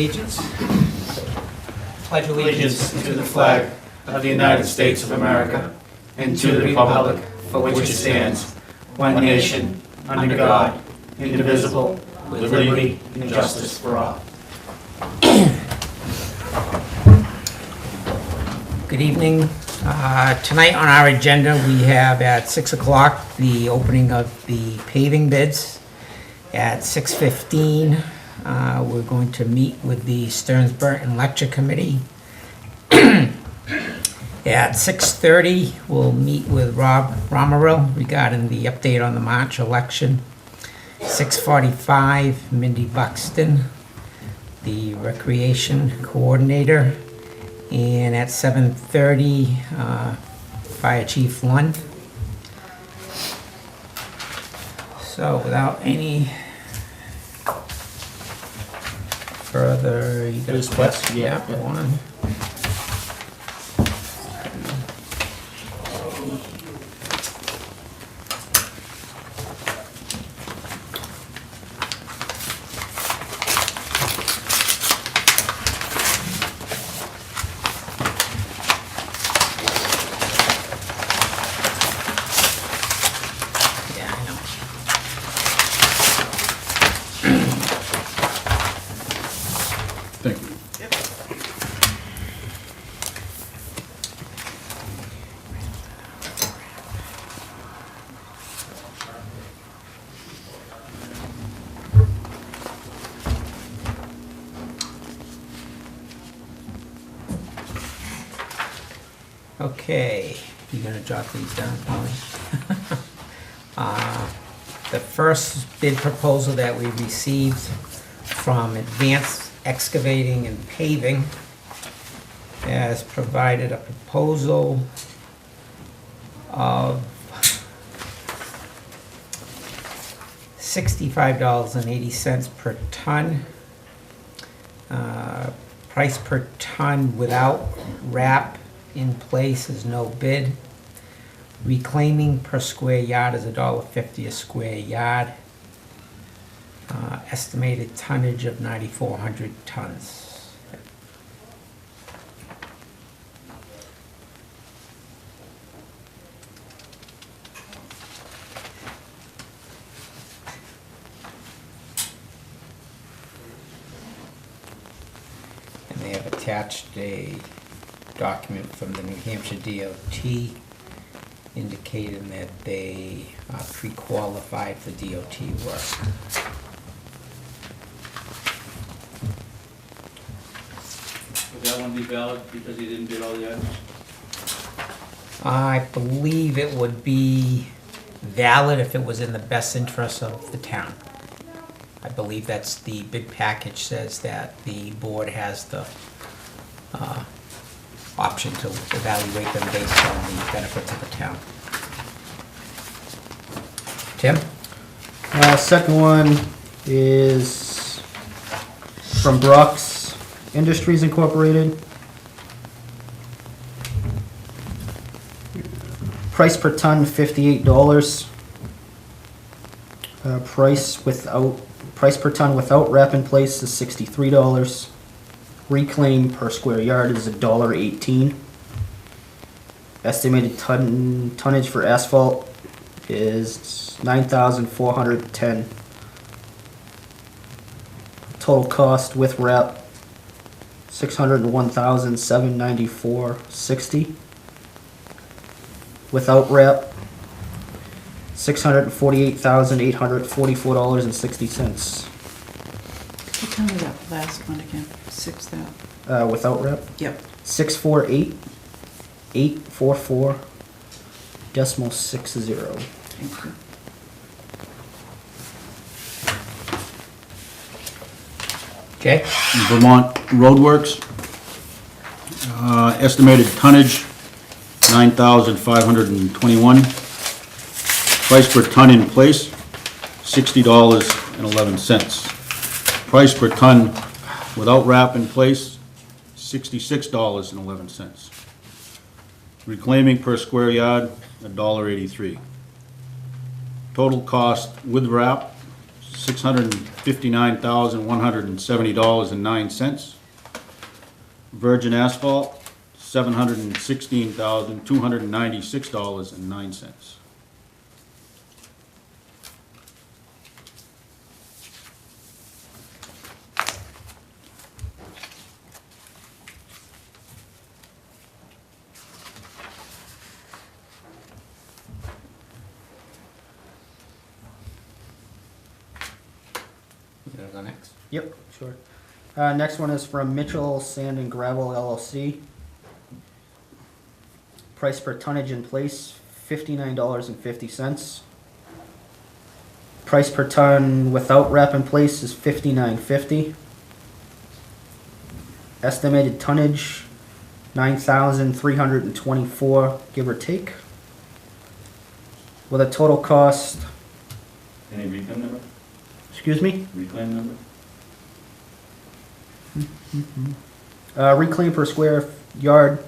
Allegiance. Pledge Allegiance to the flag of the United States of America and to the republic for which it stands, one nation, under God, indivisible, with liberty and justice for all. Good evening. Tonight on our agenda, we have at 6 o'clock the opening of the paving bids. At 6:15, we're going to meet with the Stearns Burton Lecture Committee. At 6:30, we'll meet with Rob Romero regarding the update on the March election. 6:45, Mindy Buxton, the Recreation Coordinator. And at 7:30, Fire Chief Lund. So without any further, you got There's questions? Yeah, Yeah. one. Yeah, I know. Thank you. Okay, you're gonna jot these down, Polly? The first bid proposal that we received from Advanced Excavating and Paving has provided a proposal of $65.80 per ton. Price per ton without wrap in place is no bid. Reclaiming per square yard is $1.50 a square yard. Estimated tonnage of 9,400 tons. And they have attached a document from the New Hampshire DOT indicating that they are pre-qualified for DOT work. Would that one be valid because he didn't bid all the items? I believe it would be valid if it was in the best interest of the town. I believe that's the bid package says that the board has the option to evaluate them based on the benefits of the town. Tim? Second one is from Brock's Industries Incorporated. Price per ton $58. Price per ton without wrap in place is $63. Reclaim per square yard is $1.18. Estimated tonnage for asphalt is 9,410. Total cost with wrap $601,794.60. Without wrap $648,844.60. Tell me that last one again, 6,000. Without wrap Yep. 648,844.60. Thank you. Jay? Vermont Roadworks, estimated tonnage 9,521. Price per ton in place $60.11. Price per ton without wrap in place $66.11. Reclaiming per square yard $1.83. Total cost with wrap $659,170.09. Virgin asphalt, $716,296.09. You gonna go next? Yep, sure. Next one is from Mitchell Sand and Gravel LLC. Price per tonnage in place, $59.50. Price per ton without wrap in place is $59.50. Estimated tonnage, 9,324, give or take. With a total cost, Any reclaim number? excuse me? Reclaim number? Reclaim per square yard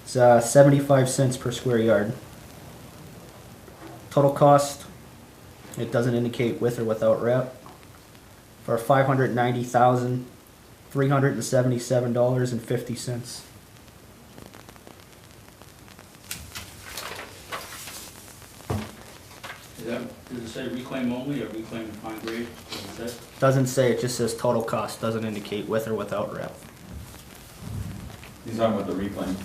is 75 cents per square yard. Total cost, it doesn't indicate with or without wrap, for $590,377.50. Does it say reclaim only or reclaim fine grade? Does it say? Doesn't say, it just says total cost, doesn't indicate with or without wrap. He's talking about the reclaim.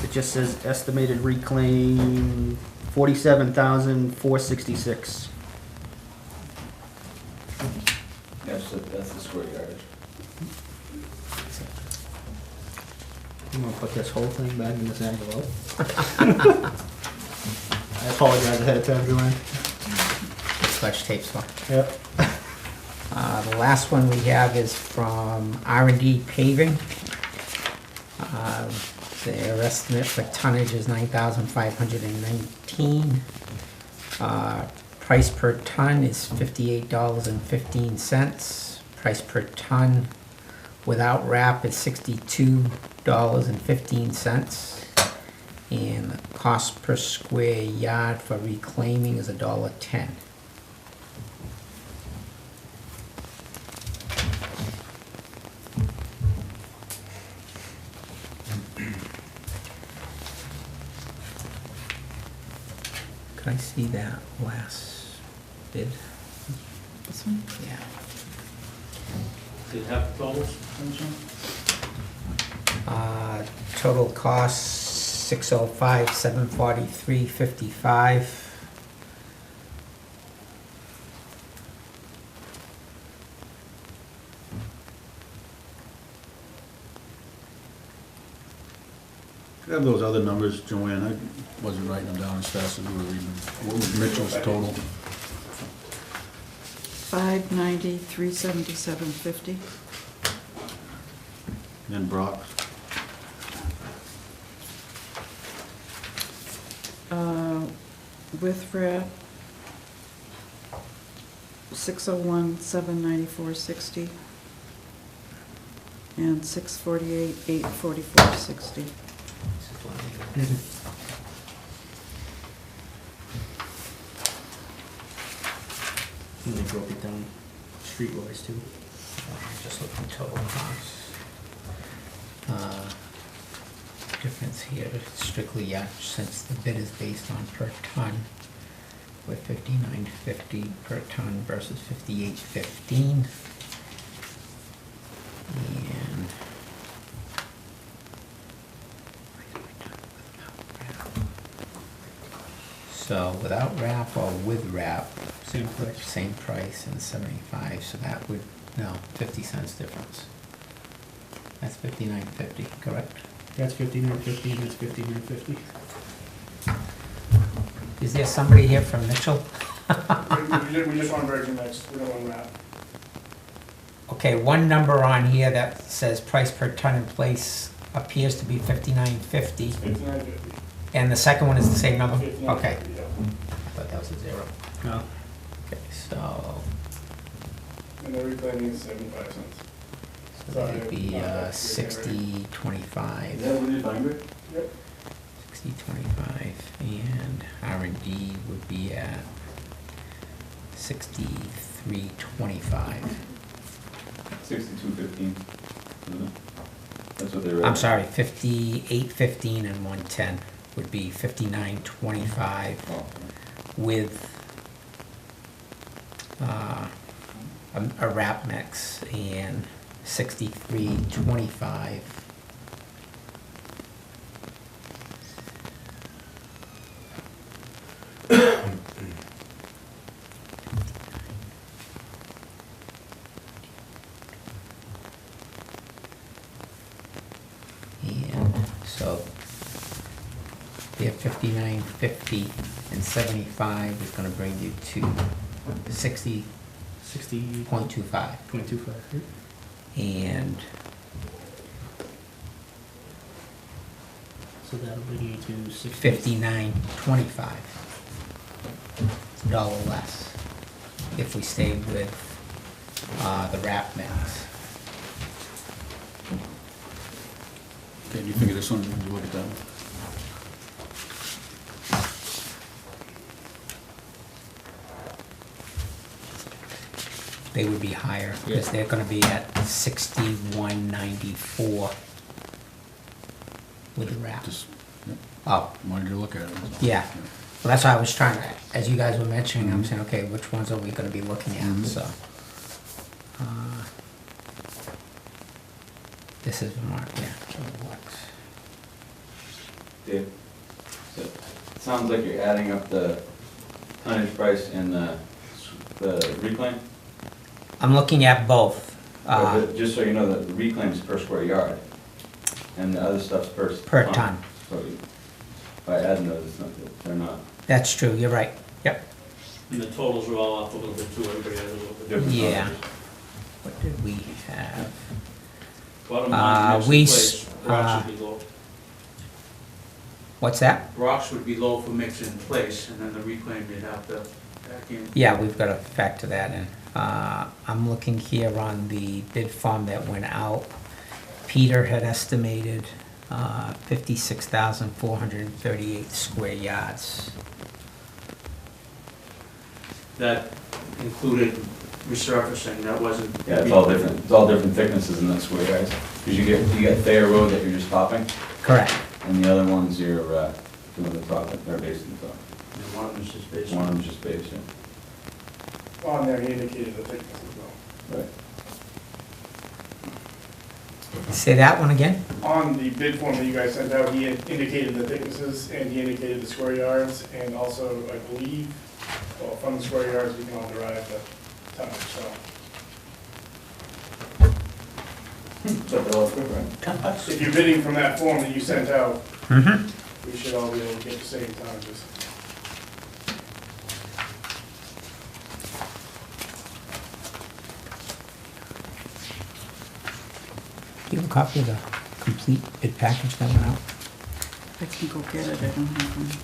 It just says estimated reclaim 47,466. That's the square yardage. I'm gonna put this whole thing back in this envelope. I apologize ahead of time, Joanne. Scotch tape's fine. Yep. The last one we have is from R&D Paving. Their estimate for tonnage is 9,519. Price per ton is $58.15. Price per ton without wrap is $62.15. And the cost per square yard for reclaiming is $1.10. Could I see that last bid? This one? Yeah. Did it have totals? Total cost, 605, 743, 55. Could I have those other numbers, Joanne? I wasn't writing them down as fast as we were reading them. What was Mitchell's total? 590, 377.50. And Brock's? With wrap, 601, 794.60. And 648, 844.60. And they broke it down streetwise too. Just looking total costs. Difference here, strictly, yeah, since the bid is based on per ton, with $59.50 per ton versus $58.15. And so without wrap or with wrap, Same price. same price and 75, so that would, no, 50 cents difference. That's $59.50, correct? That's $59.50 and that's $59.50. Is there somebody here from Mitchell? We just want virgin mix, we don't want wrap. Okay, one number on here that says price per ton in place appears to be $59.50, $59.50. and the second one is the same number? $59.50, Okay, yeah. I thought that was a zero. No. Okay, so And the reclaiming is 75 cents. that would be 60, 25. Is that what it is, fine grade? Yep. 60, 25, and D would be at 63.25. 62.15. That's what they read. I'm sorry, 58.15 and 110 would be 59.25 Oh, with a wrap mix and 63.25. And so you have 59.50 and 75 is gonna bring you to 60.25. 60.25. And So that'll bring you to 60. 59.25. Dollar less if we stay with the wrap mix. Okay, do you figure this one, did you look at that one? They would be higher because they're gonna be at 61.94 with the wrap. Just, yeah, Oh, wanted you to look at it. that's all. yeah. Well, that's why I was trying to, as you guys were mentioning, I'm saying, okay, which ones are we gonna be looking at, Mhm. so. This is Vermont, yeah, kilowatts. Dave, so it sounds like you're adding up the tonnage price and the reclaim? I'm looking at both, But just so you know, the reclaim's per square yard, and the other stuff's per per ton. So by adding those, it's not, they're not That's true, you're right, yep. And the totals are all off a little bit too, everybody has a little bit different. different. Yeah. tonnages. What did we have? Bottom line, mix we in s- place, rocks would be low. What's that? Rocks would be low for mix in place, and then the reclaim you'd have to back in. Yeah, we've got to factor that in. I'm looking here on the bid form that went out. Peter had estimated 56,438 square yards. That included resurfacing, that wasn't. Yeah, it's all different thicknesses in that square, guys. Because you get Thayer Road that you're just topping, Correct. and the other ones you're doing the top, they're based in the top. And one of them's just basic. One of them's just base, yeah. On there, he indicated the thickness as well. Right. Say that one again? On the bid form that you guys sent out, he had indicated the thicknesses and he indicated the square yards, and also, I believe, well, from the square yards, we can all derive the tonnage, so. So they're all good, right? If you're bidding from that form that you sent out, Mm-hmm. we should all be able to get the same tonnages. Do you have a copy of the complete bid package that went out? I can go get it, I don't have one right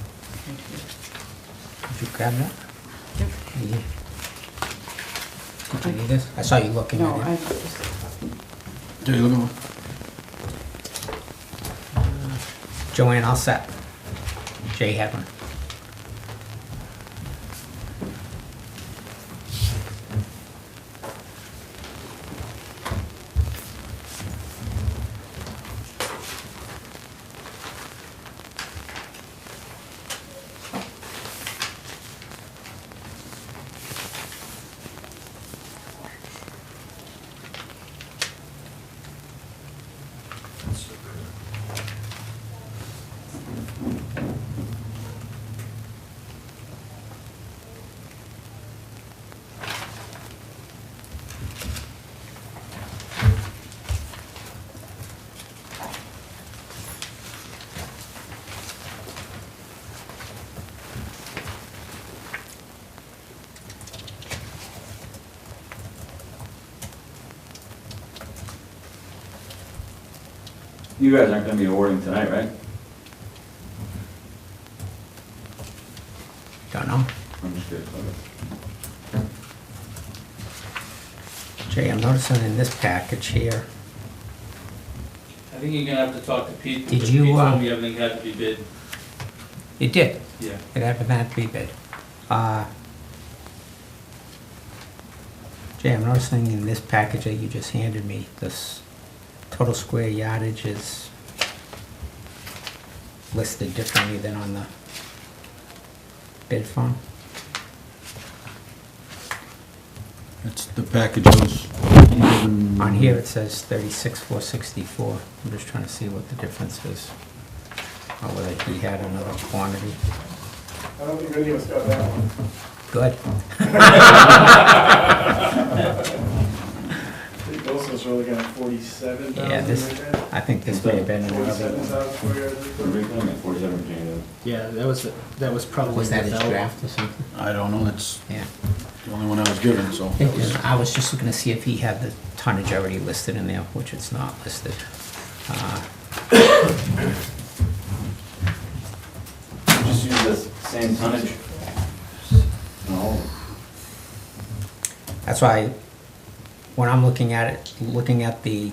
Did you grab that? here. Yeah. Did you need this? I saw you looking No, at I it. just, Do you look at one? Joanne, all set. Jay had one. You guys aren't gonna be awarding tonight, right? Don't know. I'm just curious. Okay. Jay, I'm noticing in this package here, I think you're gonna have to talk to Pete. Did because you, Pete uh, told me everything had to be bid. It did. Yeah. It had that be bid. Jay, I'm noticing in this package that you just handed me, this total square yardage is listed differently than on the bid form. It's the package was given. On here, it says 36,464. I'm just trying to see what the difference is. Or whether he had another quantity. I don't think any of us got that one. Good. I think most of us were looking at 47,000 Yeah, this, right there. I think this may have been another. 47,000 square yards. We're reclaiming at 47 change. Yeah, that was probably Was that his without- draft or something? I don't know, that's Yeah. the only one I was given, so. I was just looking to see if he had the tonnage already listed in there, which it's not listed. Just use the same tonnage. No. That's why, when I'm looking at it, looking at the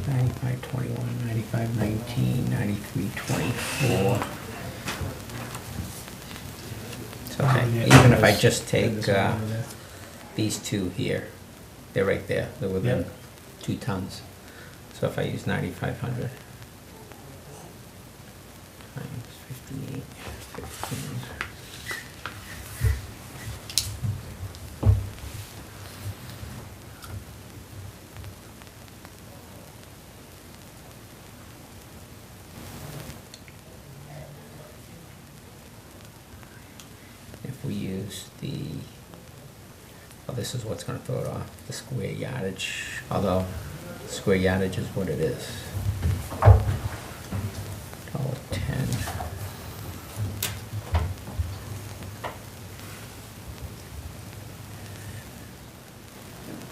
Ninety-five, 21, 95, 19, 93, 24. So, okay, even if I just take, these two here, they're right there, they're within Yep. 2 tons. So if I use 9,500 times 58, 15. If we use the, well, this is what's gonna throw it off, the square yardage, although square yardage is what it is. $1.10.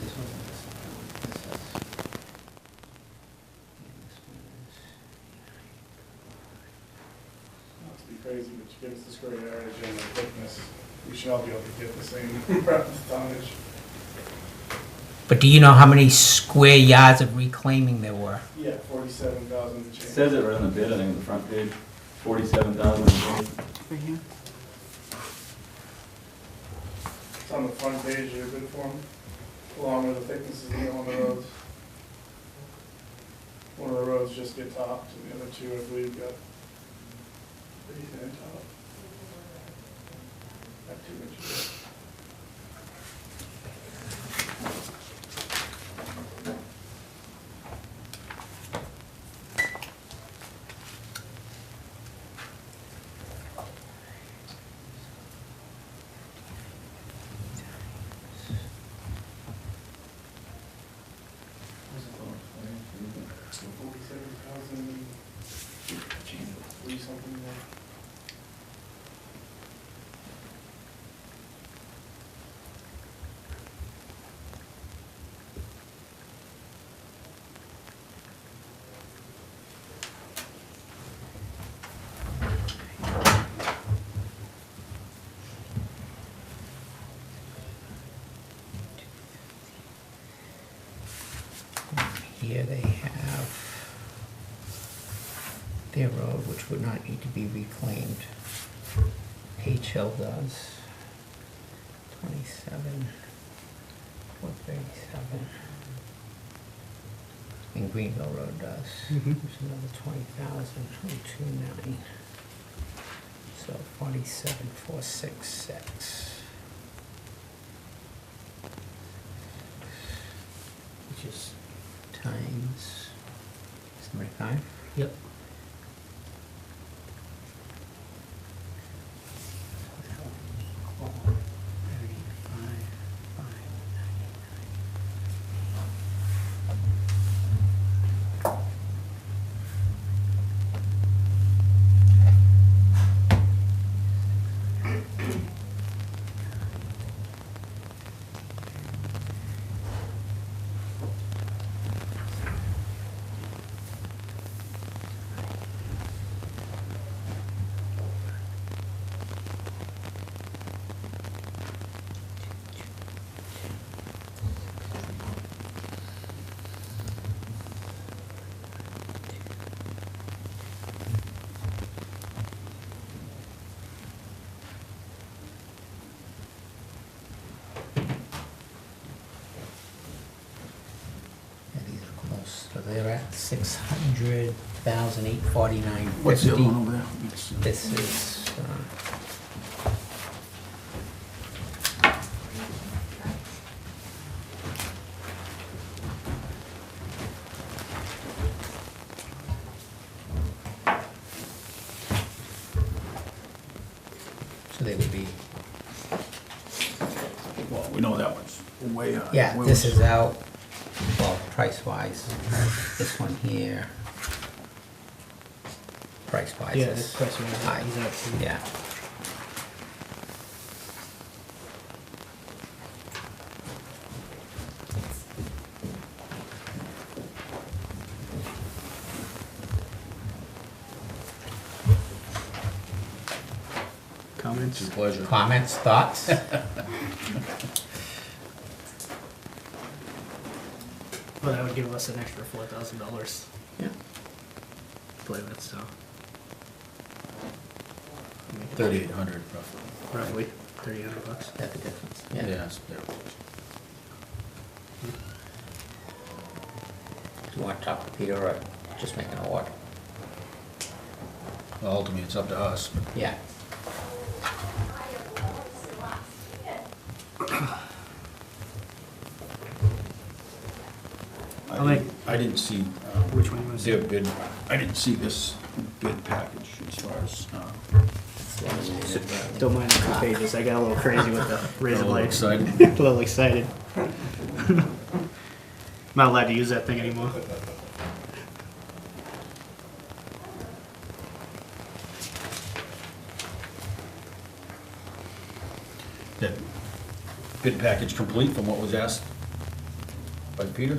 This wasn't this one. This is- Not to be crazy, but you give us the square yardage and the thickness, we should all be able to get the same rough tonnage. But do you know how many square yards of reclaiming there were? Yeah, 47,000 to change. It says it right on the bid, I think, on the front page, 47,000 and change. Right here. It's on the front page of your bid form, along with the thicknesses of on the roads. One of the roads just get topped, and the other two, I believe, got pretty thin top. Not 2 inches. So 47,000, 3 something more. Here they have their road, which would not need to be reclaimed. Page Hill does. 27, 437. And Greenville Road does. Mhm. There's another 20,000, 22,9. So 47,466. Which is times 75. Yep. they're at 600,849.50. What's the other one over there? It's, This is, so they would be, well, we know that one's way high. yeah, Where this was- is out, well, price-wise, this one here. Price-wise Yeah, is this price range, high, he's at, yeah. It's comments? a pleasure. Comments, thoughts? Well, that would give us an extra $4,000 Yeah. to play with, so. 3,800 roughly. Roughly $300. That's the difference, Yeah, yeah. it's there. Do you want to talk to Peter or just make an award? Well, ultimately, it's up to us, but Yeah. I'll make- I didn't see, Which one was their it? bid, I didn't see this bid package as far as, Don't mind the 2 pages, I got a little crazy with the razor a little blade. excited. A little excited. I'm not allowed to use that thing anymore. That bid package complete from what was asked by Peter?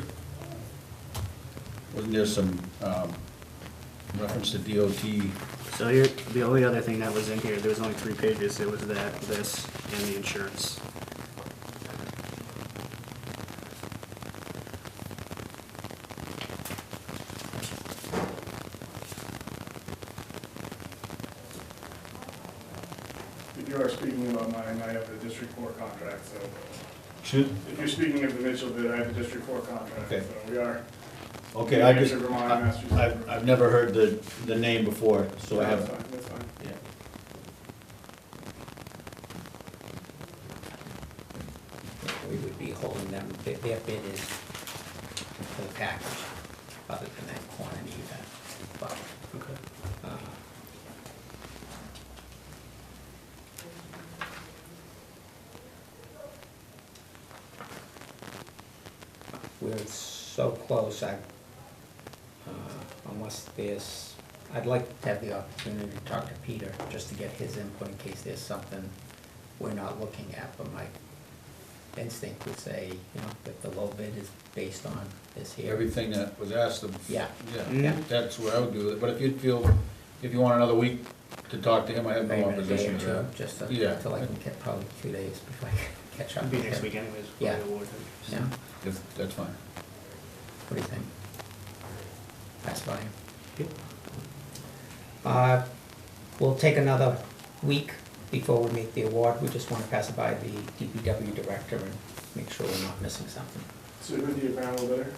Wasn't there some reference to DOT? So here, the only other thing that was in here, there was only 3 pages, it was that, this, and the insurance. If you are speaking about mine, I have the District 4 contract, so Should, if you're speaking of the Mitchell bid, I have the District 4 contract, Okay. so we are. okay, I just, Vermont, Massachusetts. I've never heard the name before, so I That's have, fine, that's fine. yeah. We would be holding them, their bid is for the package, other than that quantity that, but, Okay. we're so close, unless there's, I'd like to have the opportunity to talk to Peter, just to get his input in case there's something we're not looking at, but my instinct would say, you know, that the low bid is based on this here. Everything that was asked of. Yeah. Yeah, that's what I would do with it, but if you feel, if you want another week to talk to him, I have no Maybe a day opposition or to two, that. just to, Yeah. till I can get probably 2 days before I can catch up. It'll be with next him. week anyways. for Yeah. the award. Yeah, If, that's fine. what do you think? That's fine. Yep. We'll take another week before we make the award. We just want to pass it by the DPW director and make sure we're not missing something. So who's the panel bidder?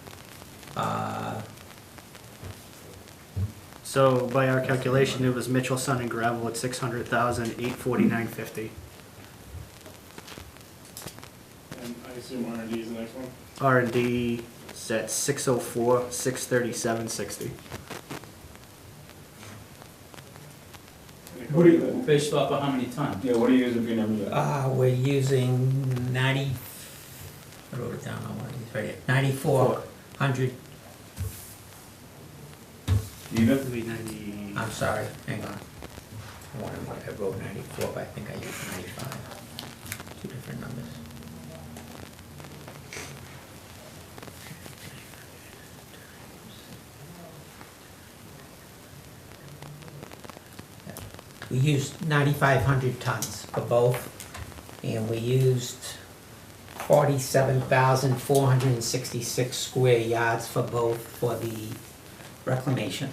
So by our calculation, it was Mitchell, Sun and Gravel at $600,849.50. And I assume R&D is the next one? R&D is at $604,637.60. And What do you, according to based off of how many tons? Yeah, what are you using for your numbers? We're using 90, I wrote it down, I want to use right here, 9,400, Even? It'd be 90. I'm sorry, hang on. I wrote 94, but I think I used 95. Two different numbers. We used 9,500 tons for both, and we used 47,466 square yards for both for the reclamation.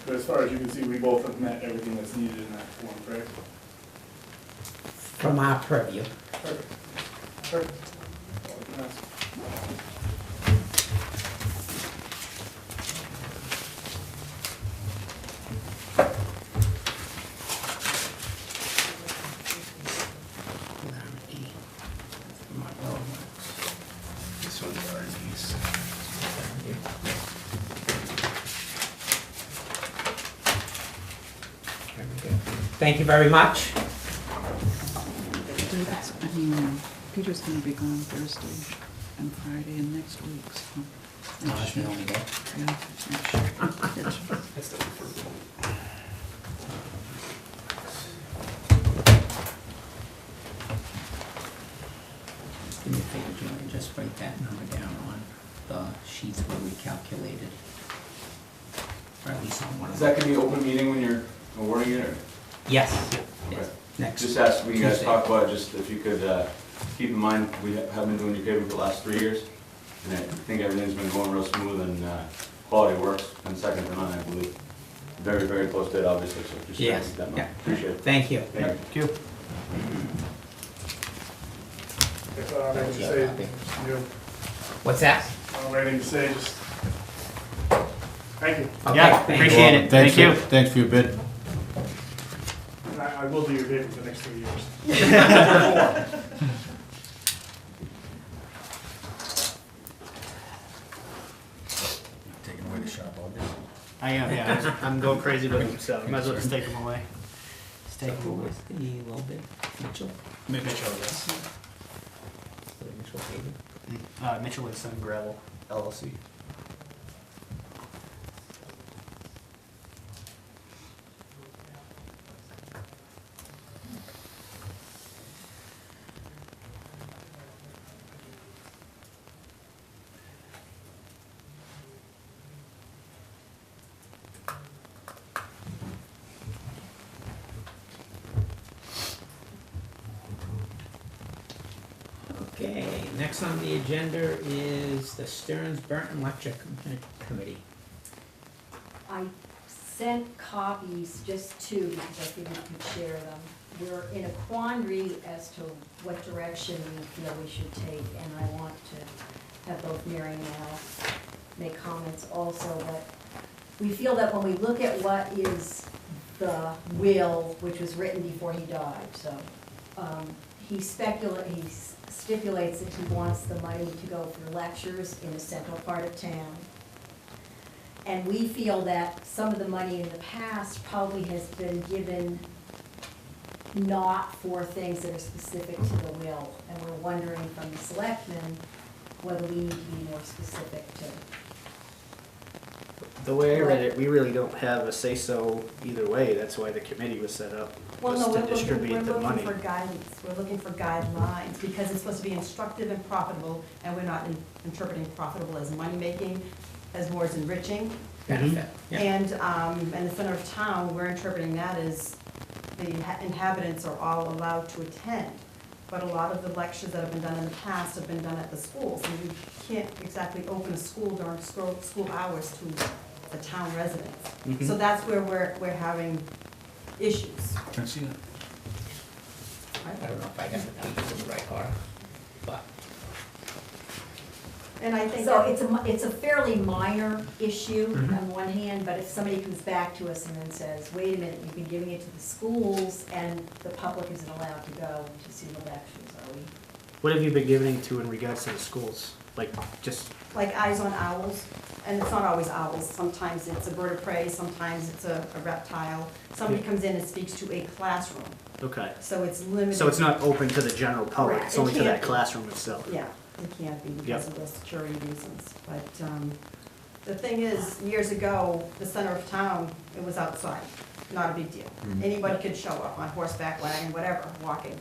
But as far as you can see, we both have met everything that's needed in that form, correct? From our purview. Perfect. Perfect. All I can ask. thank you very much. Peter's gonna be gone Thursday and Friday and next week, so. No, that's the only day. Yeah, Do me a favor, Julie, just write that number down on the sheets where we calculated. Or at least on one of Is them. that gonna be open meeting when you're awarding it, or? Yes, yes, Okay. next. Just ask, when you guys Tuesday. talk about, it, just if you could, keep in mind, we have been doing your paving for the last 3 years. And I think everything's been going real smooth and, quality works, and second to none, I believe. Very, very close to it, obviously, so just try to Yes, keep that in yeah. mind. Appreciate it. Thank you. Thank you. If I have anything to say, you know, What's that? I don't have anything to say, just, thank you. Okay, Yeah, thank you. appreciate it. Thank you. Thanks for your bid. And I will do your bid for the next 3 years. Taking away the sharp objects. I am, yeah, I'm going crazy with them, so might as well just take them away. Just So take who them away. was the low bid? Mitchell? Mitchell, yes. So Mitchell Paving. Mitchell and Son Gravel LLC. Okay, next on the agenda is the Stearns Burton Electric Committee. I sent copies, just two, because I figured you could share them. We're in a quandary as to what direction we feel we should take, and I want to have both Mary and Al make comments also, but we feel that when we look at what is the will, which was written before he died, so, he stipulates that he wants the money to go for lectures in the central part of town. And we feel that some of the money in the past probably has been given not for things that are specific to the will. And we're wondering from the selectmen whether we need to be more specific to. The way I read it, we really don't have a say-so either way, that's why the committee was set up, Well, was no, to we're distribute the looking money. for guidance, we're looking for guidelines, because it's supposed to be instructive and profitable, and we're not interpreting profitable as money-making, as more as enriching. Benefit, yeah. And in the center of town, we're interpreting that as the inhabitants are all allowed to attend. But a lot of the lectures that have been done in the past have been done at the schools, and we can't exactly open a school during school hours to the town residents. Mhm. So that's where we're having issues. Can I see that? I don't know if I got the pages in the right order, but. And I think. So that- it's a fairly minor issue Mhm. on one hand, but if somebody comes back to us and then says, wait a minute, you've been giving it to the schools and the public isn't allowed to go to see the lectures, are we? What have you been giving to in regards to the schools? Like, just, Like eyes on owls, and it's not always owls, sometimes it's a bird of prey, sometimes it's a reptile. Somebody Yeah. comes in and speaks to a classroom, okay. so it's limited. So it's not open to the general public, Correct. it's only It to that can't be. classroom itself? Yeah, it can't be because Yep. of the security reasons, but, the thing is, years ago, the center of town, it was outside, not a big deal. Anybody could show up on horseback, wagon, whatever, walking.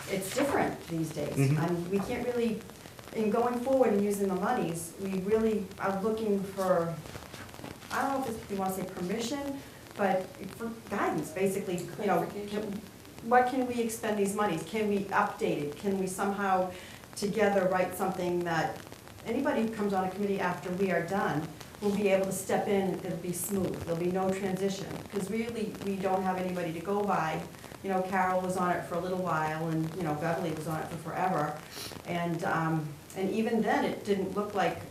It's different these days, Mhm. and we can't really, in going forward and using the monies, we really are looking for, I don't know if you wanna say permission, but for guidance, basically, you know, what can we expend these monies? Can we update it? Can we somehow together write something that anybody who comes on a committee after we are done will be able to step in, it'll be smooth, there'll be no transition. Because really, we don't have anybody to go by. You know, Carol was on it for a little while, and, you know, Beverly was on it for forever. And even then, it didn't look like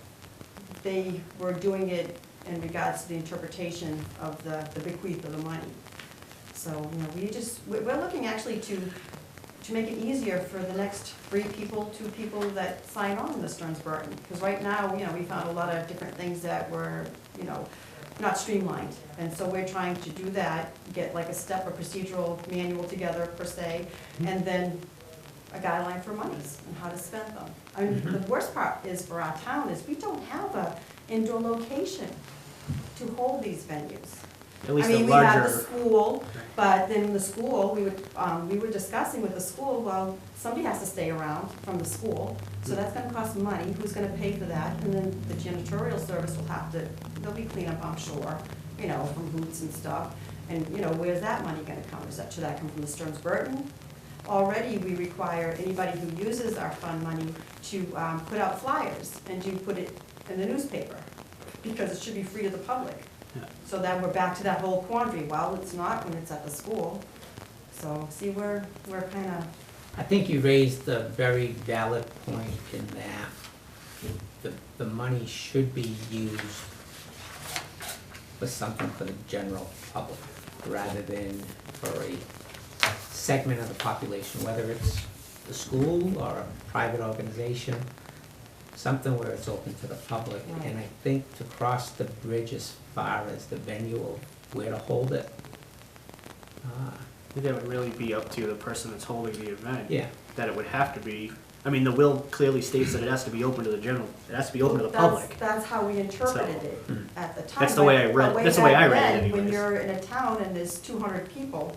they were doing it in regards to the interpretation of the bequeath of the money. So, you know, we're looking actually to make it easier for the next 2 people that sign on in the Stearns Burton. Because right now, you know, we found a lot of different things that were, you know, not streamlined. And so we're trying to do that, get like a step, a procedural manual together per se, and then a guideline for monies and how to spend them. I mean, the worst part is for our town is we don't have a indoor location to hold these venues. At least I the mean, we have the larger, school, but then the school, we were discussing with the school, well, somebody has to stay around from the school, so that's gonna cost money, who's gonna pay for that? And then the janitorial service will have to, there'll be cleanup, I'm sure, you know, from boots and stuff. And, you know, where's that money gonna come? Should that come from the Stearns Burton? Already, we require anybody who uses our fund money to put out flyers and to put it in the newspaper, because it should be free to the public. Yeah. So then we're back to that whole quandary, well, it's not when it's at the school. So, see, we're kinda, I think you raised a very valid point in that the money should be used for something for the general public, rather than for a segment of the population, whether it's the school or a private organization, something where it's open to the public. Right. And I think to cross the bridge as far as the venue of where to hold it, that would really be up to the person that's holding the event. yeah. That it would have to be, I mean, the will clearly states that it has to be open to the general, it has to be open to the public. that's how we interpreted it Hmm. at the time. That's the way I read- But way that's the way I back read it then, When anyways. you're in a town and there's 200 people,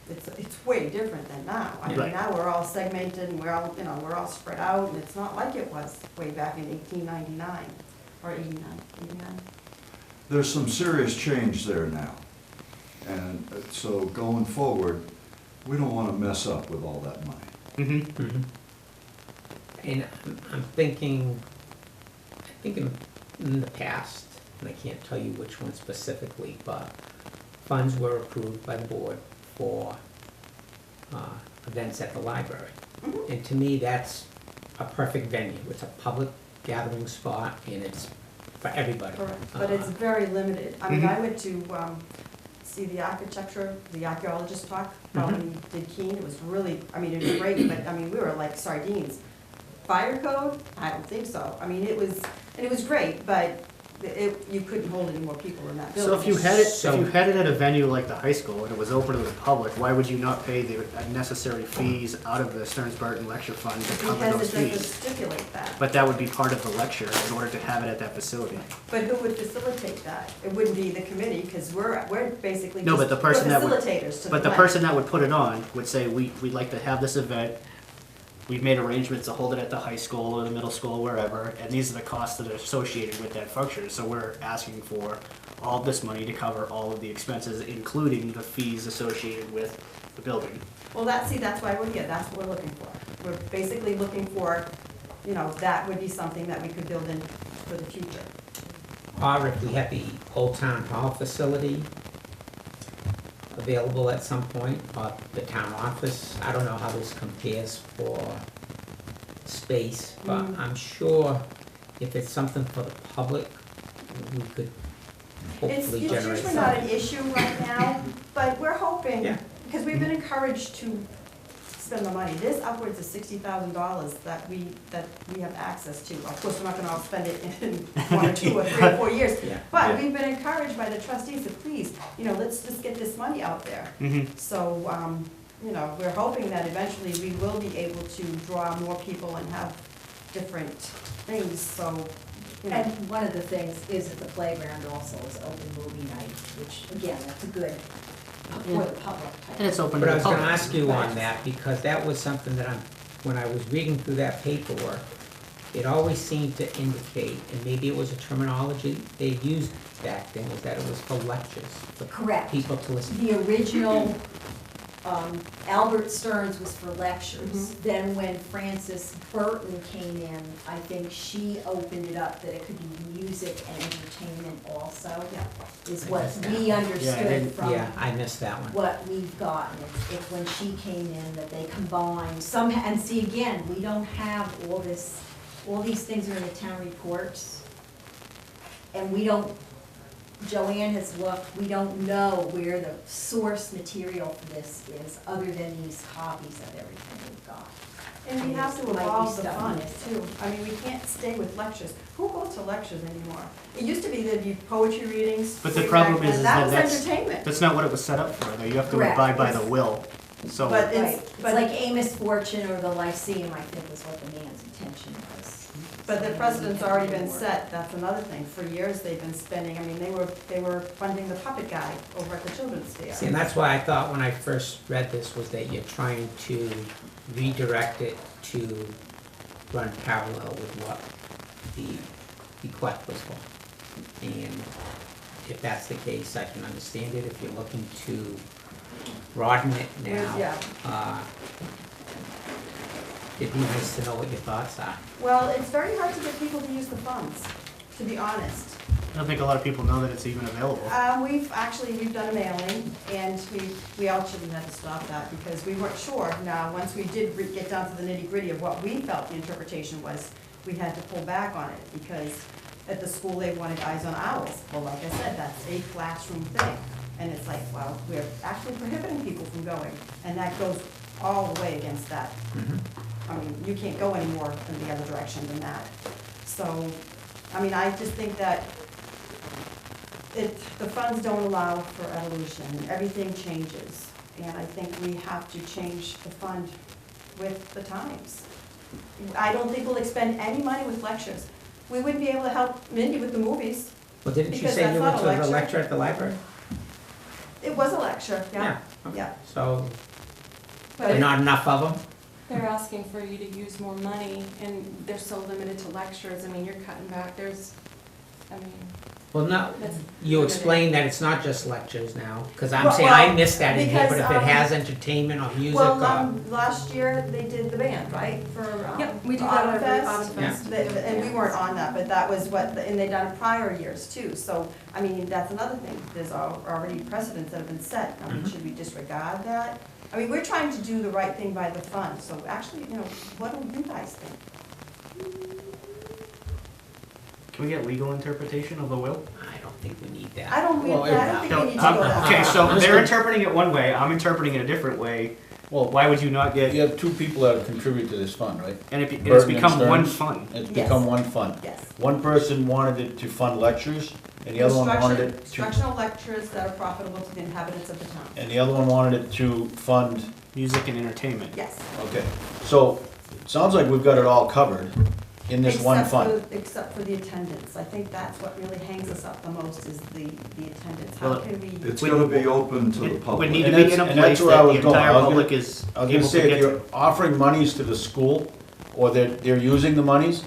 it's way different than now. I mean, Right. now we're all segmented and we're all, we're all spread out, and it's not like it was way back in 1899, or 89. There's some serious change there now. And so going forward, we don't want to mess up with all that money. Mm-hmm. Mhm. And I'm thinking, in the past, and I can't tell you which one specifically, but funds were approved by the board for events at the library. Mhm. And to me, that's a perfect venue. It's a public gathering spot, and it's for everybody. Correct, but it's very limited. I mean, Mhm. I went to see the architecture, the archaeologist talk about when he did Keene. It was really, I mean, it was great, but, I mean, we were like sardines. Fire code? I don't think so. I mean, it was great, but you couldn't hold any more people in that So building. if you had it, if So- you had it at a venue like the high school and it was open to the public, why would you not pay the necessary fees out of the Stearns Barton Lecture Fund to cover those Because it doesn't fees? stipulate that. But that would be part of the lecture in order to have it at that facility. But who would facilitate that? It wouldn't be the committee, because we're basically No, just, but the we're person that would- facilitators to the But the plan. person that would put it on would say, we'd like to have this event, we've made arrangements to hold it at the high school or the middle school, wherever, and these are the costs that are associated with that function. So we're asking for all this money to cover all of the expenses, including the fees associated with the building. Well, that's why we're here, that's what we're looking for. We're basically looking for, that would be something that we could build in for the future. Or if we had the Old Town Hall facility available at some point, or the town office. I don't know how this compares for space, but I'm sure if it's something for the public, we could It's hopefully generate usually not an something. issue right now, but we're hoping, Yeah. because we've been encouraged to spend the money. There's upwards of $60,000 that we have access to. Of course, we're not gonna all spend it in 1 or 2 or 3 or 4 years. Yeah. But we've been encouraged by the trustees to please, let's just get this money out there. Mm-hmm. So, we're hoping that eventually we will be able to draw more people and have different things, so, And one of the things is that the playground also is open movie night, which, again, that's a good, for the public. And it's open to But I the was gonna public. ask you on that, because that was something that when I was reading through that paperwork, it always seemed to indicate, and maybe it was a terminology they used back then, was that it was for lectures, for Correct. people to listen to. The original, Albert Stearns was for lectures. Mhm. Then when Frances Burton came in, I think she opened it up that it could be music and entertainment also, is what we understood from Yeah, I missed that one. what we've gotten. It's when she came in that they combined some, and see, again, we don't have all these things are in the town reports. And we don't Joanne has looked, we don't know where the source material for this is, other than these copies of everything we've got. And we have to Might be evolve the stuff fund missing. too. I mean, we can't stay with lectures. Who goes to lectures anymore? It used to be there'd be poetry readings. But the way problem back then. is That that was that's, entertainment. that's not what it was set up for, though. You have to Correct. abide by the will. So, But Right, it's, it's but, like Amos Fortune or the Lyceum, I think was what the man's intention was. but the precedent's already been set. That's another thing. For years, they've been spending, I mean, they were funding the puppet guy over at the children's See, theater. and that's why I thought when I first read this was that you're trying to redirect it to run parallel with what the bequest was for. And if that's the case, I can understand it. If you're looking to broaden it now, Yeah. it'd be nice to know what your thoughts are. Well, it's very hard to get people to use the funds, to be honest. I don't think a lot of people know that it's even available. We've done a mailing, and we actually had to stop that because we weren't sure. Now, once we did get down to the nitty-gritty of what we felt the interpretation was, we had to pull back on it because at the school, they wanted eyes on owls. Well, like I said, that's a classroom thing. And it's like, well, we're actually prohibiting people from going, and that goes all the way against that. I mean, you can't go any more in the other direction than that. So, I mean, I just think that the funds don't allow for evolution, everything changes. And I think we have to change the fund with the times. I don't think we'll expend any money with lectures. We wouldn't be able to help Mindy with the movies. Well, didn't you Because say that's you not went a to the lecture. lecture at the library? It was a lecture, yeah. Okay. Yeah. So, But but not enough of them? they're asking for you to use more money, and they're so limited to lectures. I mean, you're cutting back, I mean, Well, no, that's. you explained that it's not just lectures now, because I'm Well, saying I well, missed that in here, but if because, it has entertainment or music Well, or. last year, they did the band, right, for Yep, we do Autumn that every Fest? Autumn Fest. And we weren't on that, but that was and they done it prior years too, so, I mean, that's another thing, there's already precedents that have been set, I mean, Mhm. should we disregard that? I mean, we're trying to do the right thing by the fund, so actually, what do you guys think? Can we get legal interpretation of the will? I don't think we need that. I don't think we need to No, go that okay, far. so Let's they're go- interpreting it one way, I'm interpreting it a different way. Well, Why would you not get, you have two people that contribute to this fund, right? and it's Burton and become one Stearns. fund. It's Yes. become one fund. Yes. One person wanted it to fund lectures, and the other one wanted it to, Instructional lectures that are profitable to the inhabitants of the town. and the other one wanted it to fund, Music and entertainment. Yes. okay. So, it sounds like we've got it all covered in this one fund. Except for the attendance. I think that's what really hangs us up the most is the attendance. How Well, can we? It's gonna be open to the It would public. need to And be that's- in a and that's place where I that was the going. entire I was gonna- public is I was able gonna to say, if get you're to. offering monies to the school, or they're using the monies,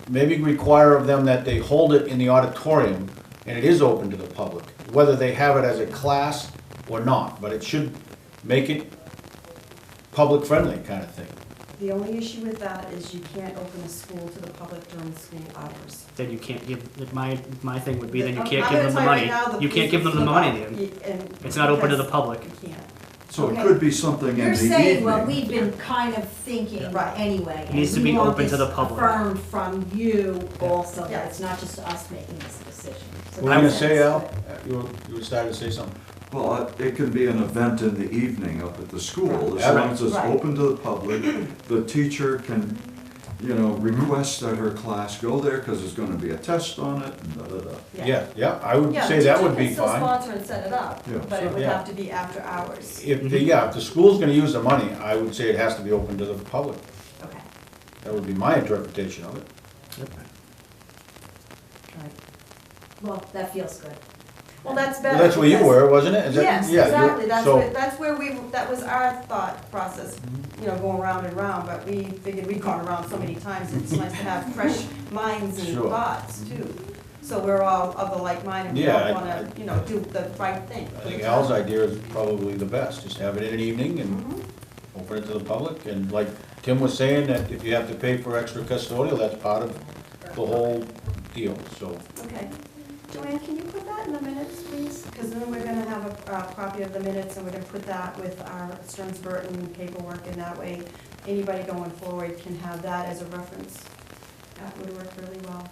maybe require of them that they hold it in the auditorium, and it is open to the public, whether they have it as a class or not, but it should make it public-friendly kind of thing. The only issue with that is you can't open a school to the public during school hours. Then you can't give, my thing would be then you I'm can't gonna give them the tell you money. right now, You can't give them the money then. It's not open to the public. You can't. So it Okay. could be something in the You're evening. saying what we've been kind of thinking Right. anyway. It needs to and be we want open to this the public. Affirmed from you also, Yeah. that it's not just us making this decision. So What were you gonna that's- say, Al? You were starting to say something? Well, it can be an event in the evening up at the school, as Right. long as it's Right. open to the public. The teacher can, request that her class go there, because there's gonna be a test on it, and da-da-da. Yeah, I would Yeah, say the that teacher would be can still fine. sponsor and set it up, Yeah. but it would Yeah. have to be after hours. If the school's gonna use the money, I would say it has to be open to the public. Okay, That would be my interpretation of it. right. Well, that feels good. Well, that's better. Well, that's where you because- were, wasn't it? Is that- Yes, yeah, you- exactly, so- that's where that was our thought process, going round and round, but we figured we'd gone around so many times, it's nice to have fresh minds and Sure. thoughts too. So we're all of the like mind and we Yeah, all I- wanna, do the right thing. I think Al's idea is probably the best, just have it in an evening and Mhm. open it to the public. And like Tim was saying, that if you have to pay for extra custodial, that's part of the whole deal, so. Okay. Joanne, can you put that in the minutes, please? Because then we're gonna have a copy of the minutes and we're gonna put that with our Stearns Burton paperwork, and that way anybody going forward can have that as a reference. That would work really well.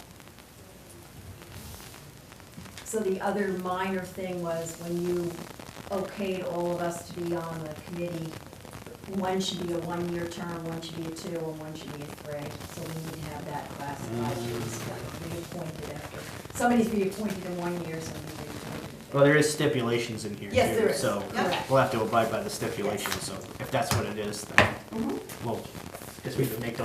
So the other minor thing was when you okayed all of us to be on the committee, one should be a 1-year term, one should be a 2, and one should be a 3. So we need to have that classified, reappointed after. Somebody's reappointed in 1 year, somebody's reappointed in Well, there is stipulations in here Yes, too, there is. so Yep. we'll have to abide by the stipulations, so if that's what it is, then Mhm. we'll, guess we can make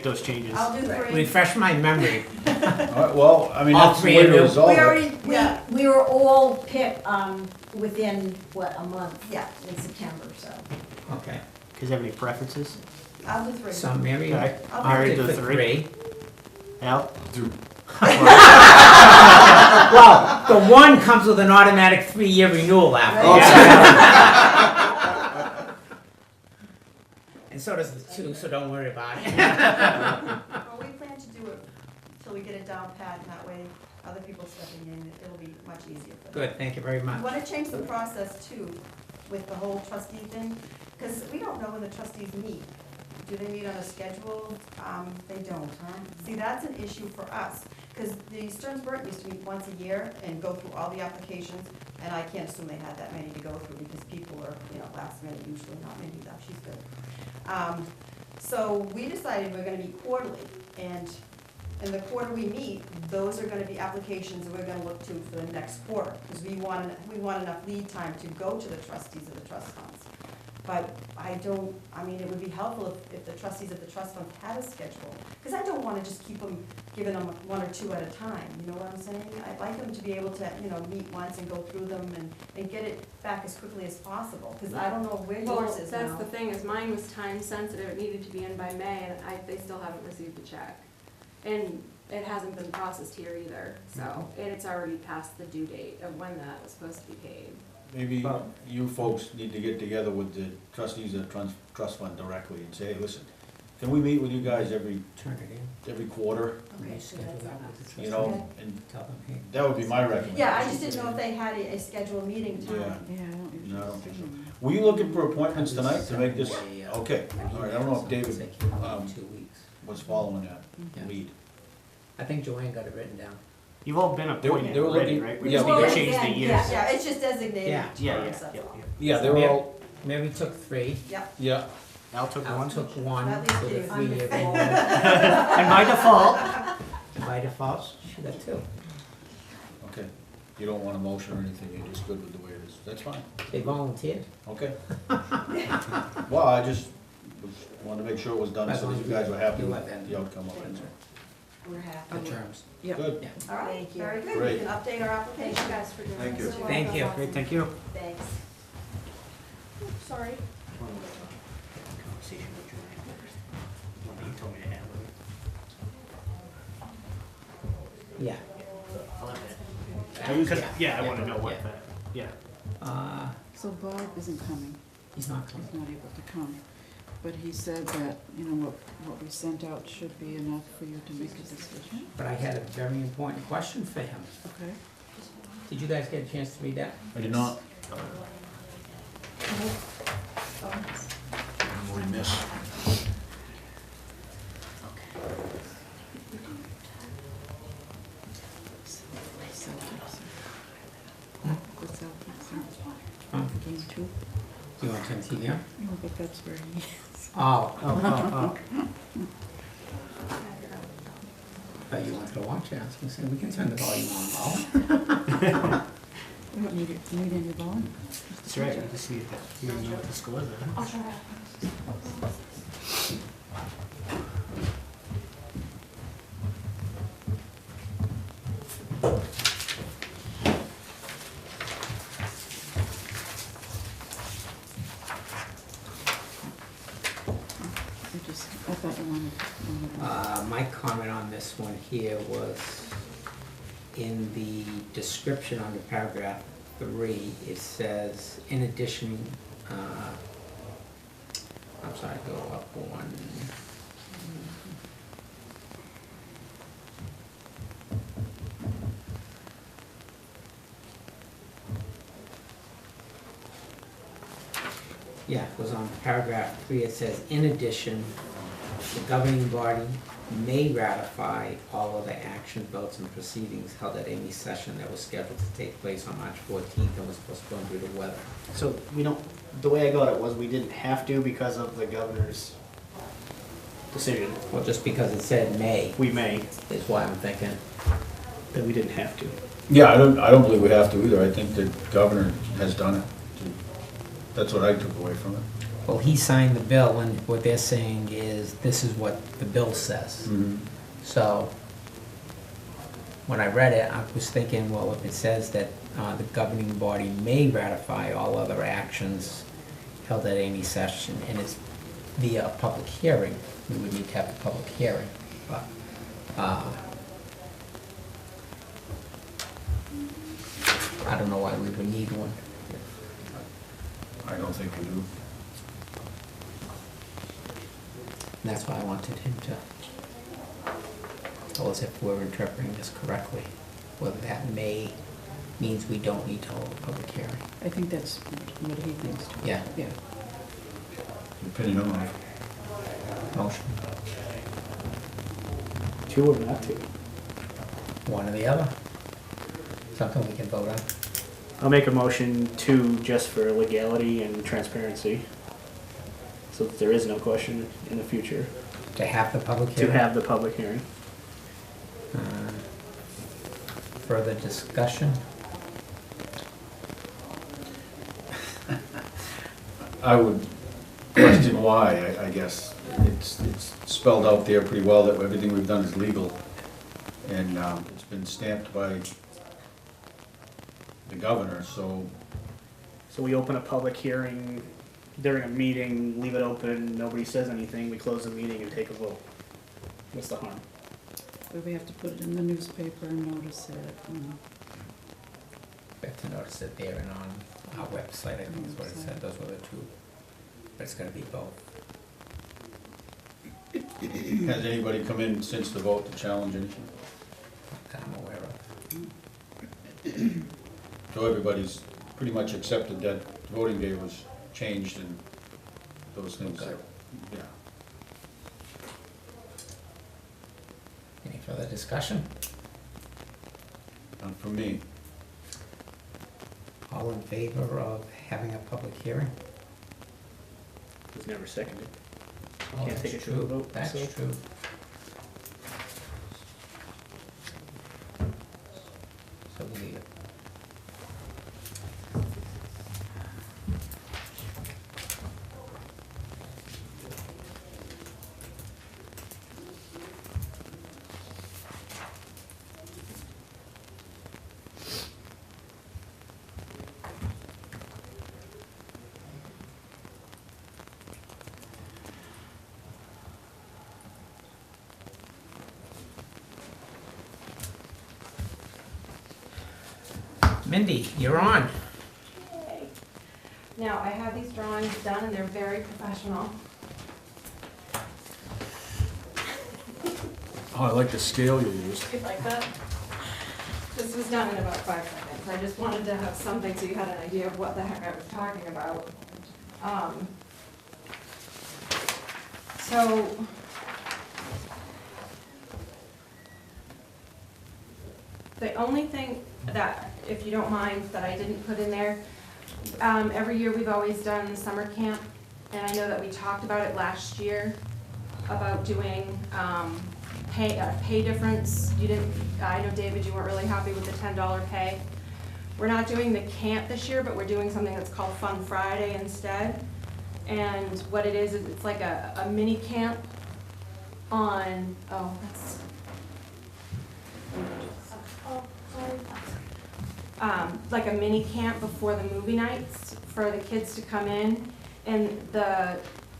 those changes. I'll do 3. Refresh my memory. All right, well, I mean, All that's the three way of to you. resolve We it. already, Yeah. we were all picked, within, what, a month? Yeah. In September, so. Okay, Does you have any preferences? I'll do 3. so Mary, Okay. I'll Mary, opted do for 3. Al? Do, Well, the 1 comes with an automatic 3-year renewal after. And so does the 2, so don't worry about it. Well, we plan to do it till we get it down pat, and that way other people stepping in, it'll be much easier for them. Good, thank you very We much. want to change the process too, with the whole trustee thing, because we don't know when the trustees meet. Do they meet on a schedule? They don't, huh? See, that's an issue for us, because the Stearns Burton used to meet once a year and go through all the applications, and I can't assume they had that many to go through, because people are, last minute usually, not many though, she's good. So we decided we're gonna meet quarterly, and in the quarter we meet, those are gonna be applications that we're gonna look to for the next quarter, because we want enough lead time to go to the trustees of the trust funds. But it would be helpful if the trustees of the trust fund had a schedule, because I don't wanna just keep them, giving them 1 or 2 at a time, you know what I'm saying? I'd like them to be able to, meet once and go through them and get it back as quickly as possible, because I don't know where Well, yours is now. that's the thing, is mine was time sensitive, it needed to be in by May, and they still haven't received the check. And it hasn't been processed here either, so, and it's already past the due date of when that was supposed to be paid. Maybe you folks need to get together with the trustees of the trust fund directly and say, hey, listen, can we meet with you guys every Turn it in. quarter, Okay, Schedule that with the you trustee. know, and Tell them, hey. that would be my recommendation. Yeah, I just didn't know if they had a scheduled meeting Yeah. time. Yeah, I don't usually. No, I don't think so. schedule them. Were you looking for appointments tonight to make this? Yeah. Okay, all right, I don't know if David Say, 2 weeks. was following that Yeah. lead. I think Joanne got it written down. You've all been appointed they were already, looking- right? We yeah, just we need to did. change the Yeah, years. Yeah, it's just designated Yeah. terms, Yeah, that's yeah, all. Yeah, they were all, Mary took 3. Yep. yeah, Al took Al 1. took 1 At least for the you. 3-year I'm renewal. And by default, By default, she got 2. okay. You don't want a motion or anything, you're just good with the way it is, that's fine, They volunteered. okay. Well, I just wanted to make sure it was done As so long that as you guys were happy you with let them- the outcome of it. We're happy. The terms. Yeah. Good. Yeah. All right, Thank you. very good. Great. We can update our Thank application. you guys for doing Thank this. you. Thank you. great, thank you. Thanks. Sorry. Conversation with Joanne first. One that you told me to have with her. Yeah. I'll have that. 'Cause, yeah, I wanna know what Yeah. that, yeah. So Bob isn't coming, He's not coming. he's not able to come, but he said that, what we sent out should be enough for you to make a decision. But I had a very important question for him. Okay. Did you guys get a chance to read that? I did not. Remiss. The Celtics Huh? are game 2. Do you want to see here? No, but that's where he is. Oh, Oh. but you wanted to watch it. I was gonna say, we can turn the volume on low. We don't need any volume. That's right, I just need that, you know what the score is, huh? I'll try. I thought you wanted. My comment on this one here was in the description under paragraph 3, it says, in addition, I'm sorry, go up one. Yeah, it was on paragraph 3, it says, in addition, the governing body may ratify all other actions, votes, and proceedings held at any session that was scheduled to take place on March 14th and was postponed due to weather. So we don't, the way I got it was we didn't have to because of the governor's decision. Well, just because it said may We may, is why I'm thinking. that we didn't have to. Yeah, I don't believe we have to either. I think the governor has done it. That's what I took away from it. Well, he signed the bill, and what they're saying is, this is what the bill says. So, when I read it, I was thinking, well, if it says that the governing body may ratify all other actions held at any session, and it's via a public hearing, we would need to have a public hearing, but, I don't know why we would need one. I don't think we do. And that's why I wanted him to tell us if we're interpreting this correctly, whether that may means we don't need to hold a public hearing. I think that's what he thinks too. Yeah. Yeah. Opinion on it. Motion, Two or not two? one or the other. Something we can vote on. I'll make a motion to, just for legality and transparency, so that there is no question in the future, To have the public to hearing. have the public hearing. Further discussion? I would question why, I guess. It's spelled out there pretty well that everything we've done is legal. And it's been stamped by the governor, so So we open a public hearing during a meeting, leave it open, nobody says anything, we close the meeting and take a vote. What's the harm? But we have to put it in the newspaper and notice it. We have to notice it there and on our website, I think is what it said, those were the two. But it's gonna be both. has anybody come in since the vote to challenge anything? That I'm aware of. So everybody's pretty much accepted that voting day was changed and those things. Okay. Yeah. Any further discussion? None from me. All in favor of having a public hearing? It was never seconded. Oh, Can't take that's it to a true. vote, That's so- true. So we leave it. Mindy, you're on. Yay. Now, I have these drawings done and they're very professional. Oh, I like the scale you used. You like that? This was done in about 5 seconds. I just wanted to have something so you had an idea of what the heck I was talking about. So, the only thing that, if you don't mind, that I didn't put in there, every year we've always done summer camp, and I know that we talked about it last year, about doing pay difference. You didn't, I know David, you weren't really happy with the $10 pay. We're not doing the camp this year, but we're doing something that's called Fun Friday instead. And what it is it's like a mini camp on, oh, that's, like a mini camp before the movie nights for the kids to come in. And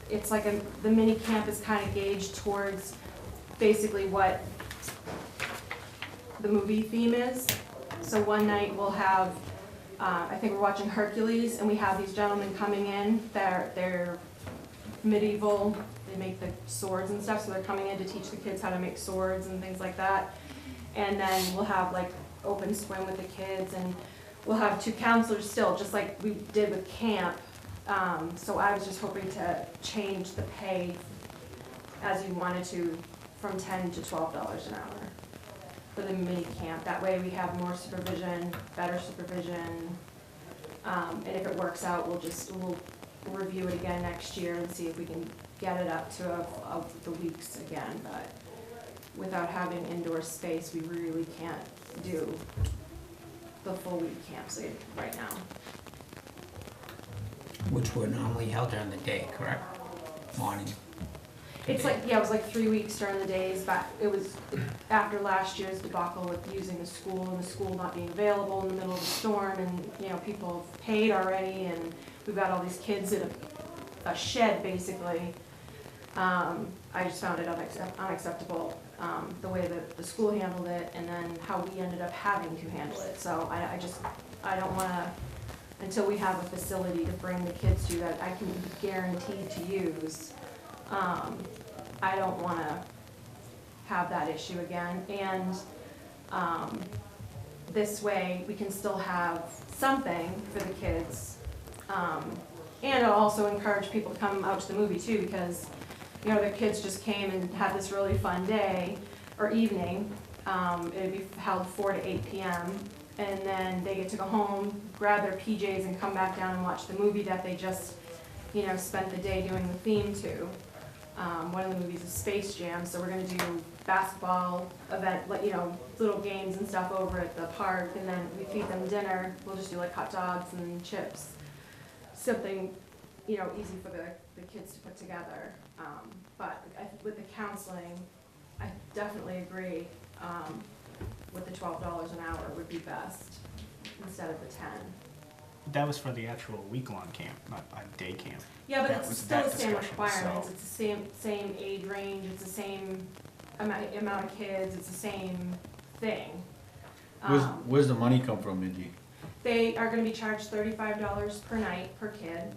it's like the mini camp is kind of gauged towards basically what the movie theme is. So one night we'll have, I think we're watching Hercules, and we have these gentlemen coming in. They're medieval, they make the swords and stuff, so they're coming in to teach the kids how to make swords and things like that. And then we'll have like open swim with the kids, and we'll have 2 counselors still, just like we did with camp. So I was just hoping to change the pay as you wanted to, from $10 to $12 an hour for the mini camp. That way we have more supervision, better supervision. And if it works out, we'll review it again next year and see if we can get it up to of the weeks again. But without having indoor space, we really can't do the full week camps right now. Which were normally held during the day, correct? Morning. It's like, yeah, it was like 3 weeks during the days, but it was after last year's debacle with using the school and the school not being available in the middle of the storm, and, you know, people have paid already, and we've got all these kids in a shed, basically. I just found it unacceptable, the way that the school handled it, and then how we ended up having to handle it. So I don't wanna, until we have a facility to bring the kids to that I can be guaranteed to use, I don't wanna have that issue again. And, this way, we can still have something for the kids. And it'll also encourage people to come out to the movie too, because, you know, the kids just came and had this really fun day or evening. It'd be held 4 to 8 p.m. And then they get to go home, grab their PJs and come back down and watch the movie that they just, you know, spent the day doing the theme to. One of the movies is Space Jam, so we're gonna do basketball event, like, you know, little games and stuff over at the park, and then we feed them dinner. We'll just do like hot dogs and chips. Something, you know, easy for the kids to put together. But with the counseling, I definitely agree, with the $12 an hour would be best instead of the 10. That was for the actual week-long camp, not a day camp. Yeah, but That it's was still the that same discussion, requirements, so- it's the same age range, it's the same amount of kids, it's the same thing. Where's the money come from, Mindy? They are gonna be charged $35 per night per kid,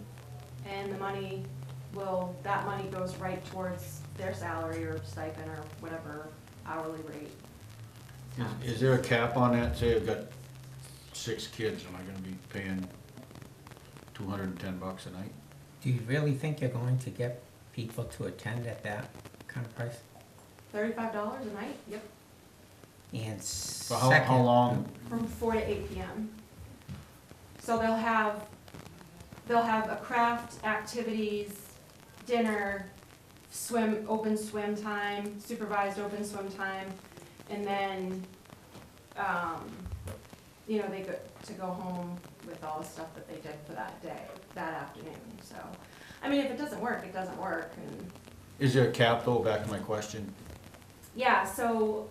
and the money that money goes right towards their salary or stipend or whatever hourly rate. Is there a cap on that? Say I've got 6 kids, am I gonna be paying $210 a night? Do you really think you're going to get people to attend at that kind of price? $35 a night? Yep. And For how second, long? From 4 to 8 p.m. So they'll have a craft, activities, dinner, open swim time, supervised open swim time, and then, you know, they go home with all the stuff that they did for that day, that afternoon. So, I mean, if it doesn't work, it doesn't work. And Is there a cap though, back to my question? yeah, so,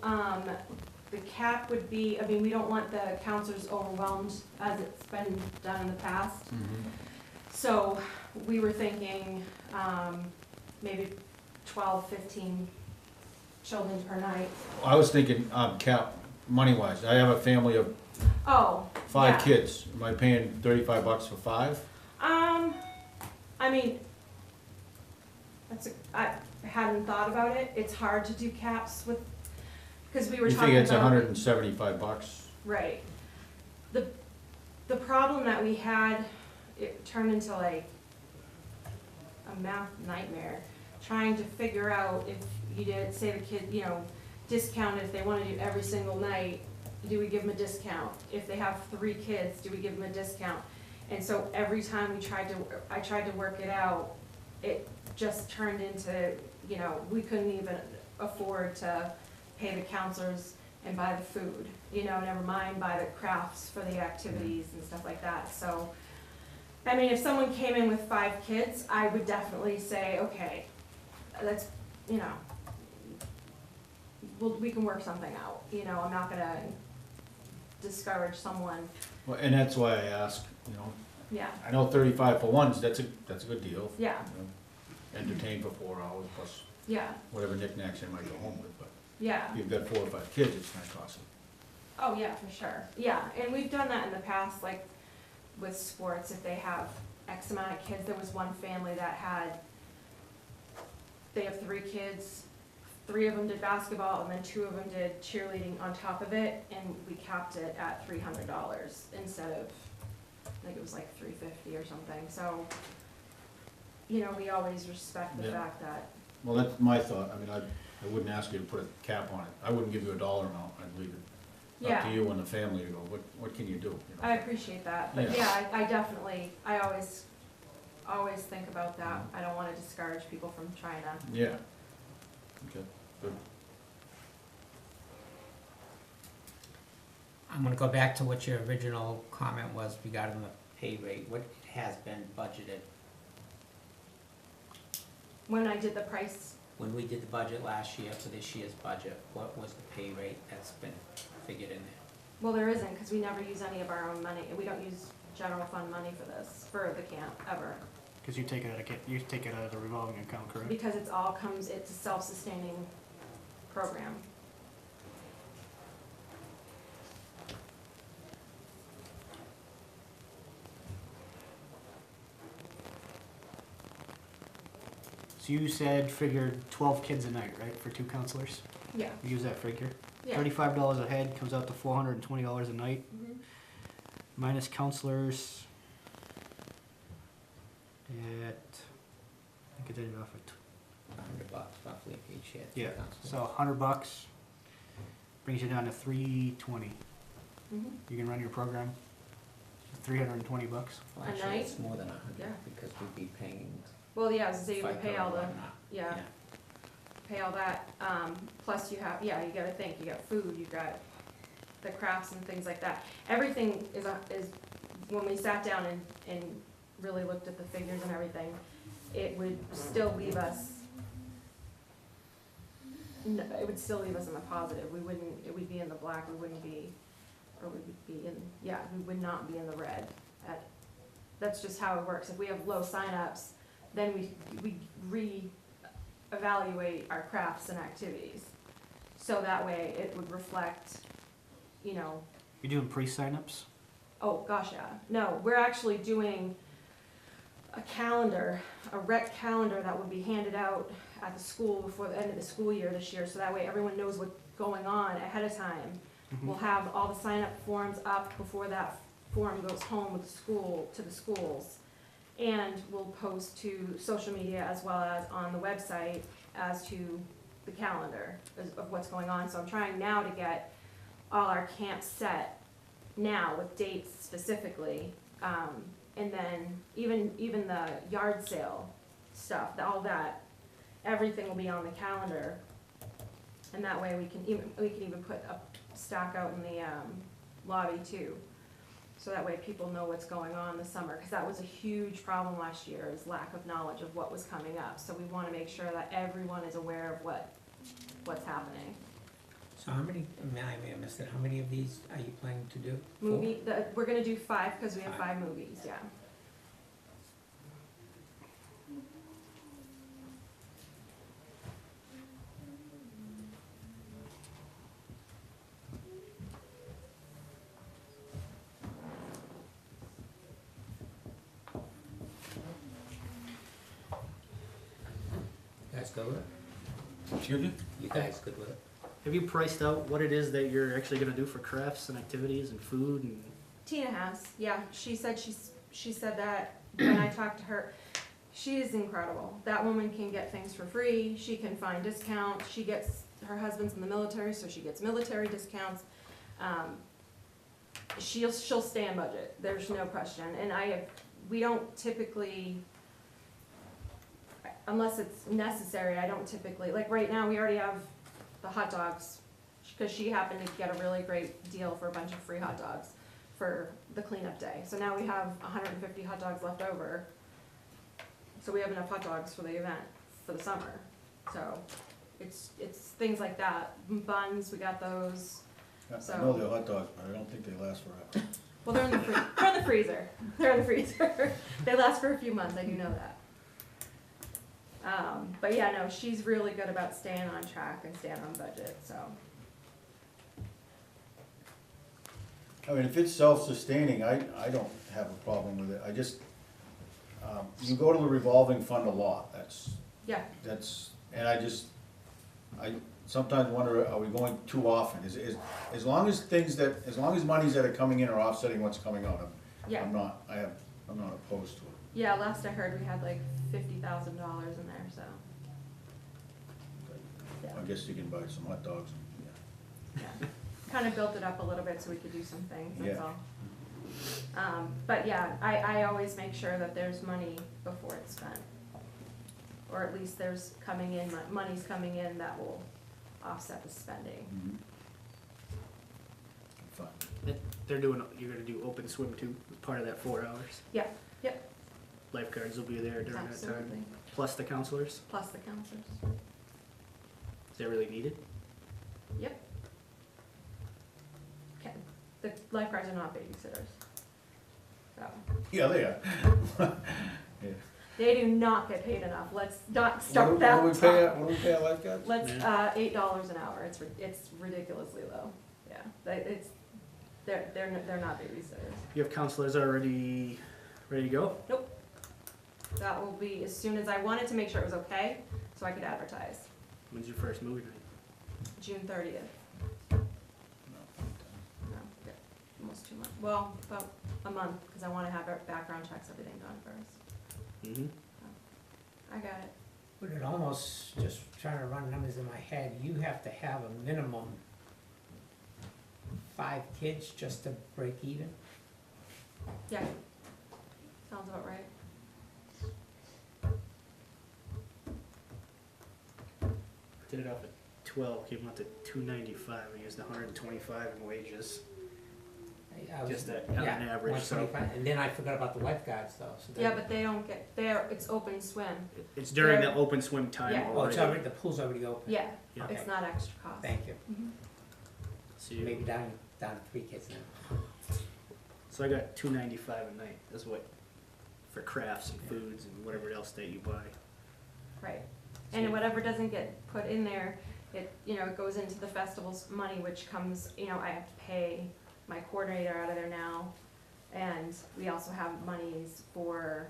the cap would be, I mean, we don't want the counselors overwhelmed as it's been done in the past. So we were thinking, maybe 12, 15 children per night. I was thinking, cap, money-wise, I have a family of Oh, 5 yeah. kids, am I paying $35 for 5? I mean, I hadn't thought about it. It's hard to do caps with, because we were You talking about. figure it's $175? Right. The problem that we had, it turned into like a math nightmare, trying to figure out if you did, say the kid, you know, discount if they want to do every single night, do we give them a discount? If they have 3 kids, do we give them a discount? And so every time I tried to work it out, it just turned into, you know, we couldn't even afford to pay the counselors and buy the food, you know, never mind buy the crafts for the activities and stuff like that. So, I mean, if someone came in with 5 kids, I would definitely say, okay, let's, you know, we can work something out, you know, I'm not gonna discourage someone, Well, and that's why I ask, you know, yeah, I know 35 for ones, that's a good deal. yeah, You know, entertain for 4 hours plus yeah, whatever knickknacks they might go home with, but yeah. if you've got 4 or 5 kids, it's gonna cost them. Oh, yeah, for sure. Yeah, and we've done that in the past, like with sports, if they have X amount of kids. There was one family that they have 3 kids, 3 of them did basketball, and then 2 of them did cheerleading on top of it, and we capped it at $300 instead of, I think it was like $350 or something. So, you know, we always respect the Yeah. fact that Well, that's my thought. I mean, I wouldn't ask you to put a cap on it. I wouldn't give you a dollar amount. I'd leave it up Yeah. to you and the family to go, what can you do? You know? I appreciate that, but Yeah. yeah, I definitely, I always think about that. I don't wanna discourage people from trying to. Yeah. Okay, good. I'm gonna go back to what your original comment was regarding the pay rate. What has been budgeted? When I did the price, When we did the budget last year for this year's budget, what was the pay rate that's been figured in there? well, there isn't, because we never use any of our own money, we don't use general fund money for this, for the camp, ever. Because you take it out of the revolving account, correct? Because it's a self-sustaining program. So you said figured 12 kids a night, right, for 2 counselors? Yeah. You use that figure? Yeah. $35 a head comes out to $420 a night, Mhm. minus counselors at, I think I did it off at, $100 roughly if each year. yeah, so $100 brings you down to $320. Mhm. You can run your program, $320. Well, A actually, night? it's more than 100 Yeah. because we'd be paying. Well, yeah, so you would pay all the, FICA or whatnot. yeah, pay all that, plus you have, yeah, you gotta think, you got food, you got the crafts and things like that. Everything is, when we sat down and really looked at the figures and everything, it would still leave us, no, it would still leave us in the positive. We wouldn't, it would be in the black, we wouldn't be, or we would be in, yeah, we would not be in the red. That's just how it works. If we have low signups, then we re-evaluate our crafts and activities. So that way it would reflect, you know, You're doing pre-signups? oh, gosh, yeah. No, we're actually doing a calendar, a rec calendar that would be handed out at the school before the end of the school year this year, so that way everyone knows what's going on ahead of time. We'll have all the sign-up forms up before that form goes home with the school, to the schools. And we'll post to social media as well as on the website as to the calendar of what's going on. So I'm trying now to get all our camps set now with dates specifically. And then even the yard sale stuff, all that, everything will be on the calendar. And that way we can even put a stack out in the lobby too. So that way people know what's going on this summer, because that was a huge problem last year, is lack of knowledge of what was coming up. So we want to make sure that everyone is aware of what's happening. So how many, I may have missed it, how many of these are you planning to do? We're gonna do 5, because we have 5 movies, yeah. You guys good with it? Excuse me? You guys good with it? Have you priced out what it is that you're actually gonna do for crafts and activities and food and? Tina has, yeah. She said that when I talked to her, she is incredible. That woman can get things for free. She can find discounts. Her husband's in the military, so she gets military discounts. She'll stay on budget. There's no question. And we don't typically, unless it's necessary, I don't typically, like right now, we already have the hot dogs, because she happened to get a really great deal for a bunch of free hot dogs for the cleanup day. So now we have 150 hot dogs left over. So we have enough hot dogs for the event for the summer. So it's things like that. Buns, we got those. I So- know they're hot dogs, but I don't think they last forever. Well, they're in the freezer. They're in the freezer. They last for a few months, I do know that. But yeah, no, she's really good about staying on track and staying on budget, so. I mean, if it's self-sustaining, I don't have a problem with it. I just, you go to the revolving fund a lot, Yeah, and I sometimes wonder, are we going too often? As long as monies that are coming in are offsetting what's coming out, yeah. I'm not opposed to it. Yeah, last I heard, we had like $50,000 in there, so. I guess you can buy some hot dogs. Kind of built it up a little bit so we could do some things, that's Yeah. all. But yeah, I always make sure that there's money before it's spent. Or at least there's money's coming in that will offset the spending. Mhm. Fine. You're gonna do open swim too, as part of that 4 hours. Yeah, yep, Lifeguards will be there during that absolutely. time, plus the counselors. Plus the counselors. Is that really needed? Yep. Okay, the lifeguards are not babysitters. So, Yeah, they are. Yeah. they do not get paid enough, let's not What start do that we pay, talk. what do we pay our lifeguards? Let's, Yeah. $8 an hour, it's ridiculously low, yeah, they're not babysitters. You have counselors already ready to go? Nope. That will be as soon as, I wanted to make sure it was okay, so I could advertise, When's your first movie night? June 30th. No, yeah, almost 2 months, well, about a month, because I want to have our background checks, everything done first. Mm-hmm. I got it. Would it almost, just trying to run numbers in my head, you have to have a minimum 5 kids just to break even? Yeah. Sounds about right. Did it off at 12, came out to $295, we used $125 in wages. I was- Just on yeah, average, so- 125. And then I forgot about the lifeguards though. So Yeah, but they don't get, it's open swim. It's during the They're- open swim time Yeah. Oh, it's already. already, the pool's already open? Yeah, Yeah. it's not extra cost. Thank you. Mhm. So, you- Maybe down to 3 kids now. so I got $295 a night, that's what, for crafts and foods and whatever else that you buy. Right. And whatever doesn't get put in there, it goes into the festival's money, which comes, I have to pay my coordinator out of there now. And we also have monies for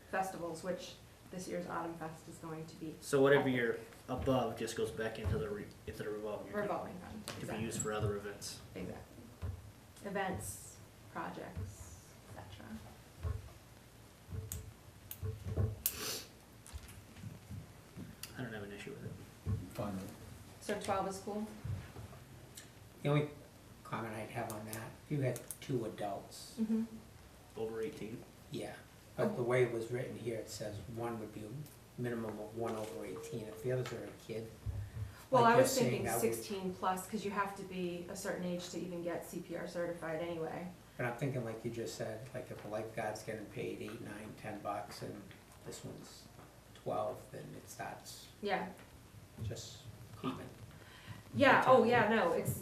festivals, which this year's Autumn Fest is going to be. So whatever you're above just goes back into the revolving account Revolving fund. to be Exactly. used for other events. Exactly. Events, projects, etc. I don't have an issue with it. Fine. So 12 is cool? The only comment I'd have on that, if you had 2 adults, Mm-hmm. Over 18. yeah. But the way it was written here, it says one would be a minimum of 1 over 18. If the others are a kid. Well, like I you're was saying, thinking I would- 16 plus, because you have to be a certain age to even get CPR certified anyway. But I'm thinking like you just said, like if a lifeguard's getting paid $8, $9, $10 and this one's 12, then it starts Yeah. just even. Yeah, oh, yeah, no, it's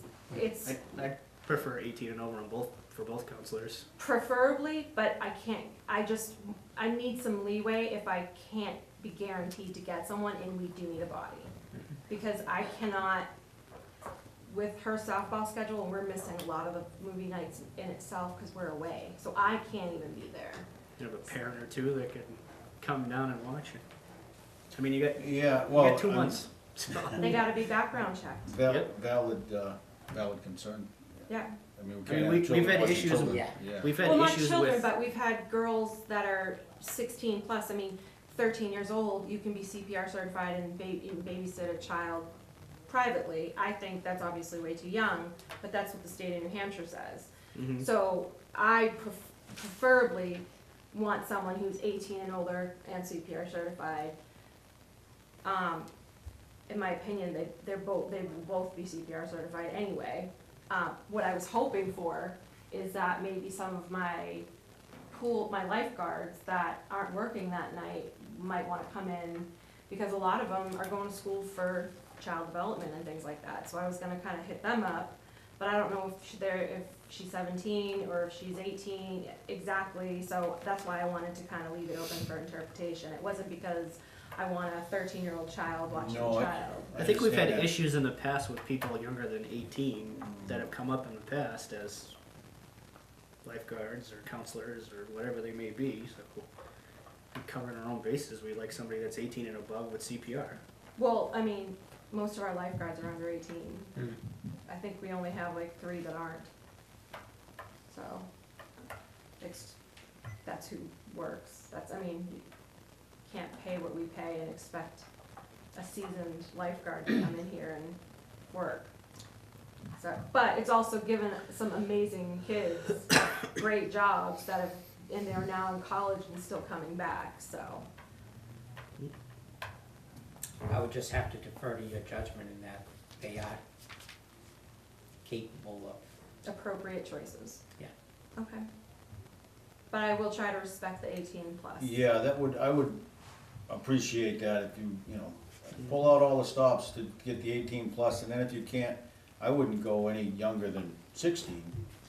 I prefer 18 and over on for both counselors. preferably, but I need some leeway if I can't be guaranteed to get someone and we do need a body. Because I cannot, with her softball schedule, and we're missing a lot of the movie nights in itself because we're away, so I can't even be there. You have a parent or two that can come down and watch it. I mean, you got Yeah, well. 2 I mean, months. So. They gotta be background checked, Valid concern. yeah. I mean, we I can't mean, have we've children had watching issues children. Yeah. Yeah. We've had Well, not issues children, with. but we've had girls that are 16 plus, 13 years old, you can be CPR certified and babysit a child privately. I think that's obviously way too young, but that's what the state of New Hampshire says. Mhm. So I preferably want someone who's 18 and older and CPR certified. In my opinion, they will both be CPR certified anyway. What I was hoping for is that maybe some of my lifeguards that aren't working that night might want to come in, because a lot of them are going to school for child development and things like that. So I was going to kind of hit them up, but I don't know if she's 17 or if she's 18 exactly. So that's why I wanted to kind of leave it open for interpretation. It wasn't because I want a 13-year-old child watching No, a child. I think we've had understand that. issues in the past with people younger than 18 that have come up in the past as lifeguards or counselors or whatever they may be. So we're covering our own bases. We like somebody that's 18 and above with CPR. Well, most of our lifeguards are under 18. Mm. I think we only have like 3 that aren't. So that's who works. You can't pay what we pay and expect a seasoned lifeguard to come in here and work. So, but it's also given some amazing kids great jobs that have, and they're now in college and still coming back, so. I would just have to defer to your judgment in that they are capable of, Appropriate choices. yeah. Okay. But I will try to respect the 18 plus. Yeah, I would appreciate that if you know, pull out all the stops to get the 18 plus, and then if you can't, I wouldn't go any younger than 16.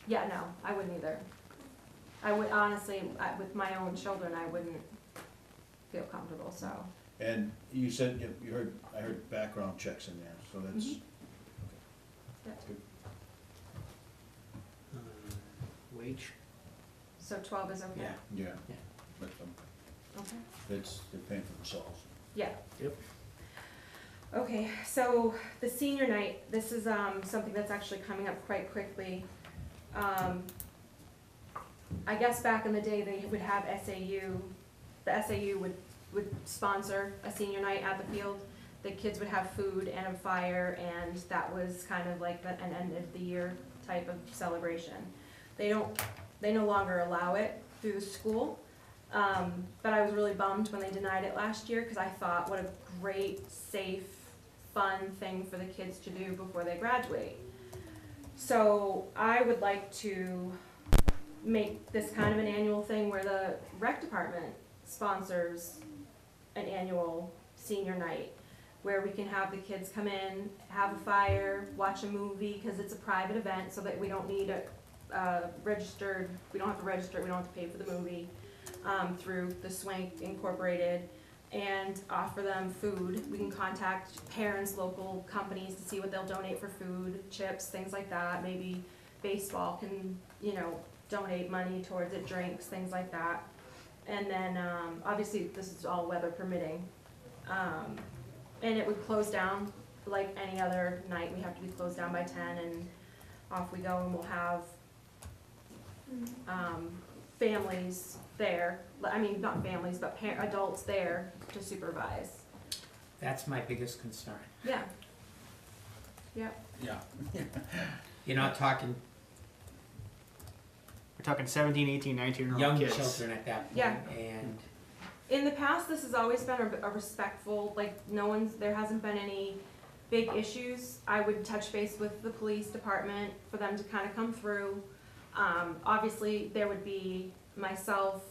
Yeah, no, I wouldn't either. I would honestly, with my own children, I wouldn't feel comfortable, so. And you said, I heard background checks in there, so that's, Mhm. Yeah. that's good. Wage? So 12 is okay? Yeah. Yeah. Yeah. But, Okay. they're paying for themselves. Yeah. Yep. Okay, so the senior night, this is something that's actually coming up quite quickly. I guess back in the day, they would have SAU, the SAU would sponsor a senior night at the field. The kids would have food and a fire, and that was kind of like an end of the year type of celebration. They no longer allow it through the school. But I was really bummed when they denied it last year, because I thought, what a great, safe, fun thing for the kids to do before they graduate. So I would like to make this kind of an annual thing where the rec department sponsors an annual senior night, where we can have the kids come in, have a fire, watch a movie, because it's a private event, so that we don't need registered, we don't have to register, we don't have to pay for the movie. Through the Swank Incorporated, and offer them food. We can contact parents, local companies to see what they'll donate for food, chips, things like that. Maybe baseball can, donate money towards it, drinks, things like that. And then, obviously, this is all weather permitting. And it would close down like any other night. We have to be closed down by 10, and off we go, and we'll have families there, I mean, not families, but adults there to supervise. That's my biggest concern. Yeah. Yep. Yeah. You're not talking We're talking 17, 18, 19-year-old young kids. children at that point, Yeah. and In the past, this has always been a respectful, like, there hasn't been any big issues. I would touch base with the police department for them to kind of come through. Obviously, there would be myself,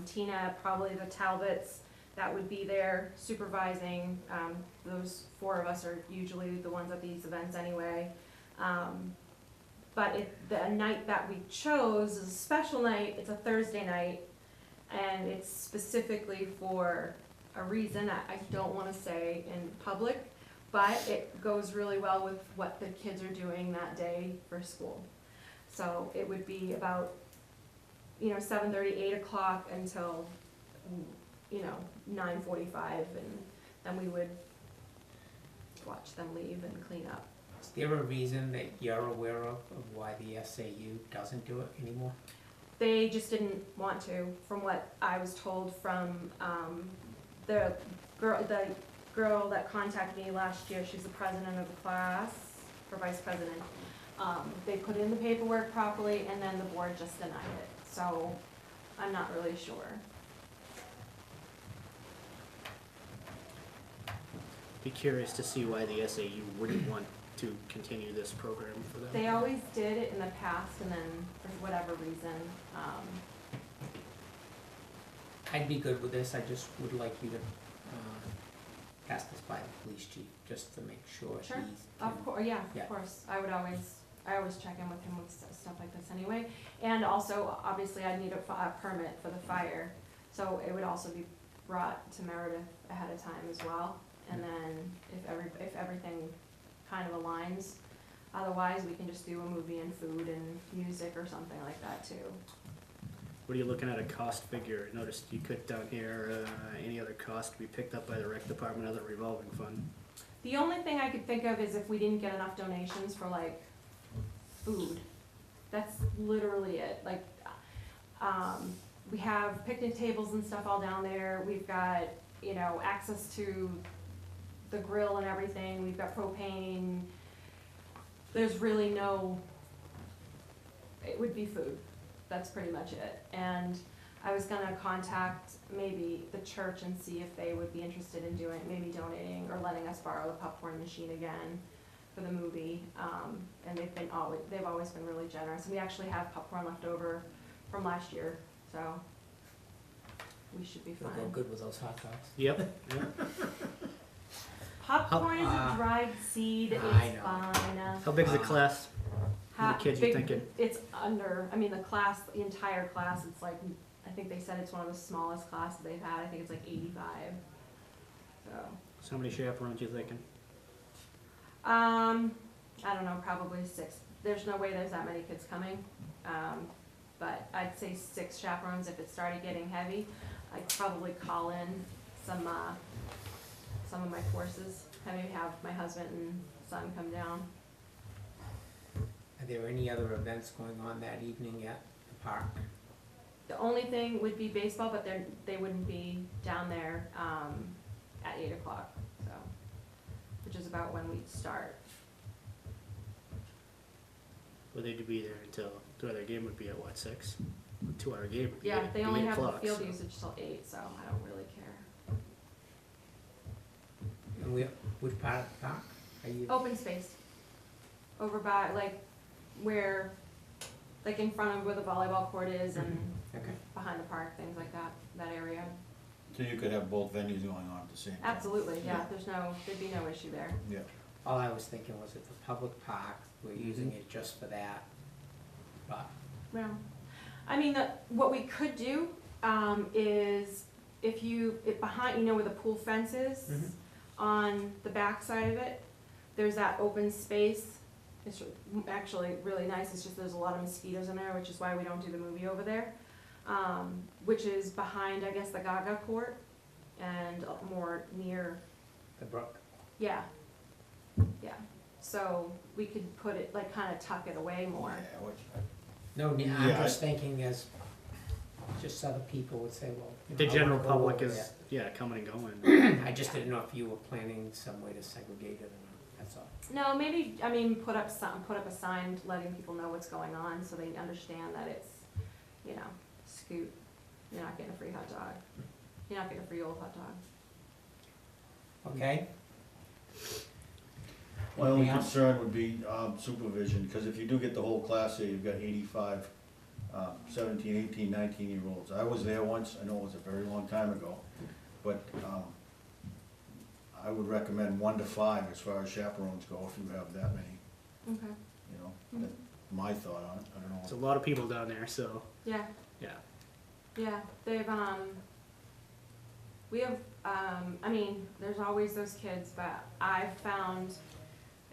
Tina, probably the Talbots that would be there supervising. Those 4 of us are usually the ones at these events anyway. But the night that we chose is a special night. It's a Thursday night, and it's specifically for a reason I don't want to say in public, but it goes really well with what the kids are doing that day for school. So it would be about, 7:30, 8 o'clock until, 9:45, and then we would watch them leave and clean up. is there a reason that you're aware of why the SAU doesn't do it anymore? They just didn't want to, from what I was told from the girl that contacted me last year. She's the president of the class, or vice president. They put in the paperwork properly, and then the board just denied it. So I'm not really sure. Be curious to see why the SAU wouldn't want to continue this program for them. They always did it in the past, and then for whatever reason, I'd be good with this, I just would like you to pass this by the police chief, just to make sure Sure. he's. of course, yeah, Yeah. of course. I always check in with him with stuff like this anyway. And also, obviously, I need a permit for the fire, so it would also be brought to Meredith ahead of time as well. And then if everything kind of aligns, otherwise, we can just do a movie and food and music or something like that too. What are you looking at a cost figure? Noticed you put down here, any other cost to be picked up by the rec department out of the revolving fund. The only thing I could think of is if we didn't get enough donations for like food. That's literally it. Like, we have picnic tables and stuff all down there. We've got, access to the grill and everything, we've got propane. There's really no, it would be food. That's pretty much it. And I was gonna contact maybe the church and see if they would be interested in doing, maybe donating or letting us borrow the popcorn machine again for the movie. And they've always been really generous. And we actually have popcorn left over from last year, so we should be It'll go fine. good with those hot dogs. Yep. Popcorn is a dried seed, it's I know. fine. How big's the class? How many kids you Big- thinking? It's under, I mean, the class, the entire class, it's like, I think they said it's one of the smallest classes they've had, I think it's like 85. So, So how many chaperones you thinking? I don't know, probably 6. There's no way there's that many kids coming. But I'd say 6 chaperones if it started getting heavy. I'd probably call in some of my forces, maybe have my husband and son come down. Are there any other events going on that evening at the park? The only thing would be baseball, but they wouldn't be down there at 8 o'clock, so, which is about when we'd start. Well, they'd be there until, their game would be at what, 6? 2-hour game would be Yeah, eight- they be only 8 have the o'clock, field so. usage till 8, so I don't really care. And which part of the park are you? Open space, over by, like, where, like in front of where the volleyball court is and Okay. behind the park, things like that, that area. So you could have both venues going on at the same time? Absolutely, yeah, there'd be no issue there. Yeah. All I was thinking was at the public park, we're using it just for that. But, Well, I mean, what we could do, is if behind, where the pool fence is, Mhm. on the back side of it, there's that open space. It's actually really nice, it's just there's a lot of mosquitoes in there, which is why we don't do the movie over there. Which is behind, I guess, the Gaga court and more near, the brook. yeah, yeah. So we could put it, like, kind of tuck it away more. Yeah, which, No, I'm Yeah, just thinking as, just so the people would say, well. you know, The I general wanna go public over is, yeah, coming and going. there. I just didn't know if you were planning some way to segregate it or not, that's all. No, maybe, I mean, put up a sign letting people know what's going on, so they understand that it's, Scoot, you're not getting a free hot dog. You're not getting a free old hot dog. Okay? my only Anything else? concern would be supervision, because if you do get the whole class here, you've got 85, 17, 18, 19-year-olds. I was there once, I know it was a very long time ago, but I would recommend 1 to 5 as far as chaperones go, if you have that many, Okay. That's my thought on it, I don't know. There's a lot of people down there, so, Yeah, yeah. yeah, they've, we have, I mean, there's always those kids, but I've found,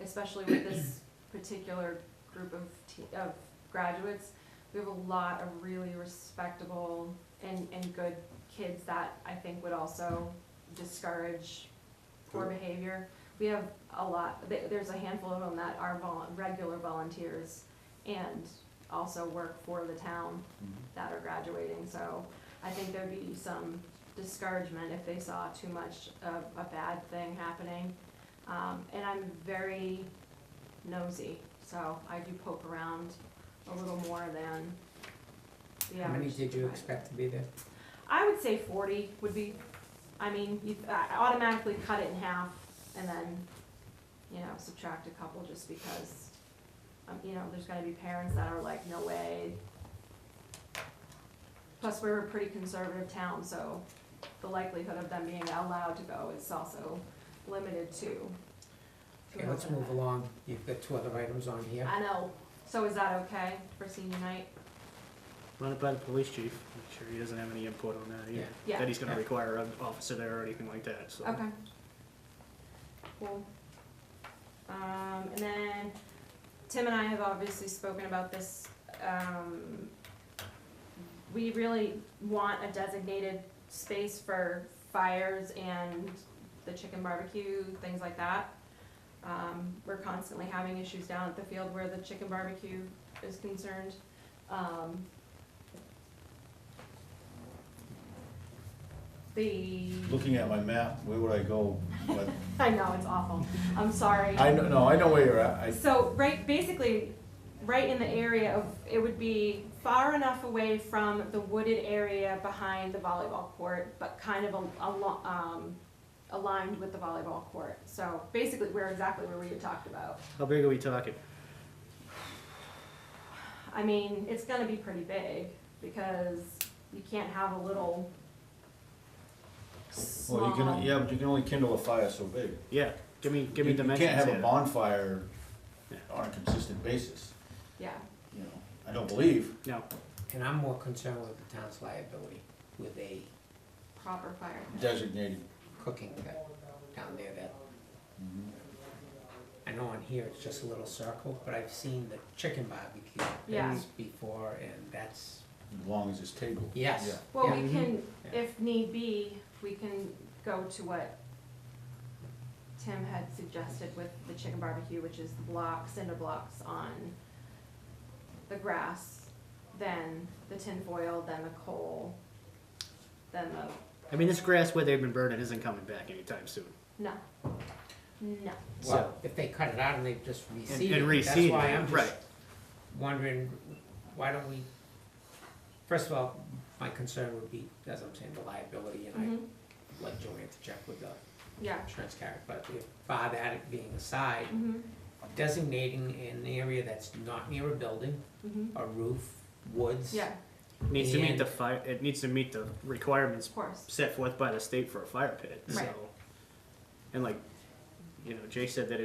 especially with this particular group of graduates, we have a lot of really respectable and good kids that I think would also discourage poor Good. behavior. We have a lot, there's a handful of them that are regular volunteers and also work for the town that are graduating, so I think there'd be some discouragement if they saw too much of a bad thing happening. And I'm very nosy, so I do poke around a little more than the How many average. did you expect to be there? I would say 40 would be, I mean, you automatically cut it in half and then, subtract a couple just because, there's gonna be parents that are like, no way. Plus, we're a pretty conservative town, so the likelihood of them being allowed to go is also limited to. Okay, let's move along. You've got 2 other items on here. I know, so is that okay for senior night? Run it by the police chief, make sure he doesn't have any input on that either. Yeah. That he's gonna Yeah. require an officer there or anything like that, so. Okay. Cool. And then Tim and I have obviously spoken about this. We really want a designated space for fires and the chicken barbecue, things like that. We're constantly having issues down at the field where the chicken barbecue is concerned. Looking at my map, where would I go? But I know, it's awful. I'm sorry. I know, no, I know where you're at. So, basically, right in the area of, it would be far enough away from the wooded area behind the volleyball court, but kind of aligned with the volleyball court. So basically, we're exactly where we had talked about. How big are we talking? I mean, it's gonna be pretty big, because you can't have a little Well, you small. can, yeah, but you can only kindle a fire so big. Yeah, give me You dimensions. can't have a here. bonfire Yeah. on a consistent basis, Yeah, you know, I don't believe. No, And I'm more concerned with the town's liability with a proper fire. Designated. cooking pit down there that, Mhm. I know on here it's just a little circle, but I've seen the chicken barbecue Yeah. things before, and that's, As long as it's table. yes. Yeah. Well, Yeah. we can, Yeah. if need be, we can go to what Tim had suggested with the chicken barbecue, which is the blocks, cinder blocks on the grass, then the tin foil, then the coal, then the, I mean, this grass where they've been burning isn't coming back anytime soon. no, no. Well, if they cut it out and they just reseed and it, that's reseed why it, I'm just right. wondering, why don't we, first of all, my concern would be, as I'm saying, the liability, and Mhm. I'd like Joanne to check with the Yeah. insurance carrier, but if, bar that being aside, Mm-hmm, designating an area that's not near a building, mm-hmm, a roof, woods. yeah, Needs to meet And- the fire, it needs to meet the requirements of course. set forth by the state for a fire pit, Right. so. And like, you know, Jay said that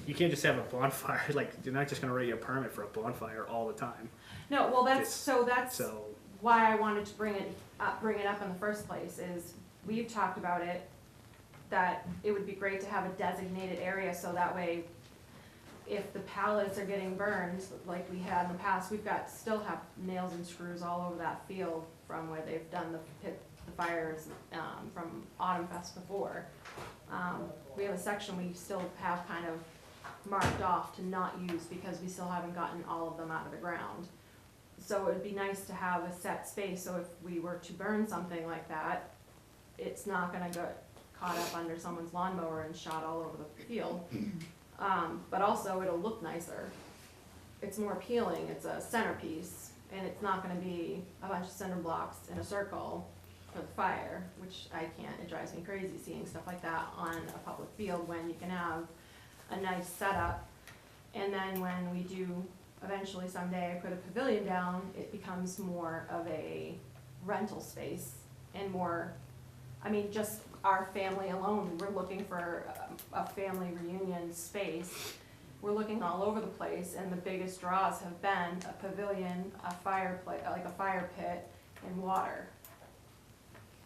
you can't just have a bonfire, like, you're not just gonna write you a permit for a bonfire all the time, No, well, that's, It's- so that's so. why I wanted to bring it up in the first place, is we've talked about it, that it would be great to have a designated area, so that way, if the pallets are getting burned, like we had in the past, still have nails and screws all over that field from where they've done the fires, from Autumn Fest before. We have a section we still have kind of marked off to not use, because we still haven't gotten all of them out of the ground. So it would be nice to have a set space, so if we were to burn something like that, it's not gonna get caught up under someone's lawnmower and shot all over the field. But also, it'll look nicer. It's more appealing, it's a centerpiece, and it's not gonna be a bunch of cinder blocks in a circle for the fire, which I can't, it drives me crazy seeing stuff like that on a public field when you can have a nice setup. And then when we do eventually someday put a pavilion down, it becomes more of a rental space and more, I mean, just our family alone, we're looking for a family reunion space. We're looking all over the place, and the biggest draws have been a pavilion, a fireplace, like a fire pit, and water.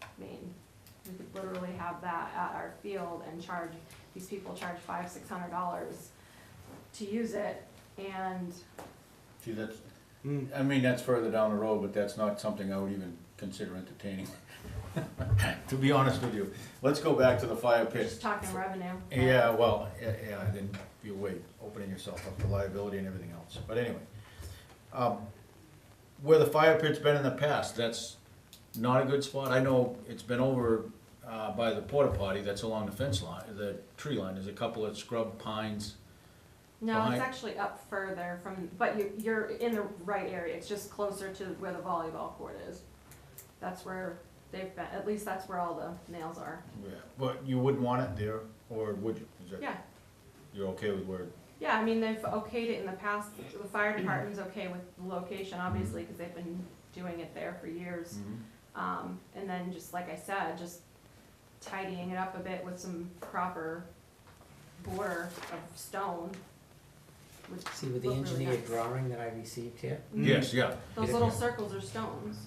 I mean, we could literally have that at our field and these people charge $500-600 to use it, and See, I mean, that's further down the road, but that's not something I would even consider entertaining. To be honest with you. Let's go back to the fire we're pit. just talking revenue. Yeah, well, yeah, then you wait, opening yourself up to liability and everything else. But anyway, where the fire pit's been in the past, that's not a good spot. I know it's been over by the porta potty that's along the fence line, the tree line. There's a couple of scrub pines. No, Behind- it's actually up further from, but you're in the right area, it's just closer to where the volleyball court is. That's where they've been, at least that's where all the nails are. Yeah, but you wouldn't want it there, or would you? Is that- Yeah, You're okay with where? yeah, I mean, they've okayed it in the past, the fire department's okay with the location, obviously, because they've been doing it there for years. And then, just like I said, just tidying it up a bit with some proper border of stone. would See, with the look really engineered nice. drawing that I received here, Yes, yeah. Those little circles are stones.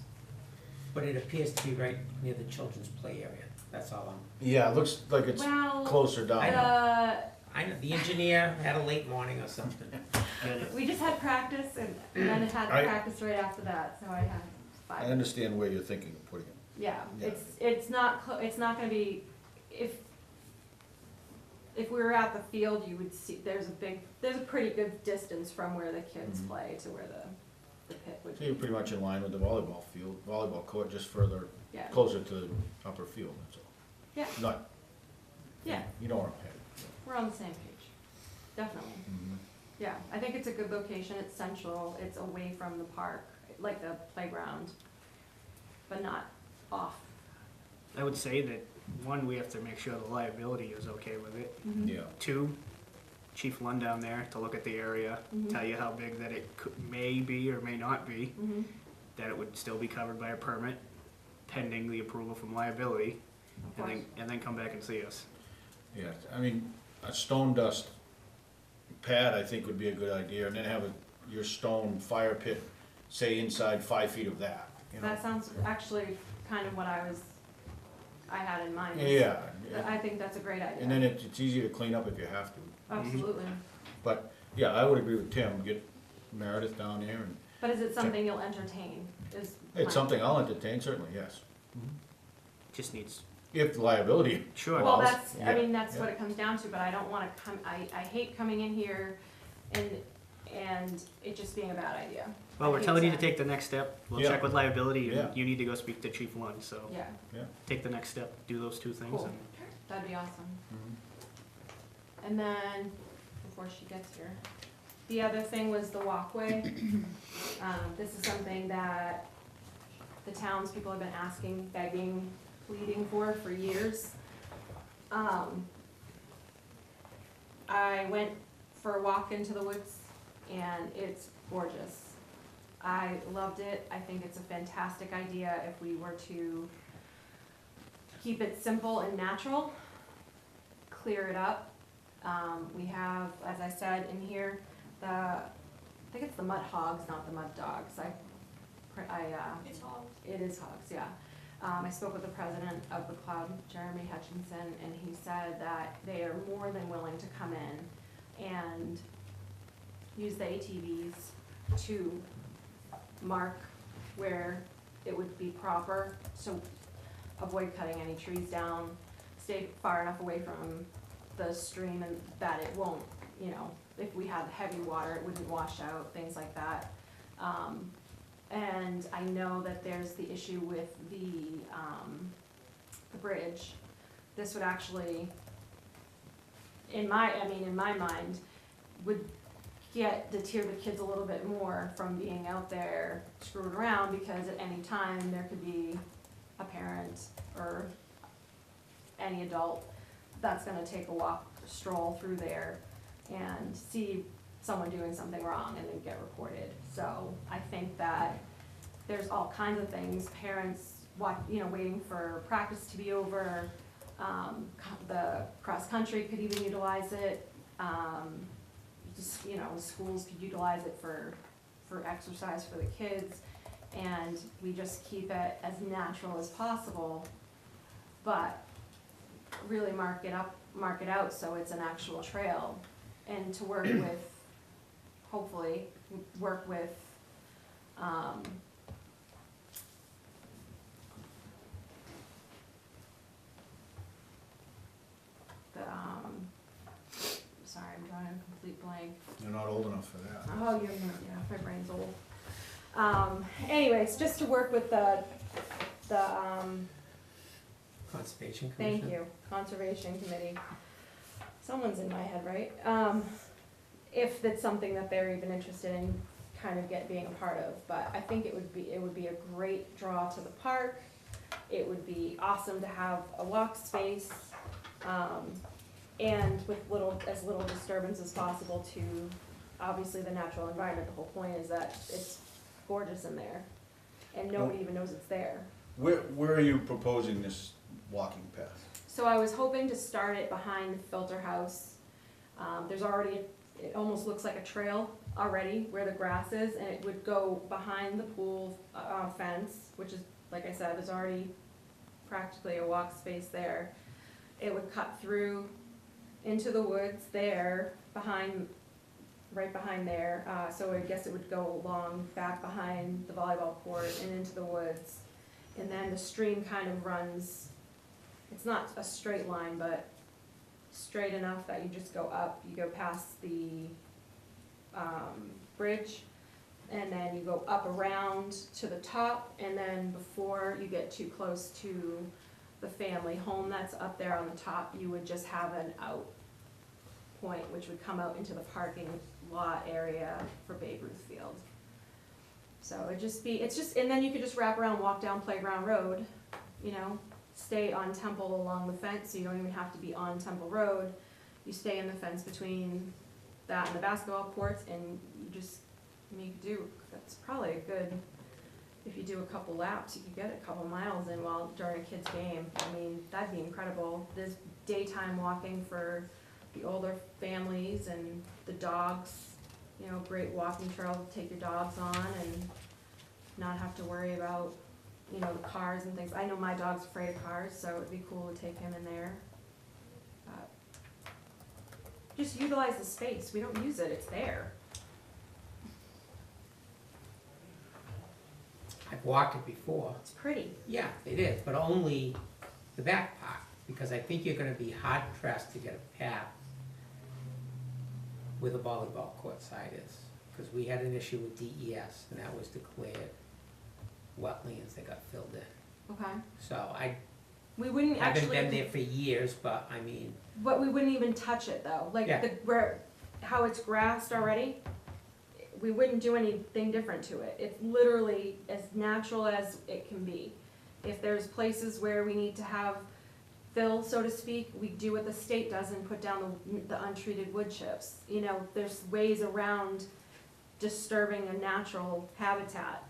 but it appears to be right near the children's play area, that's all I'm, Yeah, it looks like it's Well, closer down. I know, the engineer had a late morning or something. we just had practice, and then it had practice right after that, so I had I 5. understand where you're thinking of putting it. Yeah, Yeah. it's not gonna be, if we were at the field, you would see, there's a pretty good distance from where the kids play to where the pit would So you're be. pretty much in line with the volleyball field, volleyball court, just further Yeah. closer to the upper field, that's all. Yeah, Not, yeah, you don't want to pay. we're on the same page, definitely. Yeah, I think it's a good location, it's central, it's away from the park, like the playground, but not off. I would say that, one, we have to make sure the liability is okay with it. Yeah. Two, Chief Lund down there to look at the area, Mhm. tell you how big that it may be or may not be, Mhm. that it would still be covered by a permit pending the approval from liability, Of course. and then come back and see us. Yeah, I mean, a stone dust pad, I think, would be a good idea, and then have your stone fire pit, say, inside 5 feet of that, you know? That sounds actually kind of what I had in mind. Yeah, I think that's a great idea. and then it's easy to clean up if you have to. Absolutely. But, yeah, I would agree with Tim, get Meredith down there, and But is it something you'll entertain? Is it's my- something I'll entertain, certainly, yes. Just needs, If liability. sure. Well, allows, that's, yeah, I mean, that's what yeah. it comes down to, but I don't wanna come, I hate coming in here and it just being a bad idea. Well, I we're hate telling you to that. take the next step. We'll Yeah. check with liability, Yeah. and you need to go speak to Chief Lund, so Yeah, Yeah. take the next step, do those two things. cool. And That'd be awesome. Mhm. And then, before she gets here, the other thing was the walkway. This is something that the townspeople have been asking, begging, pleading for years. I went for a walk into the woods and it's gorgeous. I loved it. I think it's a fantastic idea if we were to keep it simple and natural, clear it up. We have, as I said in here, I think it's the mud hogs, not the mud dogs. It's all. It is hogs, yeah. I spoke with the president of the club, Jeremy Hutchinson, and he said that they are more than willing to come in and use the ATVs to mark where it would be proper, so avoid cutting any trees down, stay far enough away from the stream and that it won't, you know, if we had heavy water, it wouldn't wash out, things like that. And I know that there's the issue with the bridge. This would actually, in my mind, would deter the kids a little bit more from being out there screwing around, because at any time, there could be a parent or any adult that's gonna take a walk, stroll through there and see someone doing something wrong and then get reported. So I think that there's all kinds of things, parents waiting for practice to be over, the cross-country could even utilize it, schools could utilize it for exercise for the kids, and we just keep it as natural as possible, but really mark it out so it's an actual trail, and to work with, hopefully, work with, sorry, I'm drawing a complete blank. You're not old enough for that. Oh, yeah, my brain's old. Anyways, just to work with the Conservation Commission? thank you, Conservation Committee. Someone's in my head, right? If that's something that they're even interested in kind of being a part of, but I think it would be a great draw to the park. It would be awesome to have a walk space, and with as little disturbance as possible to, obviously, the natural environment. The whole point is that it's gorgeous in there, and nobody even knows it's there. Where are you proposing this walking path? So I was hoping to start it behind the filter house. There's already, it almost looks like a trail already where the grass is, and it would go behind the pool fence, which is, like I said, there's already practically a walk space there. It would cut through into the woods there, right behind there. So I guess it would go along back behind the volleyball court and into the woods. And then the stream kind of runs, it's not a straight line, but straight enough that you just go up, you go past the bridge, and then you go up around to the top, and then before you get too close to the family home that's up there on the top, you would just have an out point, which would come out into the parking lot area for Babe Ruth Field. So it'd just be, it's just, and then you could just wrap around, walk down Playground Road, you know, stay on Temple along the fence, so you don't even have to be on Temple Road. You stay in the fence between that and the basketball courts, and you just, I mean, you could do, that's probably a good, if you do a couple laps, you could get a couple miles in while, during a kid's game. I mean, that'd be incredible. There's daytime walking for the older families and the dogs, you know, great walking trail to take your dogs on and not have to worry about, you know, the cars and things. I know my dog's afraid of cars, so it'd be cool to take him in there. Just utilize the space. We don't use it, it's there. I've walked it before. It's pretty. Yeah, it is, but only the back part, because I think you're gonna be hard pressed to get a path where the volleyball court side is. Because we had an issue with DES, and that was declared wetlands that got filled in. Okay. So I We wouldn't haven't actually. been there for years, but I mean, But we wouldn't even touch it though, like Yeah. where, how it's grassed already, we wouldn't do anything different to it. It's literally as natural as it can be. If there's places where we need to have fill, so to speak, we do what the state does and put down the untreated wood chips. You know, there's ways around disturbing a natural habitat,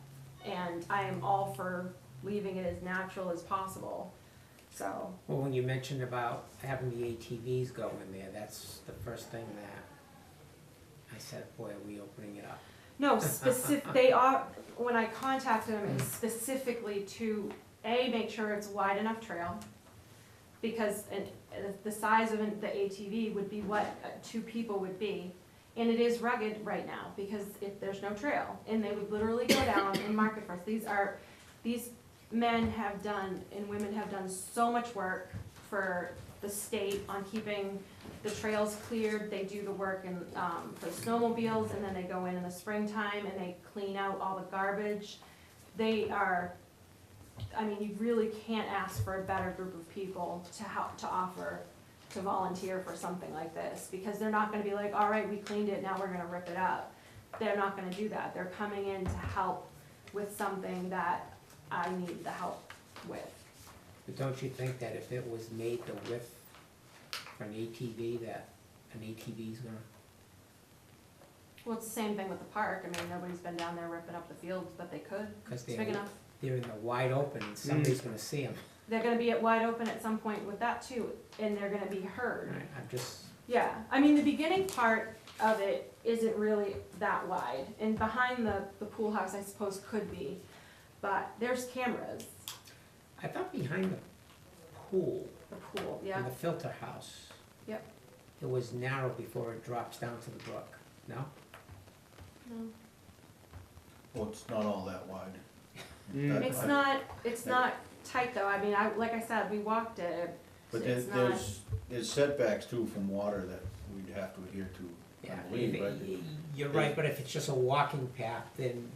and I am all for leaving it as natural as possible, so. well, when you mentioned about having the ATVs go in there, that's the first thing that I said, boy, are we opening it up. No, they are, when I contacted them, it's specifically to, A, make sure it's wide enough trail, because the size of the ATV would be what two people would be. And it is rugged right now, because there's no trail, and they would literally go down and mark it for us. These men have done, and women have done so much work for the state on keeping the trails cleared. They do the work for snowmobiles, and then they go in the springtime and they clean out all the garbage. They are, I mean, you really can't ask for a better group of people to help, to offer, to volunteer for something like this, because they're not gonna be like, all right, we cleaned it, now we're gonna rip it up. They're not gonna do that. They're coming in to help with something that I need the help with. But don't you think that if it was made the width for an ATV, that an ATV's gonna, Well, it's the same thing with the park. I mean, nobody's been down there ripping up the fields, but they could. because It's big enough. they're in the wide open and somebody's gonna see them. They're gonna be at wide open at some point with that too, and they're gonna be heard. I'm just, Yeah, I mean, the beginning part of it isn't really that wide, and behind the pool house, I suppose, could be, but there's cameras, I thought behind the pool, the pool, and yeah, the filter house, yep. it was narrow before it drops down to the brook, no? No. Well, it's not all that wide. Mm. It's not tight though, I mean, like I said, we walked it, But it's not, there's setbacks too from water that we'd have to adhere to, I Yeah, believe, right? you're right, but if it's just a walking path, then,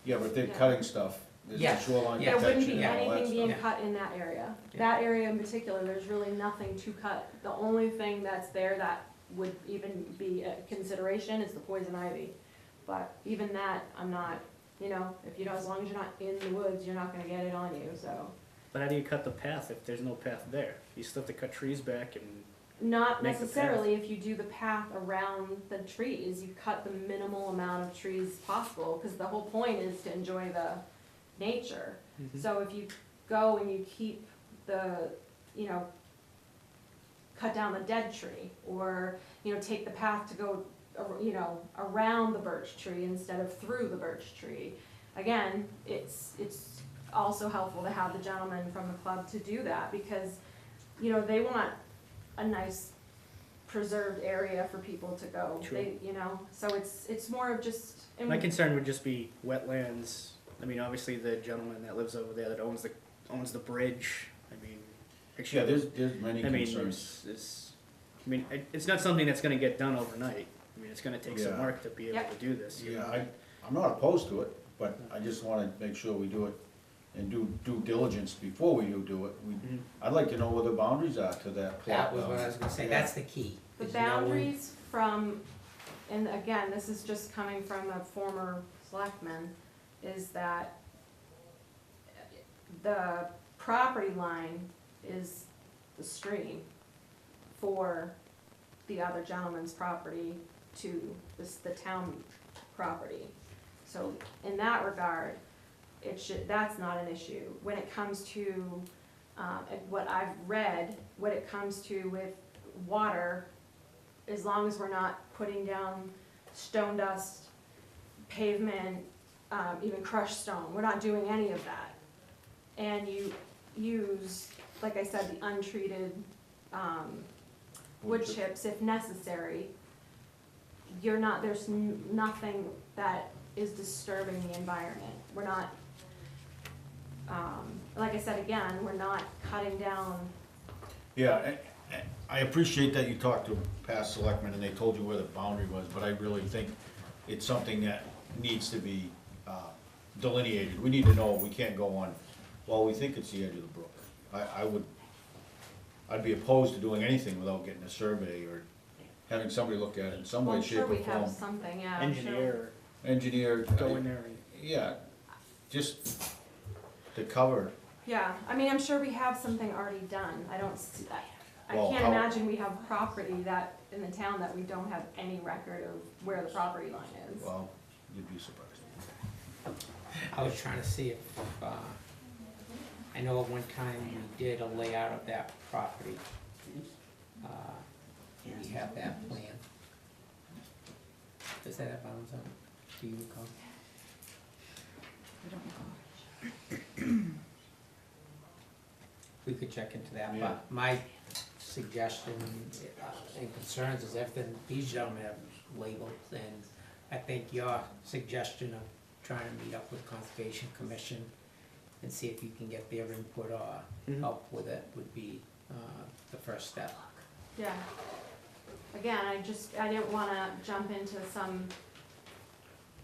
Yeah, but if they're Yeah. cutting stuff, there's the Yeah. shoreline Yeah. there wouldn't protection be and all that anything being stuff. cut in that area. Yeah. That area in particular, there's really nothing to cut. The only thing that's there that would even be a consideration is the poison ivy. But even that, I'm not, you know, if you know, as long as you're not in the woods, you're not gonna get it on you, so. But how do you cut the path if there's no path there? You still have to cut trees back and, Not Make the necessarily, if you do the path around the trees, you cut the minimal amount of trees possible, because the whole point is to enjoy the nature. So if you go and you keep the, you know, cut down the dead tree, or, you know, take the path to go, you know, around the birch tree instead of through the birch tree. Again, it's also helpful to have the gentleman from the club to do that, because, you know, they want a nice preserved area for people to go. True. They, you know, so it's more of just. and my concern would just be wetlands. I mean, obviously the gentleman that lives over there that owns the bridge, I mean, Yeah, there's many I mean, concerns. it's not something that's gonna get done overnight. I mean, it's gonna take some Yeah. work to be able Yep. to do this. you know? Yeah, I'm not opposed to it, but I just wanna make sure we do it and do due diligence before we do it. I'd like to know where the boundaries are to that plot. That was what I was gonna say, that's the key. The is to know where- boundaries from, and again, this is just coming from a former selectman, is that the property line is the stream for the other gentleman's property to the town property. So in that regard, that's not an issue. When it comes to, what I've read, what it comes to with water, as long as we're not putting down stone dust, pavement, even crushed stone, we're not doing any of that. And you use, like I said, the untreated, wood chips if necessary, there's nothing that is disturbing the environment. We're not, like I said again, we're not cutting down. Yeah, I appreciate that you talked to past selectmen and they told you where the boundary was, but I really think it's something that needs to be delineated. We need to know, we can't go on, well, we think it's the edge of the brook. I'd be opposed to doing anything without getting a survey or having somebody look at it in some Well, way, I'm shape, sure or we have form. something, yeah. I'm sure. Engineer, Engineer. go in there and. Yeah, just to cover. Yeah, I mean, I'm sure we have something already done. I don't see that. I Well, can't how- imagine we have property that, in the town, that we don't have any record of where the property line is. Well, you'd be surprised. I was trying to see if, I know at one time we did a layout of that property. And we have that plan. Does that have bounds on it? Do you recall? I don't know. We could check into that, Yeah. but my suggestion and concerns is everything these gentlemen have labeled, and I think your suggestion of trying to meet up with Conservation Commission and see if you can get their input or help with it would be the first step. Yeah. Again, I didn't wanna jump into some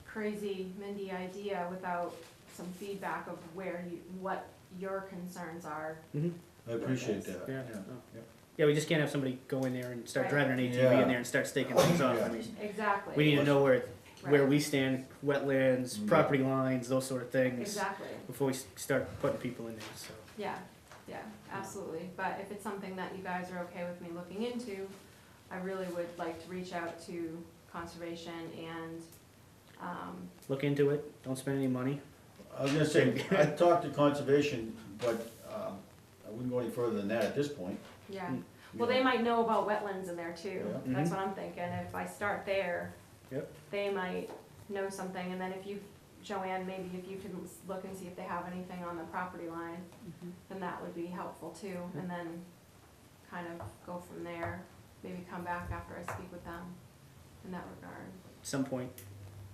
crazy Mindy idea without some feedback of what your concerns are. I appreciate that. Yeah. Yeah. Yeah, we just can't have somebody go in there and start Right. driving an ATV Yeah. in there and start staking things off. I mean, Exactly. we need to know where Right. we stand, wetlands, Yeah. property lines, those sort of things, Exactly. before we start putting people in there, so. Yeah, absolutely. But if it's something that you guys are okay with me looking into, I really would like to reach out to Conservation and, Look into it, don't spend any money. I was gonna say, I talked to Conservation, but I wouldn't go any further than that at this point. yeah. Mm. Well, they might know about wetlands in there too. Yeah. That's Mhm. what I'm thinking. If I start there, Yep. they might know something. And then if you, Joanne, maybe if you can look and see if they have anything on the property line, then that would be helpful too. And then kind of go from there. Maybe come back after I speak with them in that regard. At some point,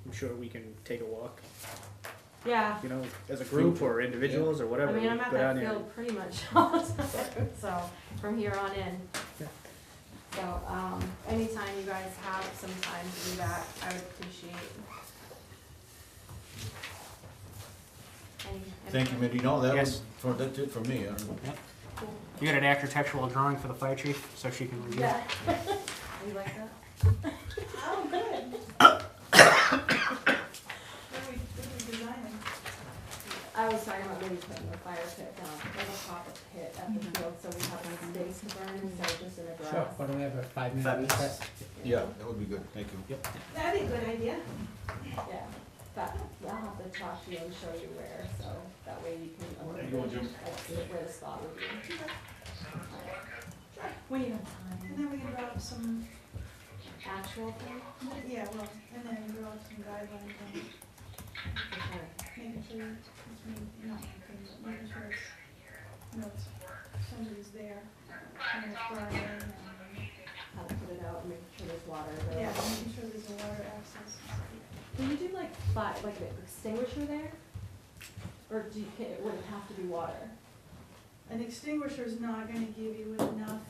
I'm sure we can take a walk, Yeah. you know, as a group or individuals or I whatever. mean, I'm at go down that there. field pretty much all the time, so, from here on in. Yeah. So, anytime you guys have some time to do that, I would appreciate. Thank you, Mindy. No, that Yes. that's it for me. You got an architectural drawing for the fire chief, so she can review? Yeah. You like that? Oh, good. What are we designing? I was talking about maybe putting a fire pit down, like a pop-up pit at the field, so we have some space to burn instead of just in the grass. Sure, why don't we have a 5-minute 5 minutes. recess? Yeah, that would be good. Thank you. Yep. That'd be a good idea. Yeah, but I'll have to talk to you and show you where, so that way you can. How you doing, Jim? Where the spot would be. When you have time. And then we can draw up some, Actual thing? yeah, well, and then draw up some guidelines on making sure making sure it's, you know, somebody's there, and it's burning, and, How to put it out, and making sure there's water yeah, available. making sure there's a water access. Can you do like an extinguisher there? Or would it have to be water? An extinguisher's not gonna give you enough,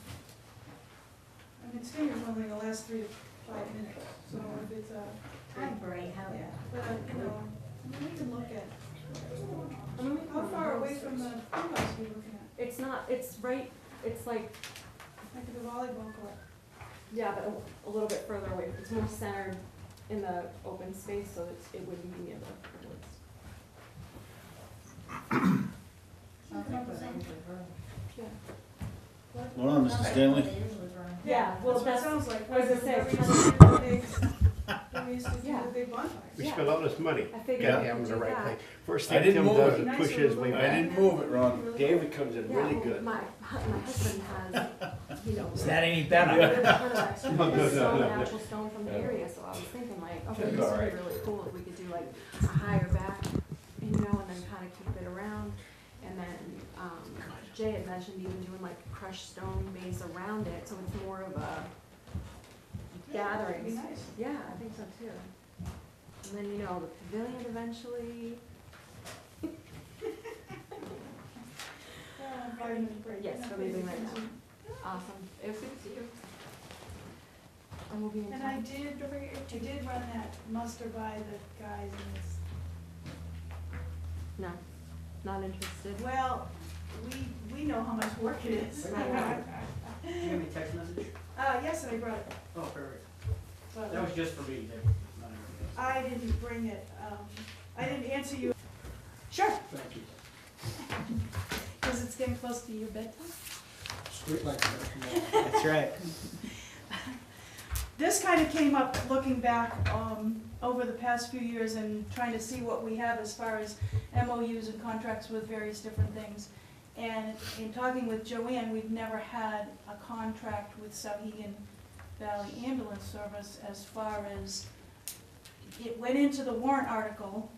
an extinguisher only gonna last 3 to 5 minutes, so if it's a, Hi, Bray, how? yeah, but, you know, we can look at, how far away from the clubhouse are you looking at? It's not, it's right, it's like, Like the volleyball court? yeah, but a little bit further away. It's more centered in the open space, so it wouldn't be near the woods. Yeah. Hold on, Mr. Stanley. Yeah, well, That's what it that's, sounds like. I was gonna say, We used to do the big, we used to do Yeah. the big bonfires. We Yeah. spend all this money, I figured gotta we have them could in the do right that. place. First I thing didn't Tim move does it. is push his way I back. didn't move it, Ron. David comes in Yeah, really well, good. my husband has, you know. Is that any a better? little bit of extra No, no, stone, no, no. natural stone from the area, so I was thinking like, okay, That's this all would right. be really cool if we could do like a higher back, and you know, and then kinda keep it around. And then, Jay had mentioned even doing like crushed stone base around it, so it's more of a gathering. That'd be nice. Yeah, I think so too. And then, you know, the pavilion eventually. Yeah, 5 minute break. Yes, Not we're leaving crazy. right now. Awesome. It was good to see you. And we'll be in And I touch. did run that muster by the guys and it's, No, not interested. well, we know how much work it is. Do you have a text message? Yes, and I brought it, Oh, perfect. but That was just for me, David. Not everybody else. I didn't bring it, I didn't answer you. Sure, Thank you. because it's getting close to your bedtime. That's right. This kind of came up looking back over the past few years and trying to see what we have as far as MOUs and contracts with various different things. And in talking with Joanne, we've never had a contract with Sauhegan Valley Ambulance Service as far as, it went into the warrant article,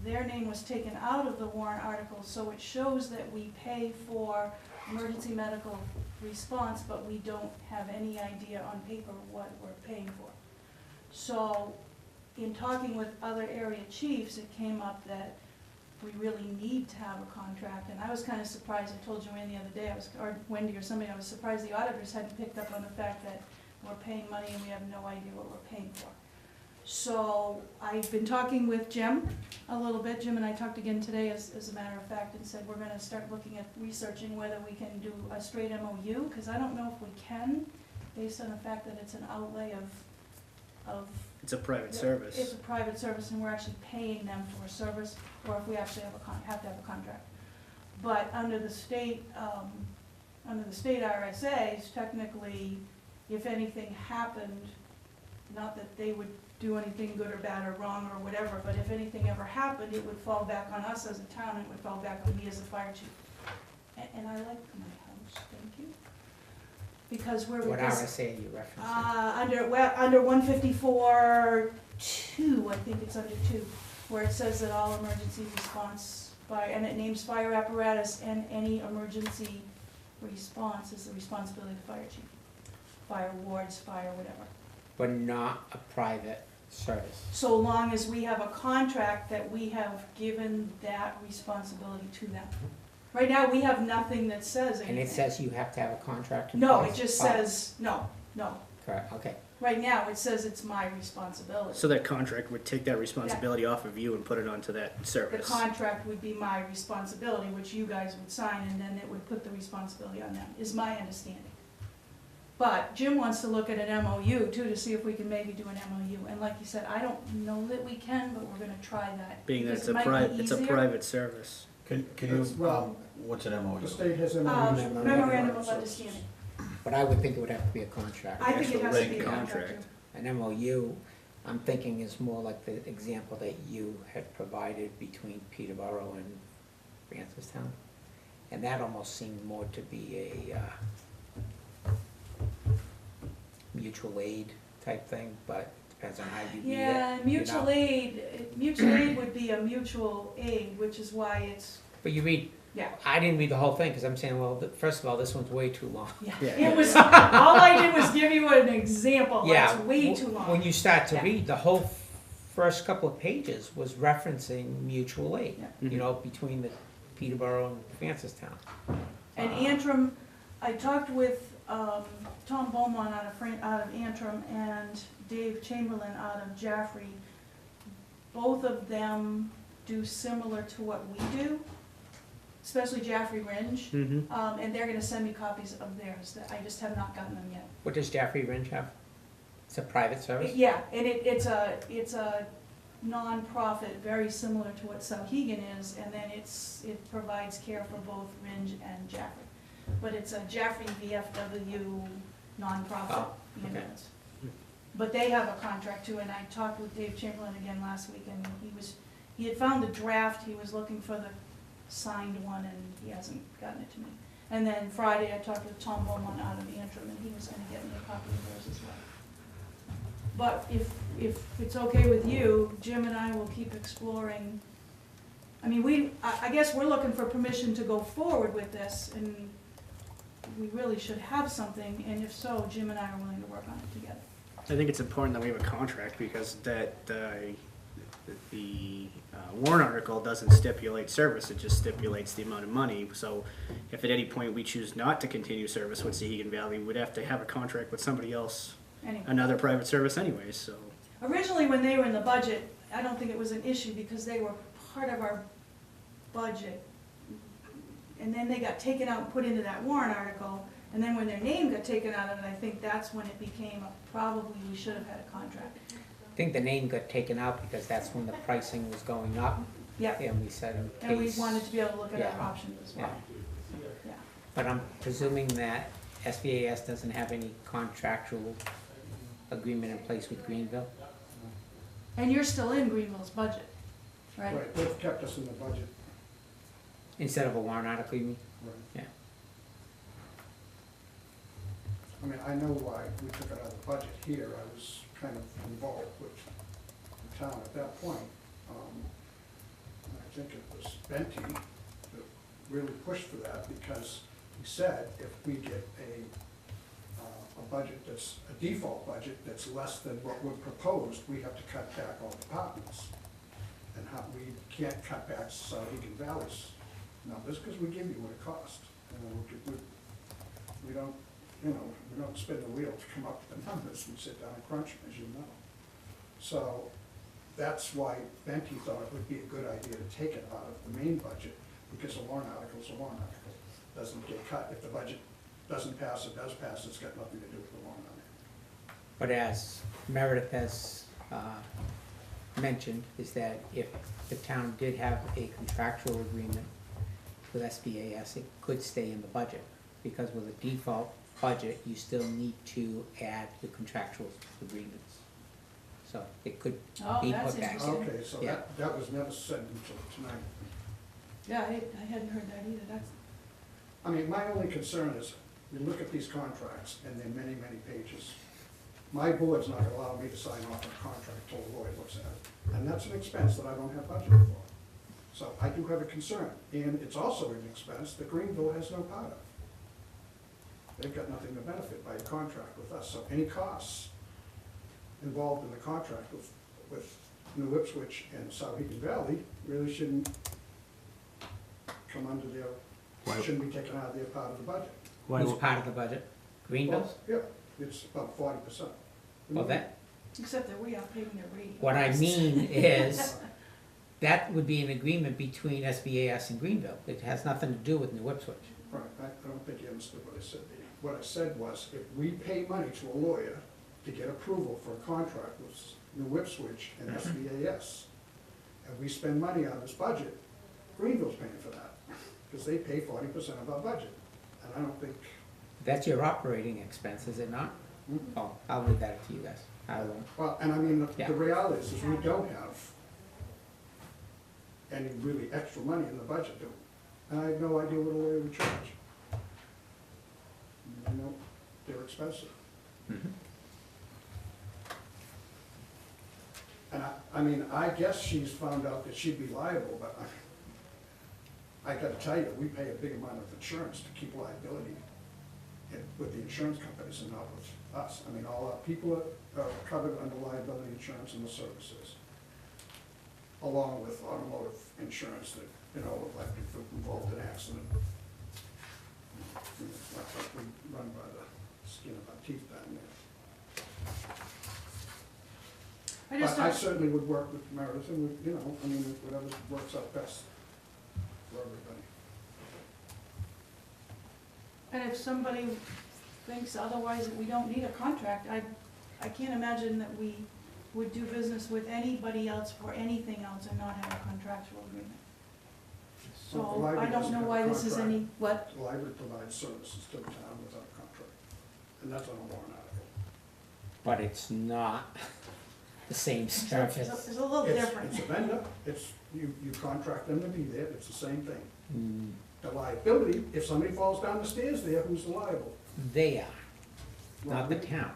their name was taken out of the warrant article, so it shows that we pay for emergency medical response, but we don't have any idea on paper what we're paying for. So, in talking with other area chiefs, it came up that we really need to have a contract, and I was kind of surprised, I told Joanne the other day, or Wendy or somebody, I was surprised the auditors hadn't picked up on the fact that we're paying money and we have no idea what we're paying for. So, I've been talking with Jim a little bit, Jim and I talked again today as a matter of fact, and said we're gonna start looking at researching whether we can do a straight MOU, because I don't know if we can, based on the fact that it's an outlay of. It's a private It's service. a private service and we're actually paying them for a service, or if we actually have have to have a contract. But under the state RSA's, technically, if anything happened, not that they would do anything good or bad or wrong or whatever, but if anything ever happened, it would fall back on us as a town, it would fall back on me as a fire chief. And I like my house, thank you. Because we're. What RSA are you referencing? Under 154-2, I think it's under 2, where it says that all emergency response and it names fire apparatus and any emergency response is the responsibility of the fire chief. Fire wards, fire whatever. But not a private service. So long as we have a contract that we have given that responsibility to them. Right now, we have nothing that says anything. And it says you have to have a contract in No, place? it just Oh, says, no. Correct, okay. Right now, it says it's my responsibility. So that contract would take that responsibility off of you and put it onto that The service. contract would be my responsibility, which you guys would sign, and then it would put the responsibility on them, is my understanding. But Jim wants to look at an MOU too, to see if we can maybe do an MOU, and like you said, I don't know that we can, but we're gonna try that. Being that because it's it a might be private, it's a easier. private service. Can you, what's an MOU? The state has Memorandum of understanding. But I would think it would have to be a contract. I think it has to be a Actual contract contract. too. An MOU, I'm thinking is more like the example that you had provided between Peterborough and Francistown. And that almost seemed more to be a mutual aid type thing, but depends on how you read it. Yeah, mutual know. aid would be a mutual aid, which is why it's, But you read, yeah. I didn't read the whole thing, because I'm saying, well, first of all, this one's way too long. Yeah. It was, all I did was give you an example, Yeah, it's way too long. When you start to Yeah. read, the whole first couple of pages was referencing mutual aid, Yeah. you know, between the Peterborough and Francistown. And Antrim, I talked with Tom Beaumont out of Antrim and Dave Chamberlain out of Jaffrey, both of them do similar to what we do, especially Jaffrey Ringe. And they're gonna send me copies of theirs, that I just have not gotten them yet. What does Jaffrey Ringe have? It's a private service? Yeah, and it's a nonprofit, very similar to what Sauhegan is, and then it provides care for both Ringe and Jaffrey. But it's a Jaffrey VFW nonprofit Oh, okay. ambulance. But they have a contract too, and I talked with Dave Chamberlain again last week, and he had found the draft, he was looking for the signed one, and he hasn't gotten it to me. And then Friday, I talked with Tom Beaumont out of Antrim, and he was gonna get me a copy of theirs as well. But if it's okay with you, Jim and I will keep exploring. I mean, I guess we're looking for permission to go forward with this, and we really should have something, and if so, Jim and I are willing to work on it together. I think it's important that we have a contract because the warrant article doesn't stipulate service, it just stipulates the amount of money. So if at any point we choose not to continue service with Sauhegan Valley, we'd have to have a contract with somebody else, Anyway. another private service anyways, so. Originally, when they were in the budget, I don't think it was an issue because they were part of our budget. And then they got taken out and put into that warrant article, and then when their name got taken out of it, I think that's when it became probably we should have had a contract. I think the name got taken out because that's when the pricing was going up, Yeah, and we said in and we case. wanted to be able to look at Yeah. our options as well. Yeah. But I'm presuming that SBAS doesn't have any contractual agreement in place with Greenville? And you're still in Greenville's budget, right? Right, they've kept us in the budget. Instead of a warrant article, you mean? Right. Yeah. I mean, I know why we took it out of the budget here. I was kind of involved with the town at that point. I think it was Benty that really pushed for that because he said if we get a budget that's a default budget that's less than what we proposed, we have to cut back all departments. And how we can't cut back Sauhegan Valley's numbers because we give you what it costs. We don't, we don't spin the wheel to come up with the numbers. We sit down and crunch them, as you know. So that's why Benty thought it would be a good idea to take it out of the main budget because a warrant article is a warrant article. It doesn't get cut. If the budget doesn't pass, it does pass. It's got nothing to do with the warrant article. But as Meredith has mentioned, is that if the town did have a contractual agreement with SBAS, it could stay in the budget. Because with a default budget, you still need to add the contractual agreements. So it could Oh, be that's put back. interesting. Okay, so Yeah. that was never said until tonight. Yeah, I hadn't heard that either. That's, I mean, my only concern is, you look at these contracts, and they're many, many pages. My board's not gonna allow me to sign off on a contract until a lawyer looks at it. And that's an expense that I don't have budgeted for. So I do have a concern, and it's also an expense that Greenville has no part of. They've got nothing to benefit by a contract with us, so any costs involved in the contract with New Ipswich and Sauhegan Valley really shouldn't come under their, shouldn't be taken out of their part of the budget. Who's part of the budget? Greenville's? Well, yeah, it's about 40%. Well, that, except that we are paying their rate. what I mean is, that would be an agreement between SBAS and Greenville. It has nothing to do with New Ipswich. Right, I don't think you understood what I said there. What I said was, if we pay money to a lawyer to get approval for a contract with New Ipswich and SBAS, and we spend money on this budget, Greenville's paying for that, because they pay 40% of our budget. And I don't think, That's your operating expense, is it not? Oh, I'll leave that to you guys. I won't. well, and I mean, Yeah. the reality is we don't have any really extra money in the budget, do we? And I have no idea what a lawyer would charge. I know they're expensive. Mhm. And I mean, I guess she's found out that she'd be liable, but I gotta tell you, we pay a big amount of insurance to keep liability with the insurance companies and not with us. I mean, all our people are covered under liability insurance and the services, along with automotive insurance that, if we're involved in an accident. Like we run by the skin of our teeth down there. I just But I don't, certainly would work with Meredith and, I mean, whatever works out best for everybody. and if somebody thinks otherwise that we don't need a contract, I can't imagine that we would do business with anybody else for anything else and not have a contractual agreement. Well, the So I library don't doesn't know have a why this is contract. any, what? The library provides services to the town without a contract, and that's on a warrant article. But it's not the same It's service. a little different. It's a vendor, you contract them to be there, it's the same thing. Mm, The liability, if somebody falls down the stairs there, who's liable? They are, not the town.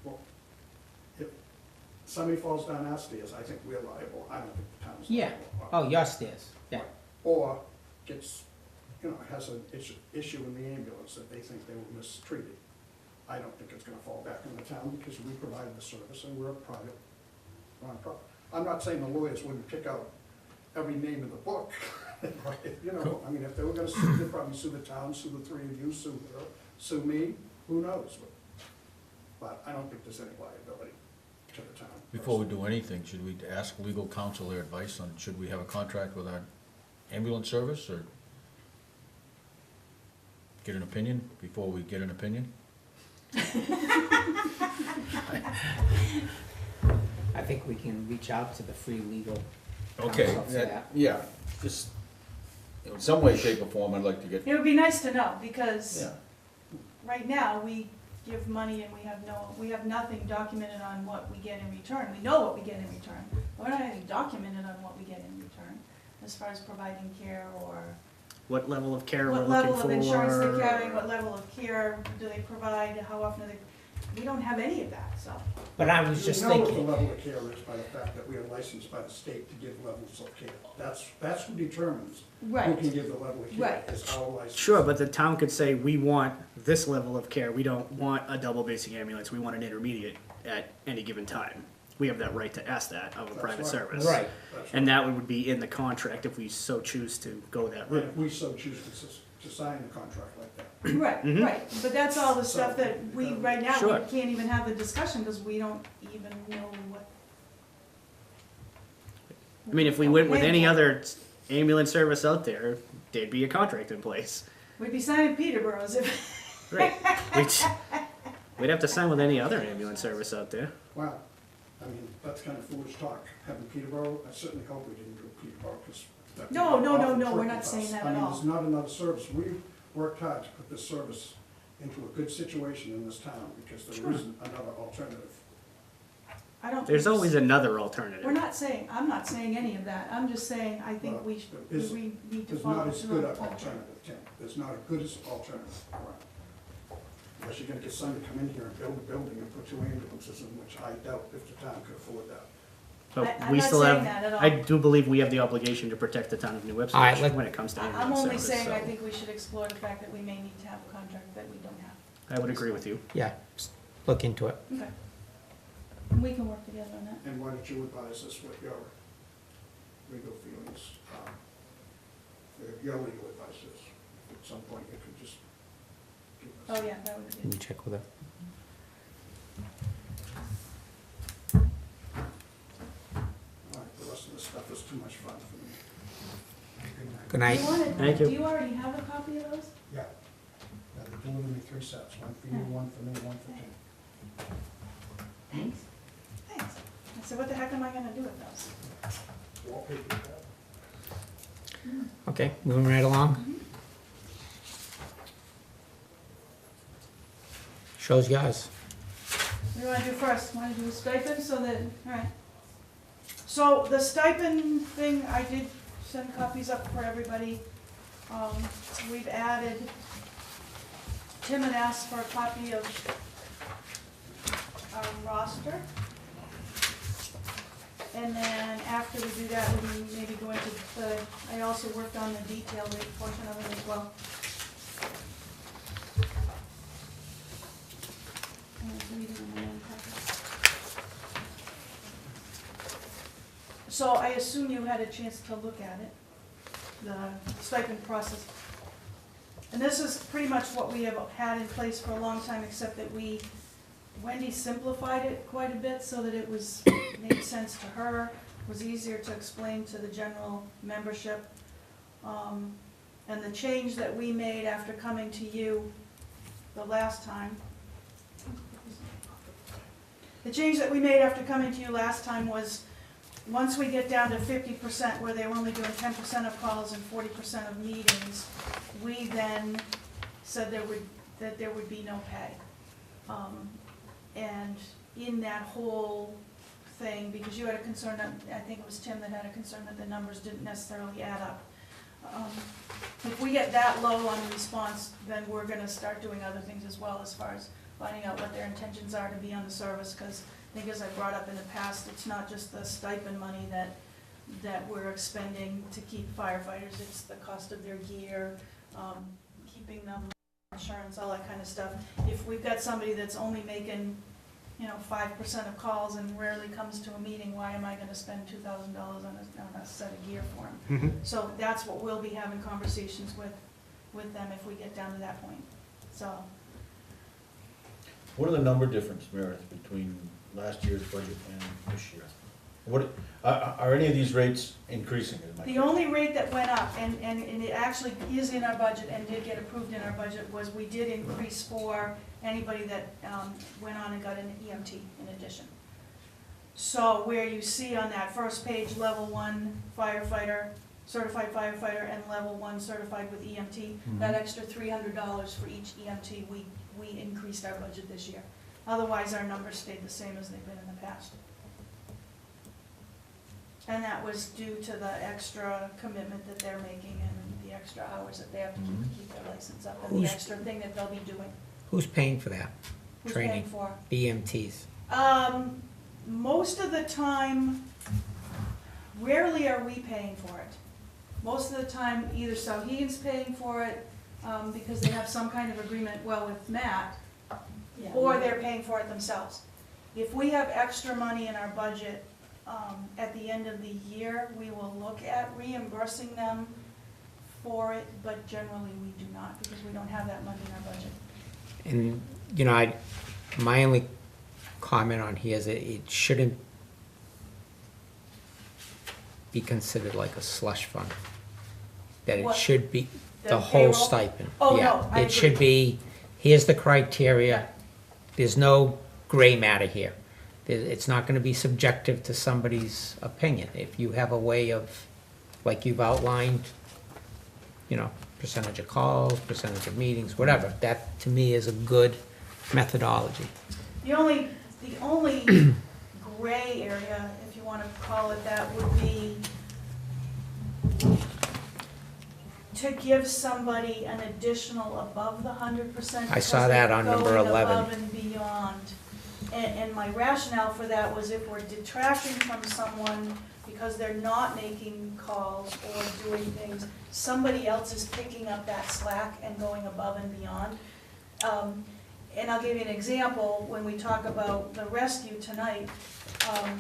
Well, if somebody falls down our stairs, I think we're liable, I don't think the town's Yeah. liable. Oh, your stairs, yeah. Or gets, has an issue in the ambulance that they think they were mistreated. I don't think it's gonna fall back on the town because we provided the service and we're a private nonprofit. I'm not saying the lawyers wouldn't pick out every name in the book. I mean, if they were gonna sue, they'd probably sue the town, sue the three of you, sue her, sue me, who knows? But I don't think there's any liability to the town. Before we do anything, should we ask legal counsel their advice on, should we have a contract with our ambulance service, or get an opinion before we get an opinion? I think we can reach out to the free legal Okay, counsel for that. yeah, just, in some way, shape, or form, I'd like to get, It would be nice to know, because yeah. right now, we give money and we have nothing documented on what we get in return. We know what we get in return, but we're not having documented on what we get in return, as far as providing care or What level of care we're what looking level for. of insurance they're carrying, what level of care do they provide, how often do they, we don't have any of that, so. But I was just You know what thinking, the level of care is by the fact that we are licensed by the state to give levels of care. That's who determines who can give the level of care, Right. is our license. Sure, but the town could say, we want this level of care, we don't want a double basic ambulance, we want an intermediate at any given time. We have that right to ask that of a That's private right. service. right, That's And that would be in the contract if we so choose to go that right. route. If we so choose to sign a contract like that. Right, Mhm. right, but that's all the stuff So, that we, right now, Sure. we can't even have the discussion, because we don't even know what. I mean, if we went with Paying any for it. other ambulance service out there, there'd be a contract in place. We'd be signing Peterborough's if, Right. We'd have to sign with any other ambulance service out there. Wow, I mean, that's kind of foolish talk. Having Peterborough, I certainly hope we didn't do Peterborough, because that. No, would be no, no, awful no, we're trick not with saying us. that I at mean, all. there's not another service. We've worked hard to put this service into a good situation in this town, because there Sure. isn't another alternative. I don't. There's think always another alternative. We're not saying, I'm not saying any of that, I'm just saying, I think Well, we there's- we need to There's follow not as through good on an the contract. alternative, Tim. There's not a good as alternative around. Unless you're gonna get somebody to come in here and build a building and put 2 ambulances in, which I doubt if the town could afford that. But I'm we not still saying have, that at all. I do believe we have the obligation to protect the town of New All right, Ipswich let- when it comes to I'm ambulance only service, saying, I so think we should explore the fact that we may need to have a contract that we don't have. I would agree with you. yeah, look into it. Okay. And we can work together on that. And why don't you advise us what your legal feelings, your legal advice is? At some point, you could just give us. Oh, yeah, that would be Can good. you check with her? All right, the rest of this stuff is too much fun for me. Good night. Do you want Thank you. Do you already have a copy of those? Yeah. They delivered me 3 sets, one for you, one for me, one for Tim. Thanks. Thanks. I said, what the heck am I gonna do with those? Wallpaper pad. Okay, moving right along. Show's yours. What do you wanna do first? Wanna do a stipend so that, alright. So the stipend thing, I did send copies up for everybody. We've added, Tim had asked for a copy of our roster. And then after we do that, we can maybe go into the, I also worked on the detail rate portion of it as well. I was reading in my own copy. So I assume you had a chance to look at it, the stipend process. And this is pretty much what we have had in place for a long time, except that Wendy simplified it quite a bit so that it made sense to her, was easier to explain to the general membership. And the change that we made after coming to you the last time, was, once we get down to 50%, where they were only doing 10% of calls and 40% of meetings, we then said that there would be no pay. And in that whole thing, because you had a concern, I think it was Tim that had a concern that the numbers didn't necessarily add up. If we get that low on response, then we're gonna start doing other things as well, as far as finding out what their intentions are to be on the service, because I think, as I brought up in the past, it's not just the stipend money that we're expending to keep firefighters, it's the cost of their gear, keeping them, insurance, all that kind of stuff. If we've got somebody that's only making, 5% of calls and rarely comes to a meeting, why am I gonna spend $2,000 on a set of gear for them? So that's what we'll be having conversations with them if we get down to that point, so. What are the number difference, Meredith, between last year's budget and this year? What, are any of these rates increasing? The only rate that went up, and it actually is in our budget and did get approved in our budget, was we did increase for anybody that went on and got an EMT in addition. So where you see on that first page, level 1 firefighter, certified firefighter, and level 1 certified with EMT, that extra $300 for each EMT, we increased our budget this year. Otherwise, our numbers stayed the same as they've been in the past. And that was due to the extra commitment that they're making and the extra hours that they have to keep their license up, and the extra thing that they'll be doing. Who's paying for that? Who's Training? paying for? EMTs. Most of the time, rarely are we paying for it. Most of the time, either Sauhegan's paying for it, because they have some kind of agreement, with Matt, or they're paying for it themselves. If we have extra money in our budget, at the end of the year, we will look at reimbursing them for it, but generally we do not, because we don't have that money in our budget. And, my only comment on here is that it shouldn't be considered like a slush fund. That it What? should be The the whole payroll? stipend. Oh, Yeah, no, I it should agree. be, here's the criteria, there's no gray matter here. It's not gonna be subjective to somebody's opinion. If you have a way of, like you've outlined, percentage of calls, percentage of meetings, whatever, that to me is a good methodology. The only gray area, if you want to call it that, would be to give somebody an additional above the 100%. I saw that on number 11. Going above and beyond. And my rationale for that was, if we're detracting from someone because they're not making calls or doing things, somebody else is picking up that slack and going above and beyond. And I'll give you an example. When we talk about the rescue tonight,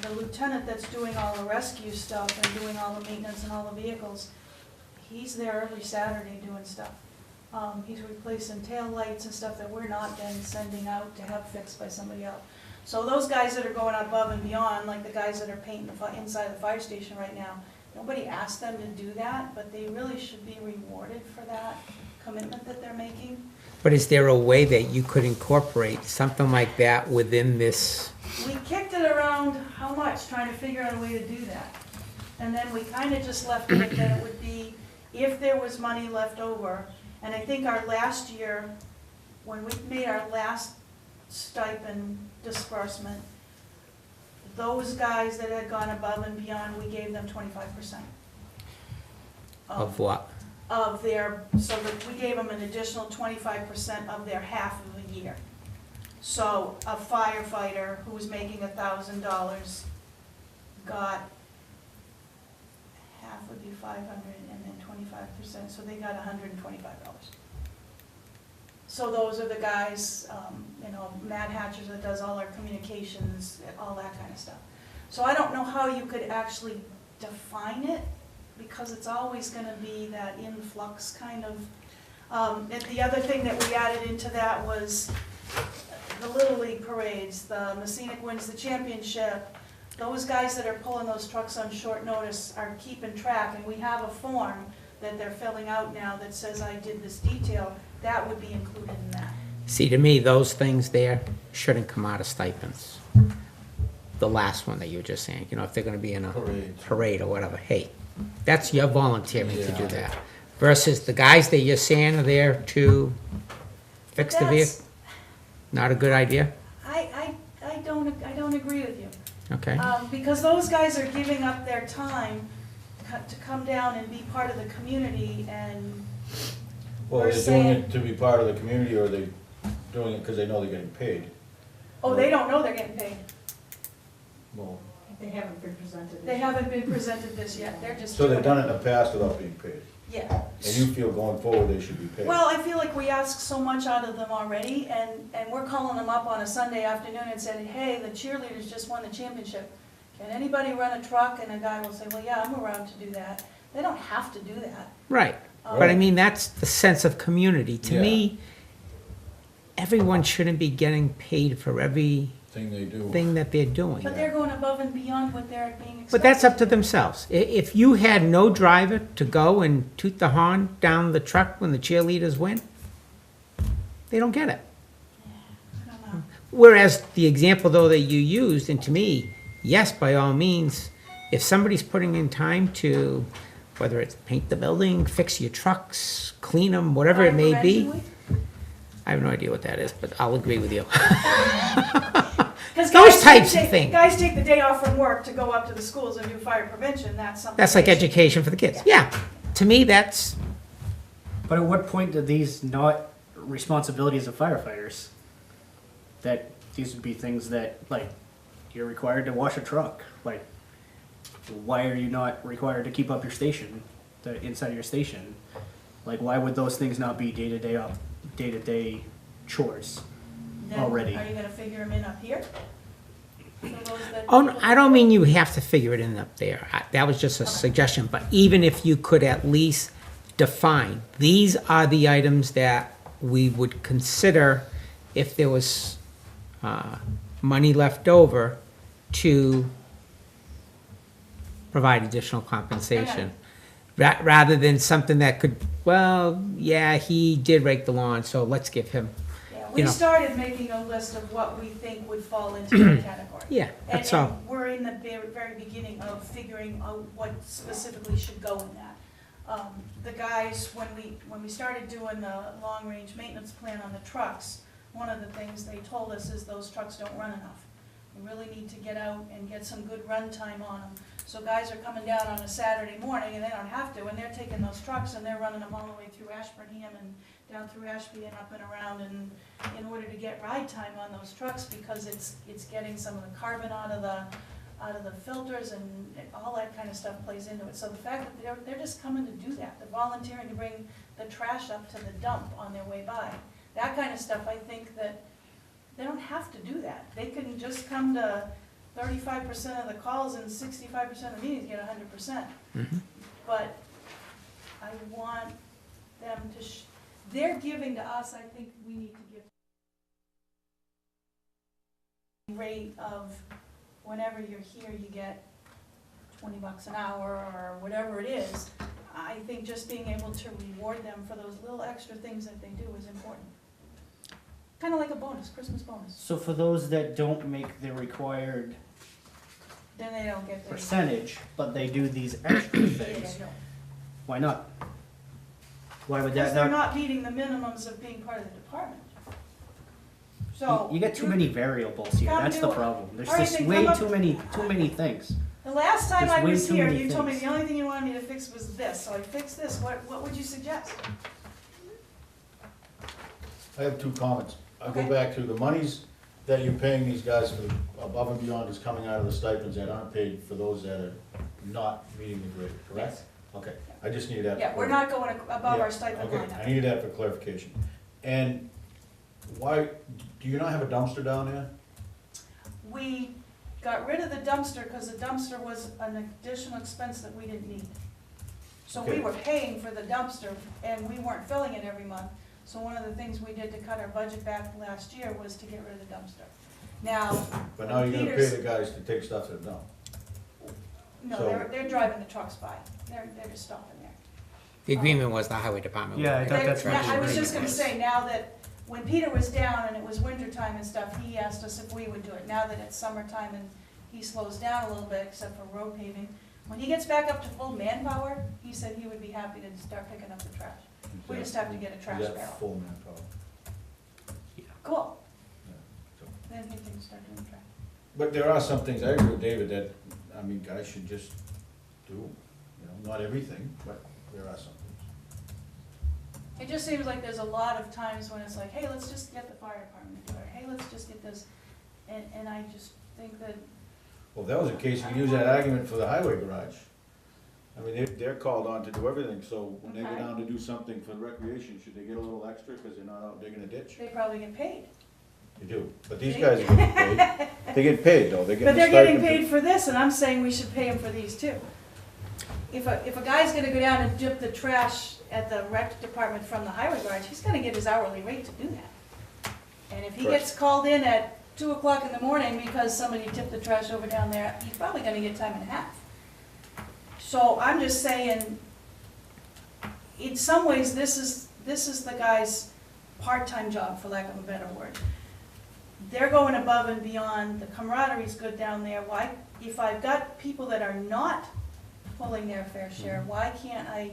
the lieutenant that's doing all the rescue stuff and doing all the maintenance and all the vehicles, he's there every Saturday doing stuff. He's replacing tail lights and stuff that we're not then sending out to have fixed by somebody else. So those guys that are going above and beyond, like the guys that are painting the inside of the fire station right now, nobody asked them to do that, but they really should be rewarded for that commitment that they're making. But is there a way that you could incorporate something like that within this? We kicked it around how much, trying to figure out a way to do that. And then we kind of just left it that it would be, if there was money left over. And I think our last year, when we made our last stipend disbursement, those guys that had gone above and beyond, we gave them 25%. Of what? Of their, so that we gave them an additional 25% of their half of the year. So a firefighter who was making $1,000 got, half would be 500 and then 25%, so they got $125. So those are the guys, Matt Hatchers that does all our communications, all that kind of stuff. So I don't know how you could actually define it, because it's always gonna be that influx kind of And the other thing that we added into that was the Little League parades, the Messinic wins the championship. Those guys that are pulling those trucks on short notice are keeping track, and we have a form that they're filling out now that says, I did this detail. That would be included in that. See, to me, those things there shouldn't come out of stipends. The last one that you were just saying, you know, if they're gonna be in a parade or whatever, hey, that's your volunteering to do that. Versus the guys that you're saying are there to fix the vehicle, not a good idea, I don't agree with you. okay? Because those guys are giving up their time to come down and be part of the community, and Well, we're they're doing saying, it to be part of the community, or are they doing it because they know they're getting paid? oh, they don't know they're getting paid. Well, They haven't been presented. They haven't been presented this yet, they're just. so they've doing done it in the past without being paid, Yeah. and you feel going forward they should be paid? Well, I feel like we ask so much out of them already, and we're calling them up on a Sunday afternoon and saying, hey, the cheerleaders just won the championship. Can anybody run a truck? And a guy will say, well, yeah, I'm around to do that. They don't have to do that. Right, but I mean, that's the sense of community. To Yeah. me, everyone shouldn't be getting paid for everything Thing they do. that they're doing. But they're going above and beyond what they're being expected. But that's up to themselves. If you had no driver to go and toot the horn down the truck when the cheerleaders win, they don't get it. I don't know. Whereas the example though that you used, and to me, yes, by all means, if somebody's putting in time to, whether it's paint the building, fix your trucks, clean them, whatever it may be, Prevention I have no idea what that is, but I'll agree with you. week? 'Cause Those guys types of take- things. Guys take the day off from work to go up to the schools and do fire prevention, that's something. That's like they should- education for the kids. Yeah, to me, that's, But at what point do these not responsibilities of firefighters? That these would be things that, like, you're required to wash a truck. Like, why are you not required to keep up your station, the inside of your station? Like, why would those things not be day-to-day chores? Then already. Are you gonna figure them in up here? For those that- oh, no, I don't mean you have to figure it in up there. That was just a suggestion, but even if you could at least define, these are the items that we would consider if there was money left over to provide additional compensation. Rather than something that could, well, yeah, he did rake the lawn, so let's give him, Yeah, you we know. started making a list of what we think would fall into that category. Yeah, And- that's all. And we're in the very beginning of figuring out what specifically should go in that. The guys, when we started doing the long-range maintenance plan on the trucks, one of the things they told us is those trucks don't run enough. We really need to get out and get some good run time on them. So guys are coming down on a Saturday morning, and they don't have to, and they're taking those trucks and they're running them all the way through Ashburnham and down through Ashby and up and around, and in order to get ride time on those trucks, because it's getting some of the carbon out of the filters, and all that kind of stuff plays into it. So the fact that they're just coming to do that, they're volunteering to bring the trash up to the dump on their way by. That kind of stuff, I think that they don't have to do that. They can just come to 35% of the calls and 65% of the meetings, get 100%. Mhm. But I want them to, they're giving to us, I think we need to give rate of whenever you're here, you get $20 an hour or whatever it is. I think just being able to reward them for those little extra things that they do is important. Kind of like a bonus, Christmas bonus. So for those that don't make the required Then they don't get their. percentage, but they do these extra Yeah, things, no. why not? Why would Because that they're not? not meeting the minimums of being part of the department. So. You get too many variables here, Come that's do the it. problem. There's All right, just then way come up- too many things. The last time There's I way was too here, many you told me things. the only thing you wanted me to fix was this, so I fixed this. What would you suggest? I have two comments. I'll go Okay. back to the monies that you're paying these guys for above and beyond is coming out of the stipends that aren't paid for those that are not meeting the grade, correct? Yes. Okay, I just needed that. Yeah, we're not going above Yeah, our stipend okay, line. I needed that for clarification. And why, do you not have a dumpster down there? We got rid of the dumpster because the dumpster was an additional expense that we didn't need. So we were paying for the dumpster, and we weren't filling it every month. So one of the things we did to cut our budget back last year was to get rid of the dumpster. Now, But now you're gonna pay the guys to take stuff to the dump. no, So- they're driving the trucks by. They're just stopping there. The agreement was the highway department. Yeah, I thought that's Now, right. I was just gonna say, now that, when Peter was down and it was winter time and stuff, he asked us if we would do it. Now that it's summertime and he slows down a little bit, except for road paving, when he gets back up to full manpower, he said he would be happy to start picking up the trash. We just have to get a trash Is that barrel. full manpower? Cool. Yeah, so. Then he can start doing trash. But there are some things, I agree with David, that, I mean, guys should just do, you know, not everything, but there are some things. It just seems like there's a lot of times when it's like, hey, let's just get the fire department to do it, hey, let's just get this, and I just think that, Well, if that was the case, you could use that argument for the highway garage. I mean, they're called on to do everything, so when they go Okay. down to do something for recreation, should they get a little extra because they're not out digging a ditch? they probably get paid. They do, but these guys are getting paid. They get paid though, they're But getting a they're getting stipend. paid for this, and I'm saying we should pay them for these too. If a guy's gonna go down and dip the trash at the rec department from the highway garage, he's gonna get his hourly rate to do that. And if he Correct. gets called in at 2 o'clock in the morning because somebody tipped the trash over down there, he's probably gonna get time and a half. So I'm just saying, in some ways, this is the guy's part-time job, for lack of a better word. They're going above and beyond, the camaraderie's good down there, why, if I've got people that are not pulling their fair share, why can't I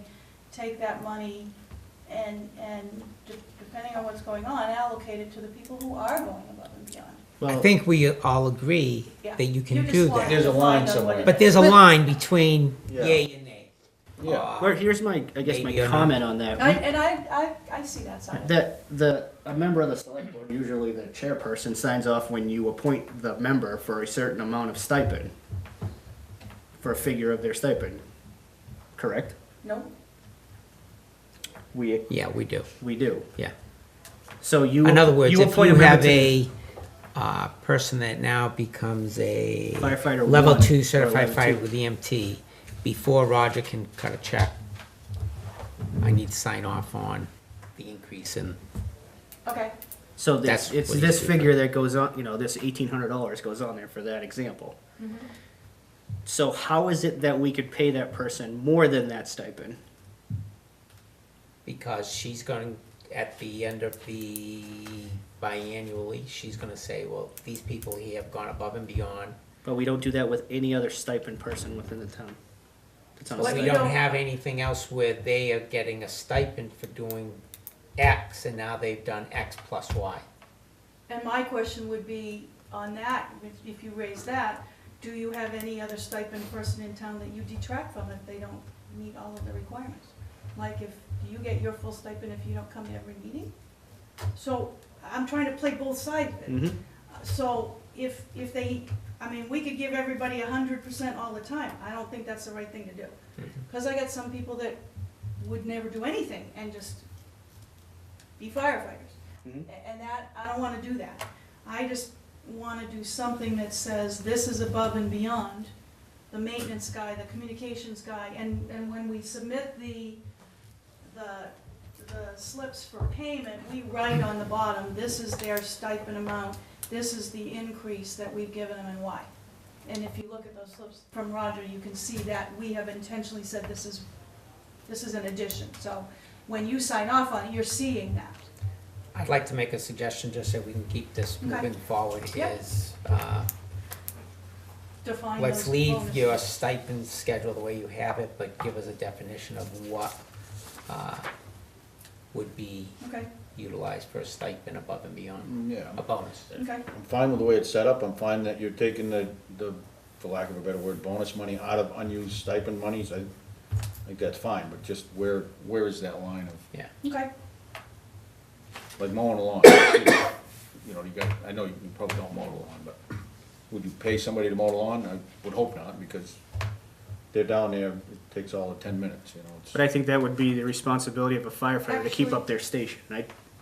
take that money and, depending on what's going on, allocate it to the people who are going above and beyond? I Well, think we all agree Yeah. that you You can just do want that. There's a to line find out what somewhere. it But is. there's a line between Yeah. yay and nay. Yeah. well, here's my, I guess my Maybe or not. comment on that. I see that side of it. A member of the select board, usually the chairperson, signs off when you appoint the member for a certain amount of stipend, for a figure of their stipend, correct? No, We Yeah, we do, do. yeah. So you. In other words, if appoint you a member have to a person that now becomes a Firefighter level one 2 or certified level fighter two. with EMT, before Roger can cut a check, I need to sign off on the increase in, okay, So That's it's what this he's- figure that goes on, this $1,800 goes on there for that example. So how is it that we could pay that person more than that stipend? because she's going, at the end of the biannually, she's gonna say, well, these people here have gone above and beyond. But we don't do that with any other stipend person within the town. It's on a But Like we you don't don't- have anything else where they are getting a stipend for doing X, and now they've done X plus Y. and my question would be on that, if you raise that, do you have any other stipend person in town that you detract from if they don't meet all of the requirements? Like if, do you get your full stipend if you don't come to every meeting? So, I'm trying to play both sides of it. Mhm. So, if they, I mean, we could give everybody 100% all the time, I don't think that's the right thing to do. Cause I got some people that would never do anything and just be firefighters. Mhm. And that, I don't wanna do that. I just wanna do something that says this is above and beyond the maintenance guy, the communications guy, and when we submit the slips for payment, we write on the bottom, this is their stipend amount, this is the increase that we've given them and why. And if you look at those slips from Roger, you can see that we have intentionally said this is an addition. So when you sign off on it, you're seeing that. I'd like to make a suggestion, just so we can keep this Okay. moving forward, Yep. is, Define let's those leave bonuses. your stipend schedule the way you have it, but give us a definition of what, would be Okay, utilized for a stipend above and beyond, Yeah, a bonus. okay. I'm fine with the way it's set up, I'm fine that you're taking the, for lack of a better word, bonus money out of unused stipend monies, I think that's fine, but just where is that line of, Yeah. Okay, like mowing the lawn? You know, I know you probably don't mow the lawn, but would you pay somebody to mow the lawn? I would hope not, because they're down there, it takes all of 10 minutes, you know, it's. But I think that would be the responsibility of a firefighter to keep Actually- up their station.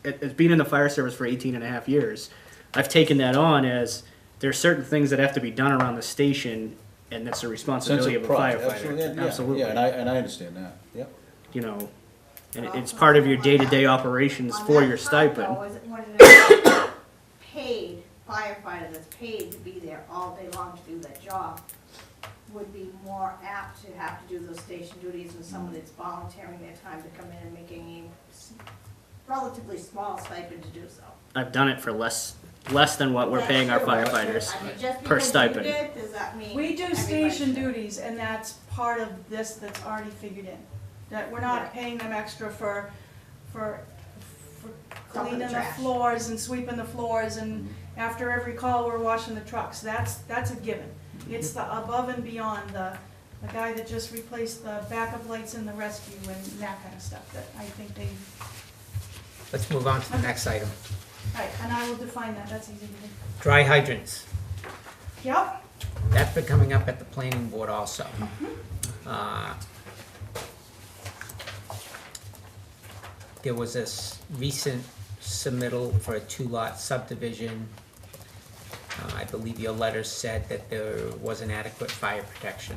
As being in the fire service for 18 and a half years, I've taken that on as there's certain things that have to be done around the station, and that's the Sense responsibility of a pride, firefighter. Absolutely. Yeah, and I understand that, yep. You know, and it's part of your day-to-day operations for your stipend. On that part, though, is when a paid firefighter that's paid to be there all day long to do that job would be more apt to have to do those station duties than someone that's volunteering their time to come in and making a relatively small stipend to do so. I've done it for less than what we're paying our firefighters I mean, just per because you stipend. did, does that mean We do everybody station should? duties, and that's part of this that's already figured in. That we're not Right. paying them extra for Dumping cleaning the trash. floors and sweeping the floors, and after every call, we're washing the trucks. That's a given. It's the above and beyond, the guy that just replaced the backup lights in the rescue and that kind of stuff that I think they, Let's move on to the next item. right, and I will define that, that's easy to do. Dry hydrants. Yep, That's been coming up at the planning board also. There was this recent submittal for a 2-lot subdivision. I believe your letter said that there wasn't adequate fire protection.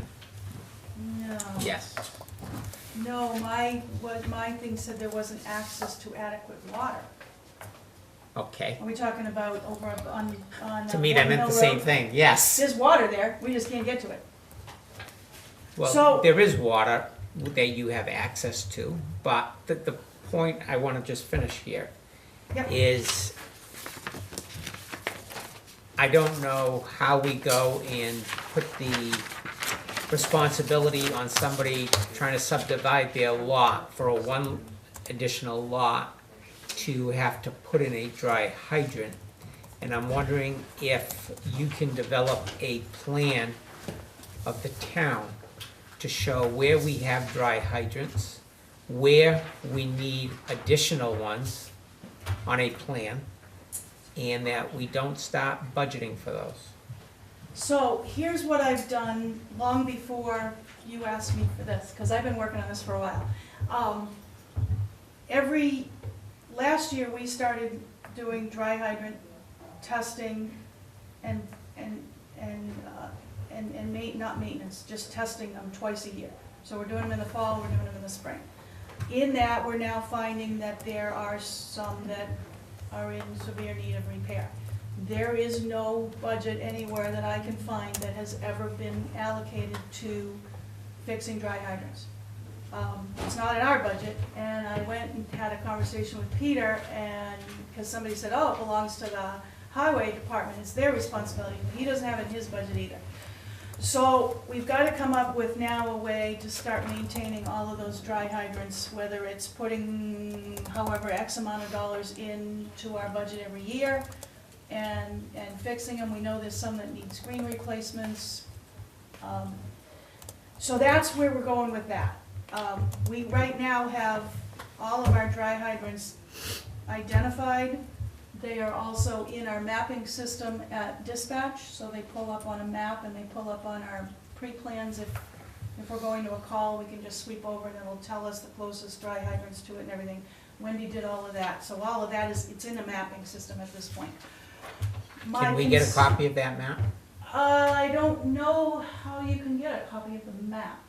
no. Yes. No, my thing said there wasn't access to adequate water. Okay. Are we talking about over on To me, that meant the same thing, yes. There's water there, we just can't get to it. Well, So- there is water that you have access to, but the point I want to just finish here Yep. is I don't know how we go and put the responsibility on somebody trying to subdivide their lot for a one additional lot to have to put in a dry hydrant. And I'm wondering if you can develop a plan of the town to show where we have dry hydrants, where we need additional ones on a plan, and that we don't start budgeting for those. So here's what I've done long before you asked me for this, because I've been working on this for a while. Last year, we started doing dry hydrant testing and not maintenance, just testing them twice a year. So we're doing them in the fall, we're doing them in the spring. In that, we're now finding that there are some that are in severe need of repair. There is no budget anywhere that I can find that has ever been allocated to fixing dry hydrants. It's not in our budget, and I went and had a conversation with Peter, and, because somebody said, oh, it belongs to the highway department, it's their responsibility, but he doesn't have it in his budget either. So we've got to come up with now a way to start maintaining all of those dry hydrants, whether it's putting however X amount of dollars into our budget every year and fixing them. We know there's some that need screen replacements. So that's where we're going with that. We right now have all of our dry hydrants identified. They are also in our mapping system at dispatch, so they pull up on a map and they pull up on our pre-plans. If we're going to a call, we can just sweep over and it'll tell us the closest dry hydrants to it and everything. Wendy did all of that, so all of that it's in a mapping system at this point. Can we get a copy of that map? I don't know how you can get a copy of the map.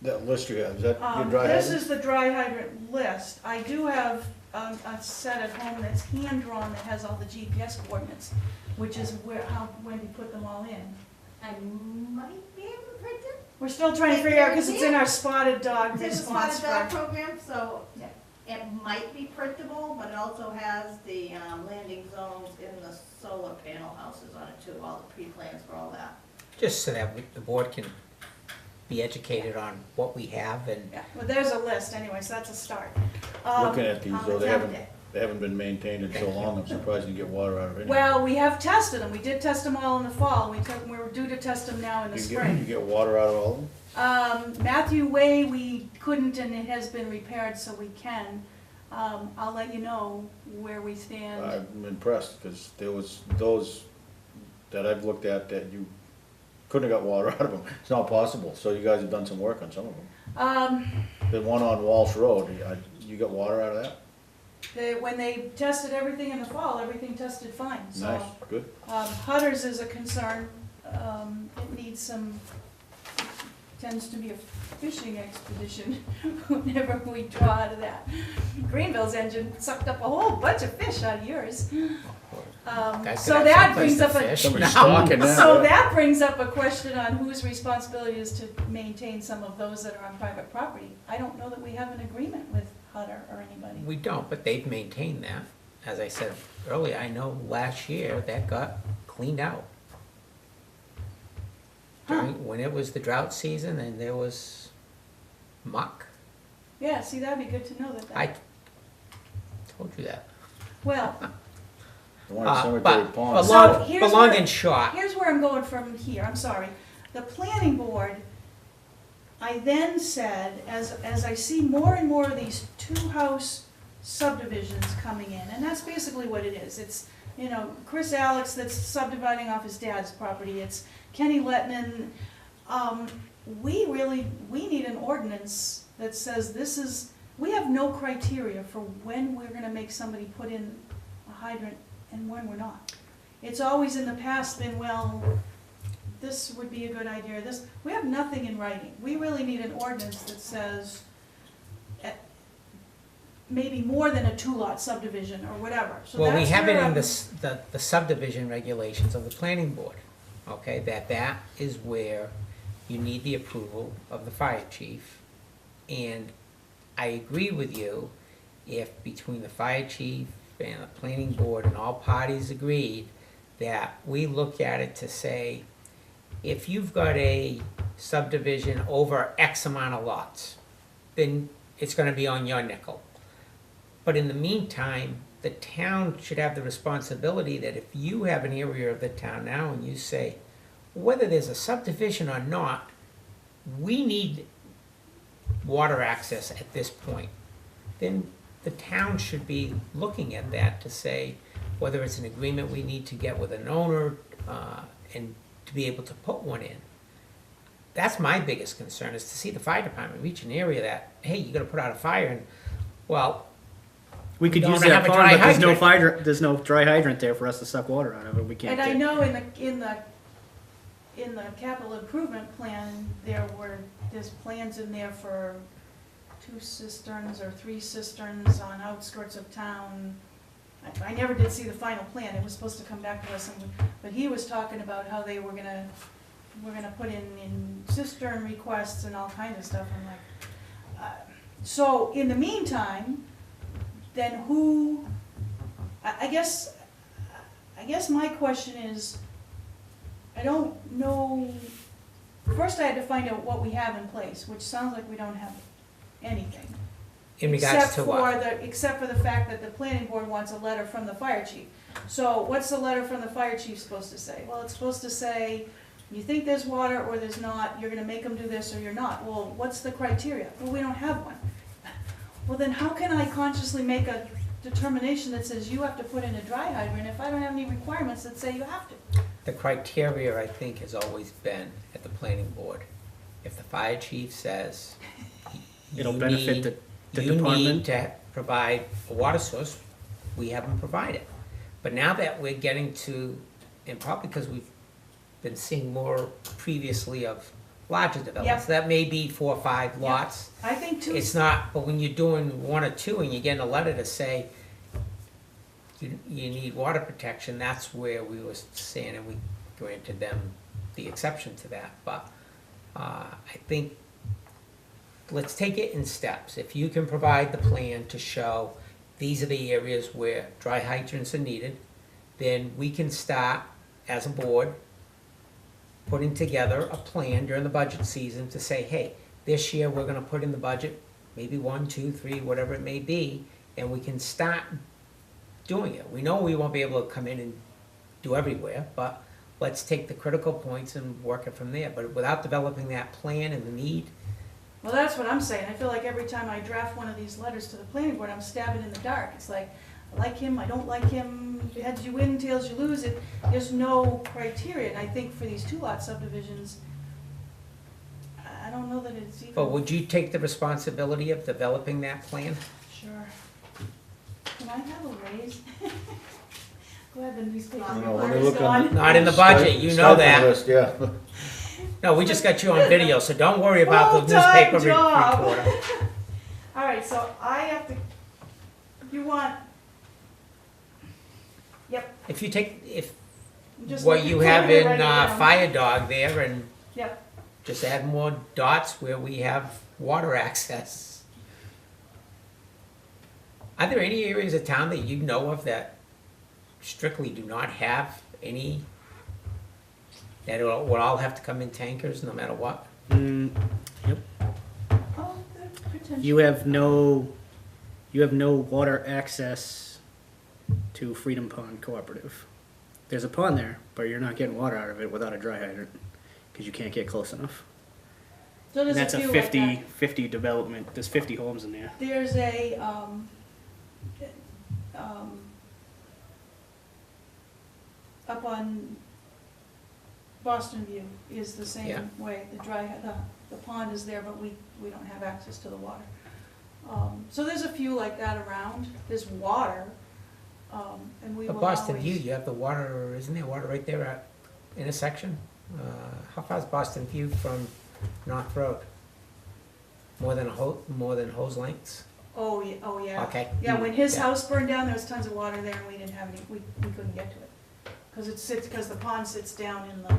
That list you have, is that your dry This hydrant? is the dry hydrant list. I do have a set at home that's hand-drawn that has all the GPS coordinates, which is how Wendy put them all in. I might be able to print it. We're still trying to figure out, because it's in our spotted dog It's in the response. spotted dog program, so it might be printable, but it also has the landing zones in the solar panel houses on it too, all the pre-plans for all that. Just so that the board can be educated on what we have and Yeah, well, there's a list anyway, so that's a start. Looking at these, I'll though, attempt it. they haven't been maintained in so long, I'm surprised you get water out of it. Well, we have tested them. We did test them all in the fall. We're due to test them now in the You spring. get water out of all of them? Matthew Way, we couldn't, and it has been repaired, so we can. I'll let you know where we stand. I'm impressed, because there was those that I've looked at that you couldn't have got water out of them. It's not possible, so you guys have done some work on some of them. The one on Walsh Road, you got water out of that? When they tested everything in the fall, everything tested fine, so. Nice, good. Hutters is a concern. It need tends to be a fishing expedition whenever we draw out of that. Greenville's engine sucked up a whole bunch of fish out of yours. So that brings up a, Somebody's stalking that. so that brings up a question on whose responsibility is to maintain some of those that are on private property. I don't know that we have an agreement with Hutter or anybody. We don't, but they've maintained that. As I said earlier, I know last year that got cleaned out. When it was the drought season and there was muck. Yeah, see, that'd be good to know that. I told you that. Well, The one at Cemetery Pond. So here's But long where- and short, here's where I'm going from here, I'm sorry. The planning board, I then said, as I see more and more of these two-house subdivisions coming in, and that's basically what it is. It's, you know, Chris Alex that's subdividing off his dad's property, it's Kenny Letman. We need an ordinance that says we have no criteria for when we're gonna make somebody put in a hydrant and when we're not. It's always in the past been, well, this would be a good idea, we have nothing in writing. We really need an ordinance that says maybe more than a two-lot subdivision or whatever. So well, we that's have it where in I'm- the subdivision regulations of the planning board, okay? That is where you need the approval of the fire chief. And I agree with you, if between the fire chief and the planning board and all parties agreed that we look at it to say, if you've got a subdivision over X amount of lots, then it's gonna be on your nickel. But in the meantime, the town should have the responsibility that if you have an area of the town now and you say, whether there's a subdivision or not, we need water access at this point, then the town should be looking at that to say whether it's an agreement we need to get with an owner, and to be able to put one in. That's my biggest concern, is to see the fire department reach an area that, hey, you're gonna put out a fire, and, well, We could don't use have that a pond, dry but there's no hydrant. there's no dry hydrant there for us to suck water out of it, we can't And I get. know in the capital improvement plan, there's plans in there for 2 cisterns or 3 cisterns on outskirts of town. I never did see the final plan, it was supposed to come back to us, but he was talking about how we're gonna put in cistern requests and all kinds of stuff. I'm like, so in the meantime, then I guess my question is, I don't know, first I had to find out what we have in place, which sounds like we don't have anything. in regards to what? Except for the fact that the planning board wants a letter from the fire chief. So what's the letter from the fire chief supposed to say? Well, it's supposed to say, you think there's water or there's not, you're gonna make them do this or you're not. Well, what's the criteria? Well, we don't have one. Well, then how can I consciously make a determination that says you have to put in a dry hydrant if I don't have any requirements that say you have to? The criteria, I think, has always been at the planning board. If the fire chief says, It'll you benefit need- the you department. need to provide a water source, we have them provide it. But now that we're getting to, and probably because we've been seeing more previously of larger developments, Yep. that may be 4 or 5 lots. I think two. It's not, but when you're doing 1 or 2 and you're getting a letter to say you need water protection, that's where we were saying, and we granted them the exception to that. But I think, let's take it in steps. If you can provide the plan to show these are the areas where dry hydrants are needed, then we can start, as a board, putting together a plan during the budget season to say, hey, this year we're gonna put in the budget, maybe 1, 2, 3, whatever it may be, and we can start doing it. We know we won't be able to come in and do everywhere, but let's take the critical points and work it from there. But without developing that plan and the need, Well, that's what I'm saying. I feel like every time I draft one of these letters to the planning board, I'm stabbing in the dark. It's like, I like him, I don't like him, heads you win, tails you lose. There's no criteria. And I think for these 2-lot subdivisions, I don't know that it's even. but would you take the responsibility of developing that plan? Sure. Can I have a raise? Glad the newspaper You know, when they reporter's look on gone. Not in the budget, you know Stipend that. list, yeah. No, we just got you on video, so don't worry about the newspaper Full-time job. reporter. All right, so I have to, you want, yep, If you take, if I'm just what looking you for have it in right now. Fire Dog there and Yep, just add more dots where we have water access. Are there any areas of town that you know of that strictly do not have any, that would all have to come in tankers no matter what? Yep. oh, potentially. You have no water access to Freedom Pond Cooperative. There's a pond there, but you're not getting water out of it without a dry hydrant, because you can't get close enough. So And there's that's a a few like 50, that. 50 development, there's 50 homes in there. There's a, up on Boston View is the Yeah. same way. The pond is there, but we don't have access to the water. So there's a few like that around. There's water, and we will But Boston always- View, you have the water, isn't there water right there at intersection? How far is Boston View from North Road? More than hose lengths? Oh, yeah, oh, yeah. Okay. Yeah, when his Yeah. house burned down, there was tons of water there, and we didn't have any, we couldn't get to it. Because the pond sits down in the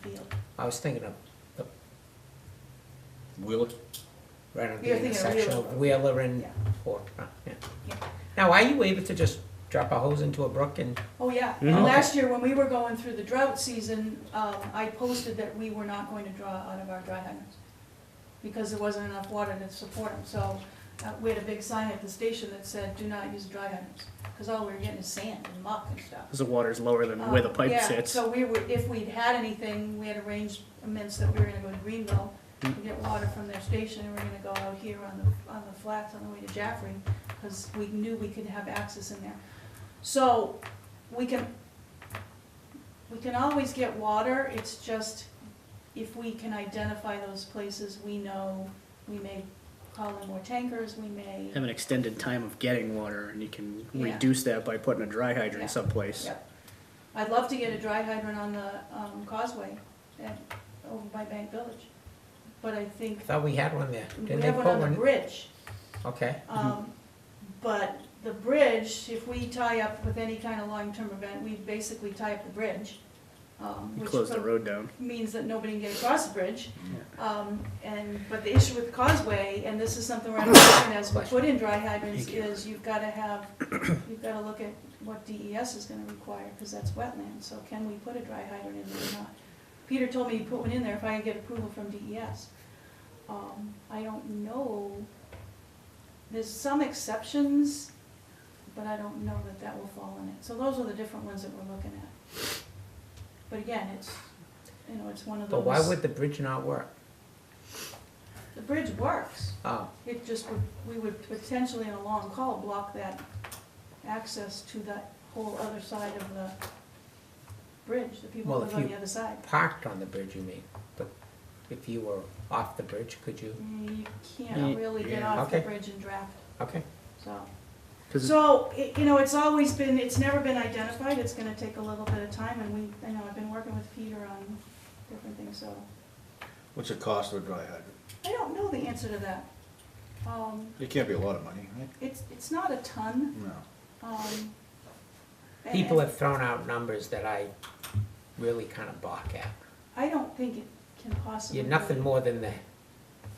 field. I was thinking of the, Wheeler? right on the You're thinking of intersection of Wheeler and Yeah. Fort, yeah. Yeah. Now, are you able to just drop a hose into a brook and, Oh, yeah. Mhm. And last year, when we were going through the drought season, I posted that we were not going to draw out of our dry hydrants because there wasn't enough water to support them. So we had a big sign at the station that said, "Do not use dry hydrants," because all we were getting is sand and muck and stuff. Because the water's lower than where the pipe Yeah, sits. so if we'd had anything, we had arrangements that we were gonna go to Greenville to get water from their station, and we're gonna go out here on the flats on the way to Jaffrey, because we knew we could have access in there. So, we can always get water, it's just, if we can identify those places, we know, we may call in more tankers, we may. Have an extended time of getting water, and you can Yeah. reduce that by putting a dry hydrant Yeah. someplace. Yeah. I'd love to get a dry hydrant on the causeway over by Bank Village, but I I think thought we had one there. we Didn't they have one put on the one? bridge. Okay, But the bridge, if we tie up with any kind of long-term event, we basically tie up the bridge. You Which close the road down. means that nobody can get across the bridge. But the issue with the causeway, and this is something we're looking as we put in dry hydrants, is you've gotta look at what DES is gonna require, because that's wetland, so can we put a dry hydrant in there or not? Peter told me to put one in there if I could get approval from DES. I don't know, there's some exceptions, but I don't know that that will fall in it. So those are the different ones that we're looking at. But again, it's one of those. but why would the bridge not work? The bridge works. Oh, It just we would potentially in a long call block that access to that whole other side of the bridge, the people Well, who if live on you- the other side. parked on the bridge, you mean, but if you were off the bridge, could you? You can't really get off the Okay. bridge and draft, Okay, so. 'Cause So, it's never been identified, it's gonna take a little bit of time, and I've been working with Peter on different things, so. What's the cost of a dry hydrant? I don't know the answer to that. It can't be a lot of money, right? It's not a ton. No. And- people have thrown out numbers that I really kind of balk at. I don't think it can possibly. You're nothing more than the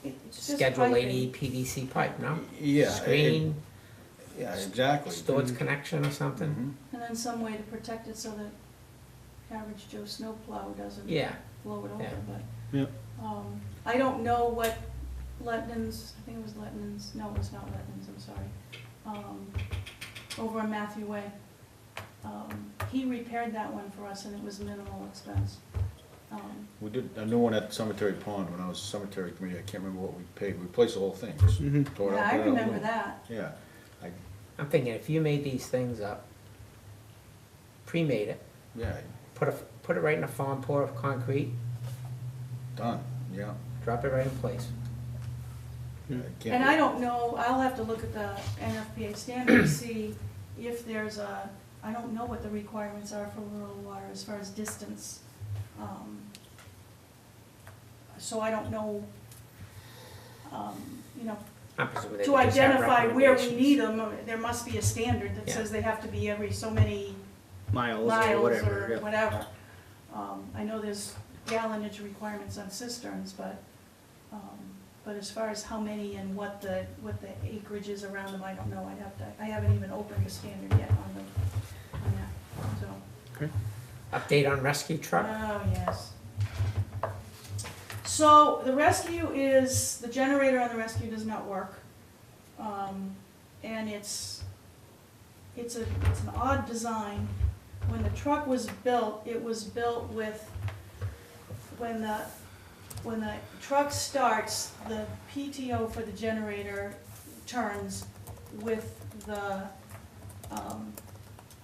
It's just Schedule 80 piping. PVC pipe, no? Yeah. Screen, Yeah, exactly. storage connection or something? Mhm. And then some way to protect it so that average Joe snowplow doesn't Yeah, blow it over, Yeah. but. Yeah. I don't know what Letton's, I think it was Letton's, no, it was not Letton's, I'm sorry. Over on Matthew Way. He repaired that one for us and it was minimal expense. We did a new one at Cemetery Pond when I was cemetery committee. I can't remember what we paid. We replaced the whole thing. Just Mhm. tore it Yeah, out, I put it out remember new. that. Yeah. I'm thinking if you made these things up, pre-made it, Yeah, put it right in a farm, pour of concrete, done, yeah. drop it right in place. Yeah, it can't And be- I don't know, I'll have to look at the NFPA standard to see if there's I don't know what the requirements are for rural water as far as distance. so I don't know, you know, I'm presuming they to would just have identify where we recommendations. need them, there must be a standard that Yeah. says they have to be every so many Miles or miles whatever, or yeah. whatever. I know there's gallonage requirements on cisterns, but as far as how many and what the acreage is around them, I don't know. I haven't even opened the standard yet on that, so. Update on rescue truck? Oh, yes. So the rescue is, the generator on the rescue does not work. And it's an odd design. When the truck was built, it was built with, when the truck starts, the PTO for the generator turns with the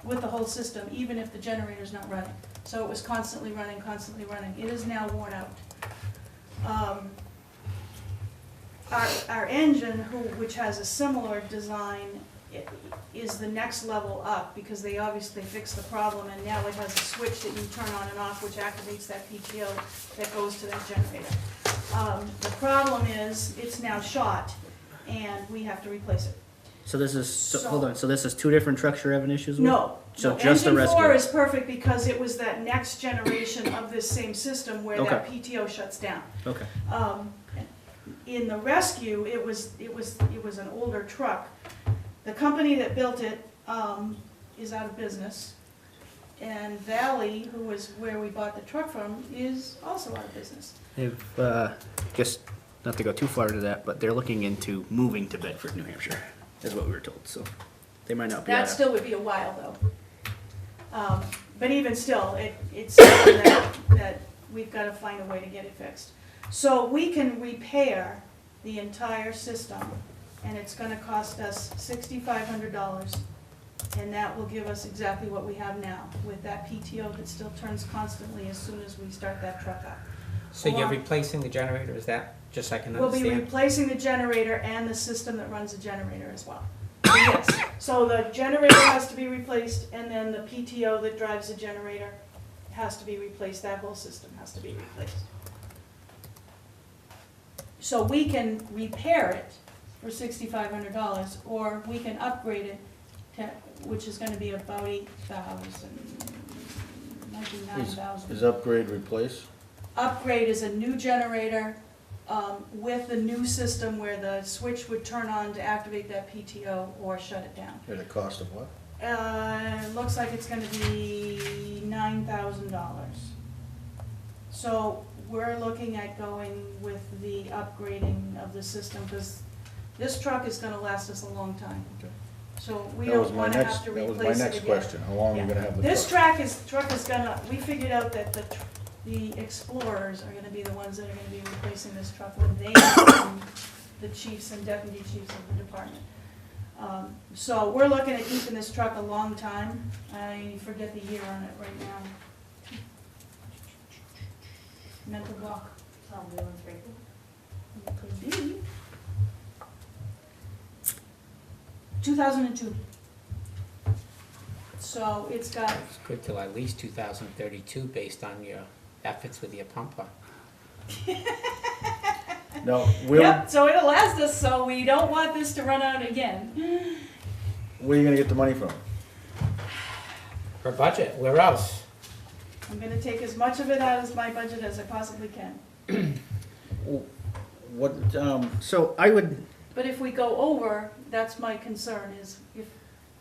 whole system, even if the generator's not running. So it was constantly running, constantly running. It is now worn out. Our engine, which has a similar design, is the next level up, because they obviously fixed the problem, and now it has a switch that you turn on and off, which activates that PTO that goes to that generator. The problem is, it's now shot, and we have to replace it. So this is, hold on, so this is two different trucks you're having issues with? No. So no, just the Engine rescue? 4 is perfect because it was that next generation of this same system where that Okay. PTO shuts down. Okay. In the rescue, it was an older truck. The company that built it is out of business, and Valley, who was where we bought the truck from, is also out of business. They've, just, not to go too far into that, but they're looking into moving to Bedford, New Hampshire, is what we were told, so they might not be. That still would be a while, though. But even still, it's something that we've got to find a way to get it fixed. So we can repair the entire system, and it's gonna cost us $6,500, and that will give us exactly what we have now, with that PTO that still turns constantly as soon as we start that truck up. So you're replacing the generator, is that, just so I can We'll be understand? replacing the generator and the system that runs the generator as well. Yes, so the generator has to be replaced, and then the PTO that drives the generator has to be replaced, that whole system has to be replaced. So we can repair it for $6,500, or we can upgrade it to, which is gonna be about 8,000, might be 9,000. Is upgrade replace? Upgrade is a new generator with the new system where the switch would turn on to activate that PTO or shut it down. At a cost of what? It looks like it's gonna be $9,000. So we're looking at going with the upgrading of the system, because this truck is gonna last us a long time. Okay. So we That was don't my wanna next, have to that was replace my it next again. question. How long are you gonna have the truck? This truck is gonna, we figured out that the Explorers are gonna be the ones that are gonna be replacing this truck when they become the chiefs and deputy chiefs of the department. So we're looking at keeping this truck a long time. I forget the year on it right now. Mental block. It could be 2002. So it's got, It's good till at least 2032 based on your efforts with your pumper. No, where, yep, so it'll last us, so we don't want this to run out again. where are you gonna get the money from? For budget, where else? I'm gonna take as much of it out of my budget as I possibly can. What, So I would, But if we go over, that's my concern, is if,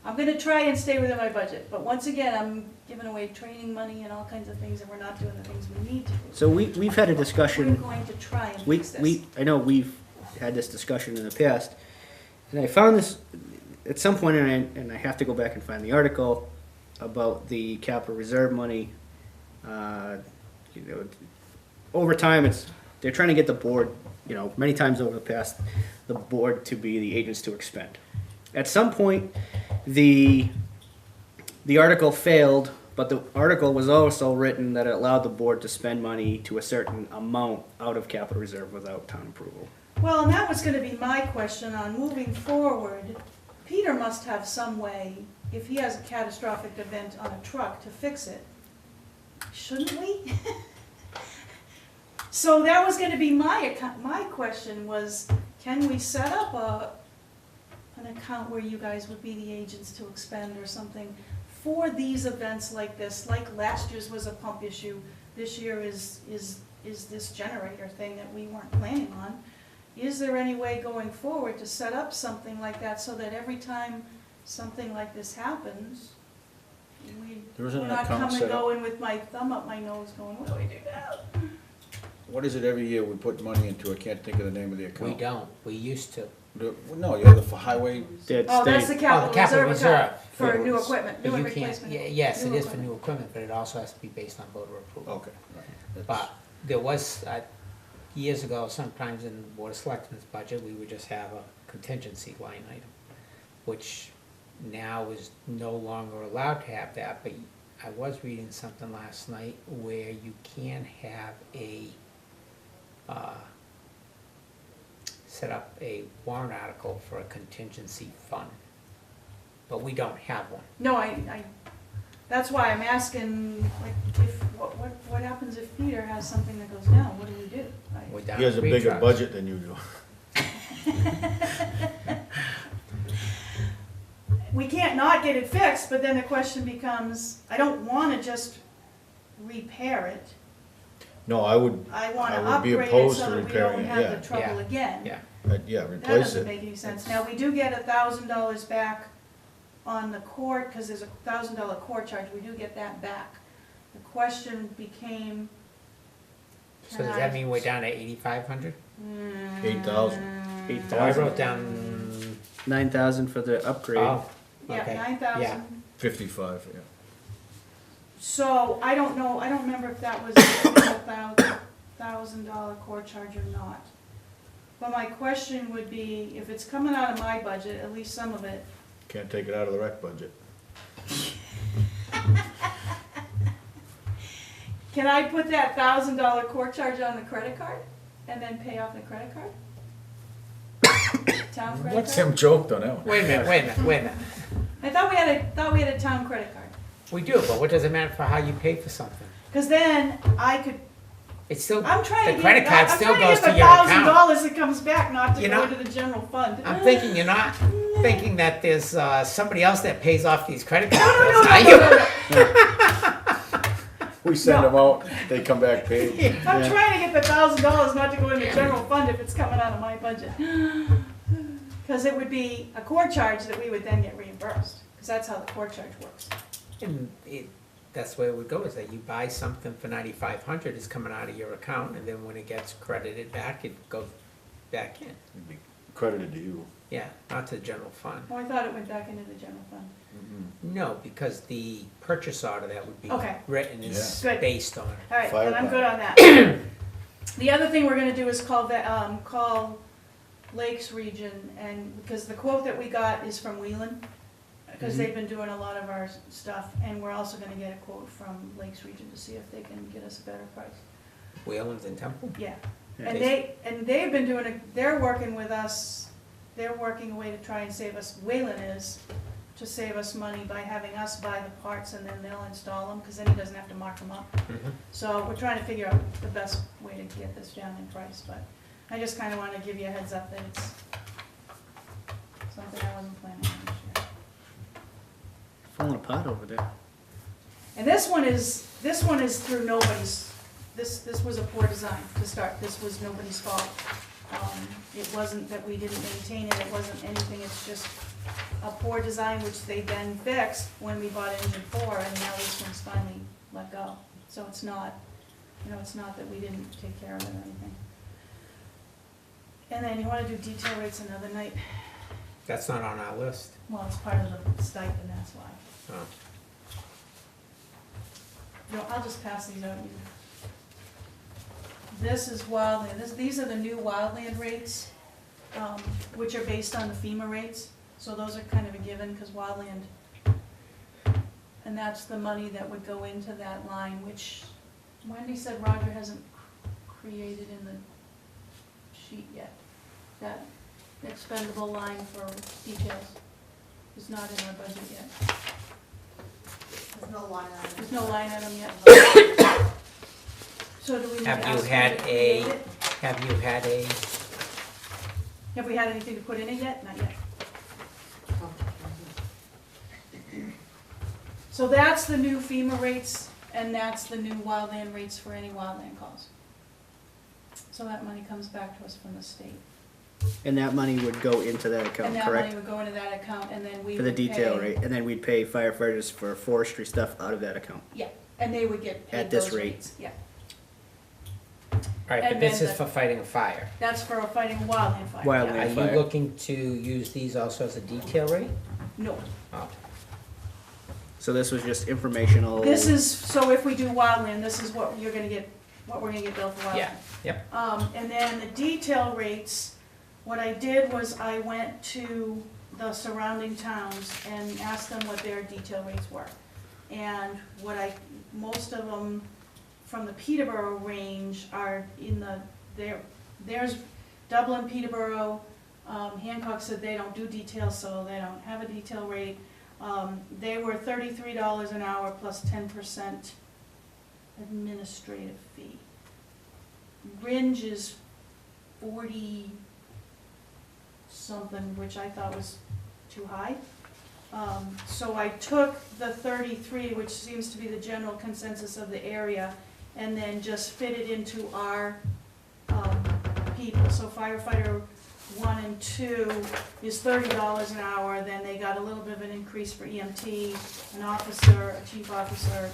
I'm gonna try and stay within my budget, but once again, I'm giving away training money and all kinds of things, and we're not doing the things we need to do. so we've had a We're discussion, going to try and we, fix this. I know we've had this discussion in the past, and I found this at some point, and I have to go back and find the article about the capital reserve money. You know, over time, they're trying to get the board, you know, many times over the past, the board to be the agents to expend. At some point, the article failed, but the article was also written that it allowed the board to spend money to a certain amount out of capital reserve without town approval. Well, and that was gonna be my question on moving forward. Peter must have some way, if he has a catastrophic event on a truck, to fix it. Shouldn't we? So that was gonna be my question was, can we set up an account where you guys would be the agents to expend or something for these events like this? Like last year's was a pump issue, this year is this generator thing that we weren't planning on. Is there any way going forward to set up something like that so that every time something like this happens, There isn't we're an not account coming set up. going with my thumb up my nose going, what do we do now? What is it every year we put money into? I can't think of the name of the We account. don't, we used to. No, you have the highway, Oh, that's the capital capital reserve account reserve. for new equipment, But new you replacement. can't, yes, it new is for equipment. new equipment, but it also has to be based on voter approval. okay. right. That's- But there was, years ago, sometimes in the Board of Selectmen's budget, we would just have a contingency line item, which now is no longer allowed to have that, but I was reading something last night where you can have set up a warrant article for a contingency fund, but we don't have one. No, that's why I'm asking, like, what happens if Peter has something that goes down, what do we do? We're down He has a three bigger trucks. budget than you do. We can't not get it fixed, but then the question becomes, I don't wanna just repair it. No, I would I wanna I would be upgrade it opposed so to that we repairing don't it, have yeah. the trouble Yeah. again. Yeah, Yeah, That replace doesn't it. make any sense. Now, we do get $1,000 back on the court, because there's a $1,000 court charge, we do get that back. The question became, so does that mean we're down to 8,500? 8,000. So I wrote down, 9,000 for the upgrade. oh, Yeah, okay, 9,000. 55, yeah. So, I don't know, I don't remember if that was a $1,000 court charge or not. But my question would be, if it's coming out of my budget, at least some of it, Can't take it out of the rec budget. can I put that $1,000 court charge on the credit card and then pay off the credit card? Town credit Let's card? him joked on that one. wait a minute. I thought we had a town credit card. We do, but what does it matter for how you pay for something? Cause then I could, It's still, I'm trying to the get, credit card I'm still trying goes to to get your the account. $1,000 that comes back, not to You go know, to the general fund. I'm thinking you're not thinking that there's somebody else that pays off these credit card No, bills, no, are no, you? no, no. We send No. them out, they come back paid. I'm trying to get the $1,000 not to go in the general fund if it's coming out of my budget. Cause it would be a court charge that we would then get reimbursed, cause that's how the court charge works. And that's where it would go, is that you buy something for 9,500, it's coming out of your account, and then when it gets credited back, it goes back in. It'd be credited to you. Yeah, not to the general fund. Oh, I thought it went back into the general fund. No, because the purchase order that would be Okay. written is Yeah. Good. based on. Alright, Fire then I'm good on that. The other thing we're gonna do is call Lakes Region, and, because the quote that we got is from Wheelan, because they've been doing a lot of our stuff, and we're also gonna get a quote from Lakes Region to see if they can get us a better price. Wayland's and Temple? Yeah, Yeah. and they've been doing they're working with us, they're working a way to try and save us, Wayland is, to save us money by having us buy the parts and then they'll install them, because then he doesn't have to mark them up. Mhm. So we're trying to figure out the best way to get this down in price, but I just kinda wanna give you a heads up that it's something I wasn't planning on this year. Falling apart over there. And this one is through nobody's, this was a poor design to start, this was nobody's fault. It wasn't that we didn't maintain it, it wasn't anything, it's just a poor design which they then fixed when we bought engine 4, and now this one's finally let go. So it's not, it's not that we didn't take care of it or anything. And then you wanna do detail rates another night, That's not on our list. well, it's part of the stipend, that's why. Oh. I'll just pass these out. This is wildland, these are the new wildland rates, which are based on the FEMA rates, so those are kind of a given, because wildland, and that's the money that would go into that line, which Wendy said Roger hasn't created in the sheet yet. That expendable line for details is not in our budget yet. There's no line item. There's no line item yet. So do we need to Have you ask had them to create a, it? have you had a, Have we had anything to put in it yet? Not yet. So that's the new FEMA rates, and that's the new wildland rates for any wildland calls. So that money comes back to us from the state. And that money would go into that account, And that money correct? would go into that account, and then we For the would detail pay- rate, and then we'd pay firefighters for forestry stuff out of that account. Yeah, and they would get paid At this those rate. rates, yeah. right, but And this then is for fighting a fire. That's for fighting a wildland fire. Wildland. yeah. Are you Fire. looking to use these also as a detail rate? No. Oh, So this was just informational. This is, so if we do wildland, this is what you're gonna get, what we're gonna get billed for wildland. yeah, yep. And then the detail rates, what I did was I went to the surrounding towns and asked them what their detail rates were. And most of them from the Peterborough range are in there's Dublin, Peterborough, Hancock said they don't do details, so they don't have a detail rate. They were $33 an hour plus 10% administrative fee. Ringe is 40 something, which I thought was too high. So I took the 33, which seems to be the general consensus of the area, and then just fit it into our people. So firefighter 1 and 2 is $30 an hour, then they got a little bit of an increase for EMT, an officer, a chief officer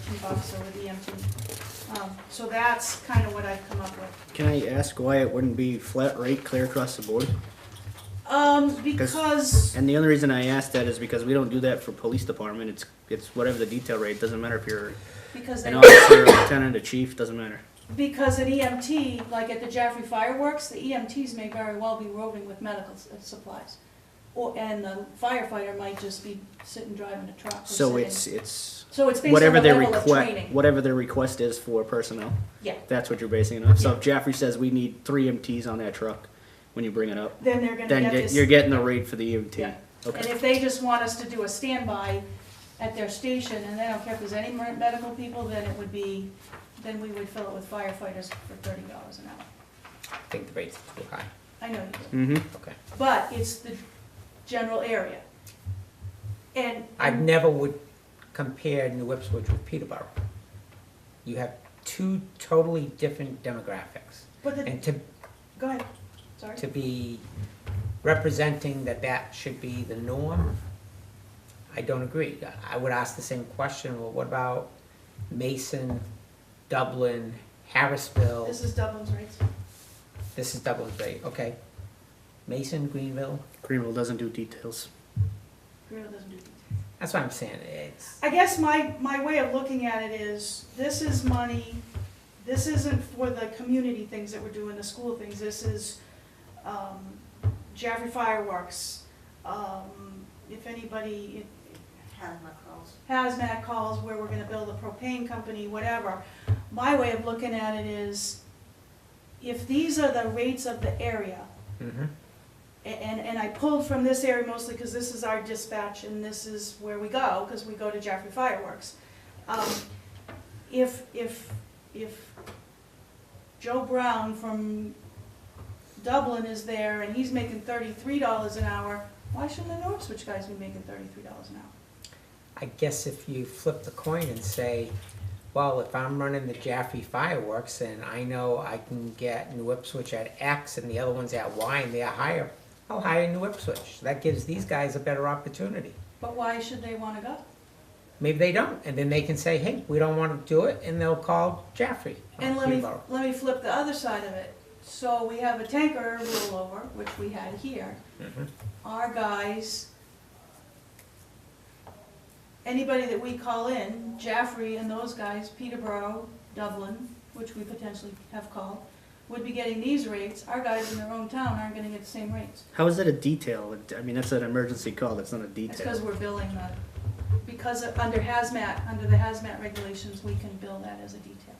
with EMT. So that's kind of what I've come up with. Can I ask why it wouldn't be flat rate clear across the board? Because, And the only reason I asked that is because we don't do that for police department. It's whatever the detail rate. Doesn't matter if you're because an they, officer, a lieutenant, a chief. Doesn't matter. because an EMT, like at the Jaffrey Fireworks, the EMTs may very well be roving with medical supplies. And the firefighter might just be sitting driving a truck. or So sitting- it's So it's based on whatever the their level of request training. whatever their request is for personnel. Yeah, That's what you're basing it on. So Yeah. if Jaffrey says we need 3 EMTs on that truck when you bring it up, then they're gonna then get this. you're getting the rate for the EMT. Yeah. And Okay. if they just want us to do a standby at their station, and they don't care if there's any medical people, then it would be, then we would fill it with firefighters for $30 an hour. I think the rate's too high. I know you do, Mm-hmm. Okay. but it's the general area. And. I never would compare New Ipswich with Peterborough. You have two totally different demographics. But the, And to go ahead, sorry. to be representing that should be the norm, I don't agree. I would ask the same question, well, what about Mason, Dublin, Harrisville? This is Dublin's rates. This is Dublin's rate, okay. Mason, Greenville, Greenville doesn't do details. Greenville doesn't do details. that's what I'm saying, it's, I guess my way of looking at it is, this is money, this isn't for the community things that we're doing, the school things, this is, Jaffrey Fireworks, if anybody, hazmat calls where we're gonna build a propane company, whatever. My way of looking at it is, if these are the rates of the area, mhm. and I pulled from this area mostly because this is our dispatch and this is where we go, because we go to Jaffrey Fireworks. If Joe Brown from Dublin is there and he's making $33 an hour, why shouldn't the North Switch guys be making $33 an hour? I guess if you flip the coin and say, well, if I'm running the Jaffrey Fireworks and I know I can get New Ipswich at X and the other one's at Y and they're higher, I'll hire New Ipswich. That gives these guys a better opportunity. But why should they want to go? Maybe they don't, and then they can say, hey, we don't want to do it, and they'll call Jaffrey. or And let Peterborough. me flip the other side of it. So we have a tanker rollover, which we had here. Mhm. Our guys, anybody that we call in, Jaffrey and those guys, Peterborough, Dublin, which we potentially have called, would be getting these rates. Our guys in their own town aren't gonna get the same rates. How is that a detail? I mean, that's an emergency call. That's not a That's detail. because we're billing because under the hazmat regulations, we can bill that as a detail.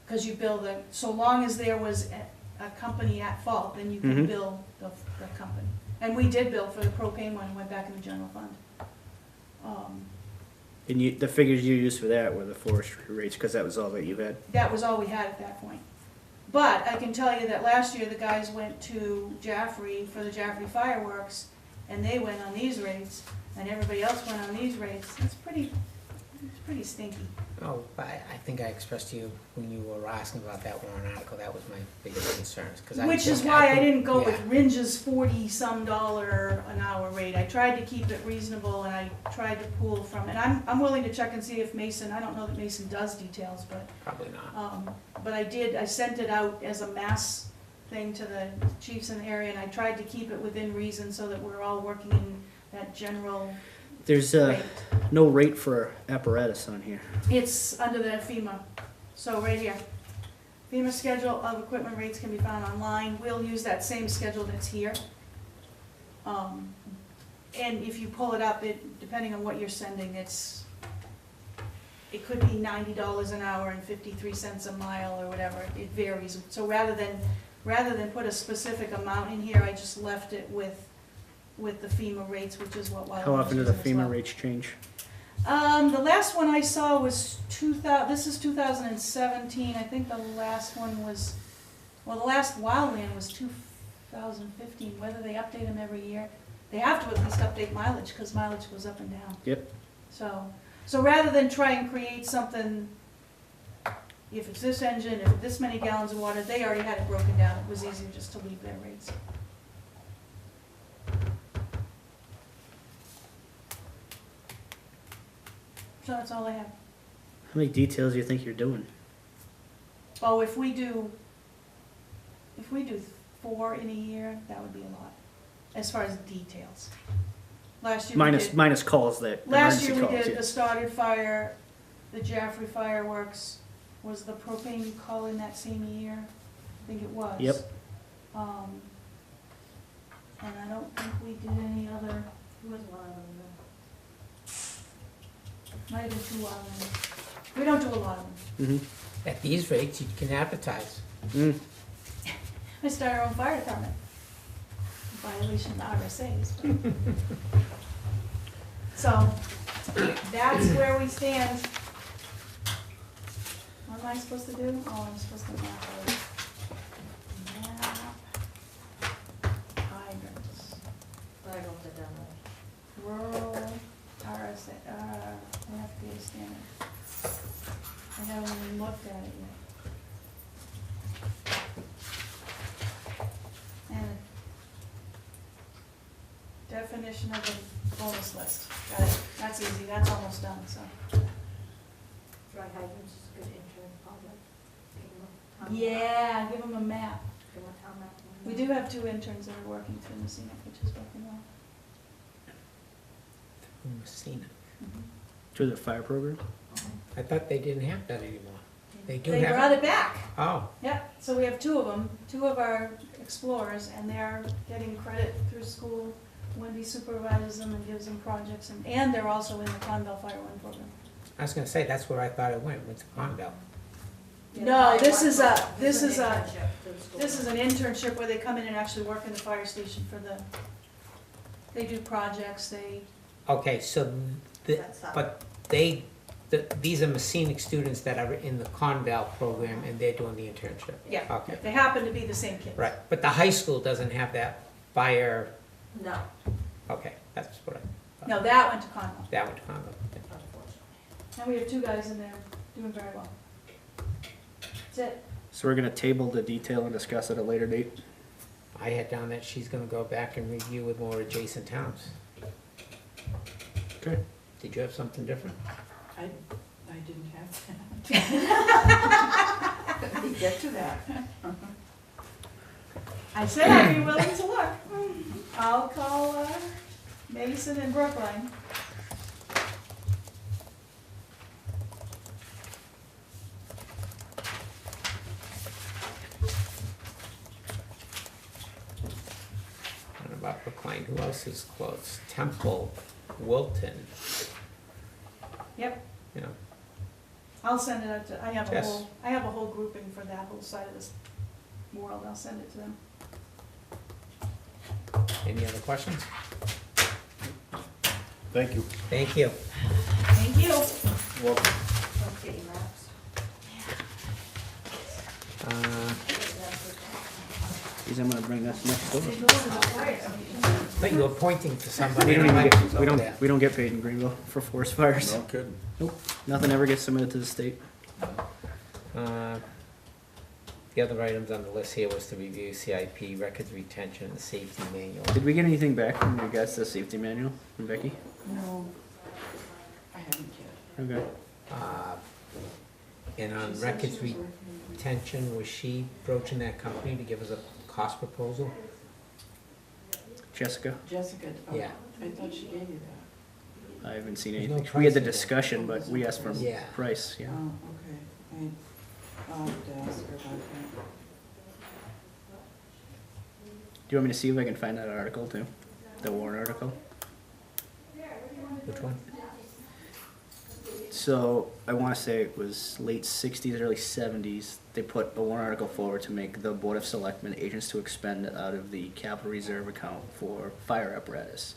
Because you bill so long as there was a company at fault, then you can Mhm. bill the company. And we did bill for the propane one, and went back in the general fund. And you, the figures you used for that were the forestry rates, because that was all that you had. That was all we had at that point. But I can tell you that last year, the guys went to Jaffrey for the Jaffrey fireworks, and they went on these rates, and everybody else went on these rates. It's pretty stinky. Oh, I think I expressed to you when you were asking about that warrant article, that was my biggest concerns, because I. Which is think- why I think- didn't go with yeah. Ringe's $40-some an hour rate. I tried to keep it reasonable, and I tried to pull from, and I'm willing to check and see if Mason, I don't know that Mason does details, but, Probably not. but I sent it out as a mass thing to the chiefs in the area, and I tried to keep it within reason so that we're all working in that general There's rate. no rate for apparatus on here. It's under the FEMA, so right here. FEMA schedule of equipment rates can be found online. We'll use that same schedule that's here. And if you pull it up, depending on what you're sending, it could be $90 an hour and 53 cents a mile or whatever. It varies. So rather than put a specific amount in here, I just left it with the FEMA rates, which is what Wyoming How often do the uses as FEMA well. rates change? The last one I saw was this is 2017, I think the last one was, well, the last wildland was 2015, whether they update them every year. They have to at least update mileage, because mileage goes up and down. Yep. So rather than try and create something, if it's this engine, if it's this many gallons of water, they already had it broken down, it was easier just to leave their rates. So that's all I have. How many details do you think you're doing? Oh, if we do 4 in a year, that would be a lot, as far as details. Last year we did, Minus calls that, last year emergency we calls, did yeah. the Stoddard fire, the Jaffrey fireworks, was the propane call in that same year? I think it was. Yep. And I don't think we did any other, Who was one of them? might have been 2 of them. We don't do a lot of them. Mm-hmm. At these rates, you can advertise. I start our own fire department. Violation of the RSA's. but- So, that's where we stand. What am I supposed to do? Oh, I'm supposed to map it. Map hydrants. I wrote it down. Rural RSA, FDA standard. I haven't even looked at it yet. And definition of a bonus list. Got it. That's easy. That's almost done, so. Dry hydrants is a good intern, probably. Give 'em a town map. Yeah, give them a map. Give 'em a town map. We do have 2 interns that are working through Messina, which is working well. Messina. Through the fire program? I thought they didn't have that anymore. They do They have. brought it back. Oh, Yeah, so we have 2 of them, 2 of our explorers, and they're getting credit through school. Wendy supervises them and gives them projects, and they're also in the Conval Fire One program. I was gonna say, that's where I thought it went to Conval. Yeah, No, the this fire is one- a- this is a- internship through the school. This is an internship where they come in and actually work in the fire station they do projects, Okay, so, That's how- but these are Messinic students that are in the Conval program and they're doing the internship. yeah, Okay, they happen to be the same kids. right, but the high school doesn't have that fire, No, okay, that's what I thought. No, that went to Conval. That went to Conval. unfortunately. And we have 2 guys in there doing very well. That's it. So we're gonna table the detail and discuss it at a later date? I had down that she's gonna go back and review with more adjacent towns. Okay. Did you have something different? I didn't have that. Let me get to that. I said I'd be willing to look. I'll call Mason and Brookline. What about Brookline? Who else is close? Temple, Wilton, Yep, you know. I'll send it out to, I have a Yes. whole grouping for that whole side of this world. I'll send it to them. Any other questions? Thank you. Thank you. Thank you. Kitty wraps. Geez, I'm gonna bring this next door. But you were pointing to somebody. We don't even get, over we there. don't get paid in Greenville for forest fires. No kidding. Nope, nothing ever gets submitted to the state. The other items on the list here was to review CIP, records retention, and safety manual. Did we get anything back in regards to the safety manual from Becky? No, I haven't yet. Okay. And on She said records she was working with me. retention, was she broaching that company to give us a cost proposal? Jessica, Jessica, oh, Yeah. I thought she gave you that. I haven't seen There's no anything. We had the price in there. discussion, but we asked for Yeah. price, yeah. Oh, okay. I'll have to ask her about that. Do you want me to see if I can find that article too? The warrant article? Which one? So, I wanna say it was late sixties, early seventies, they put a warrant article forward to make the Board of Selectmen agents to expend out of the capital reserve account for fire apparatus.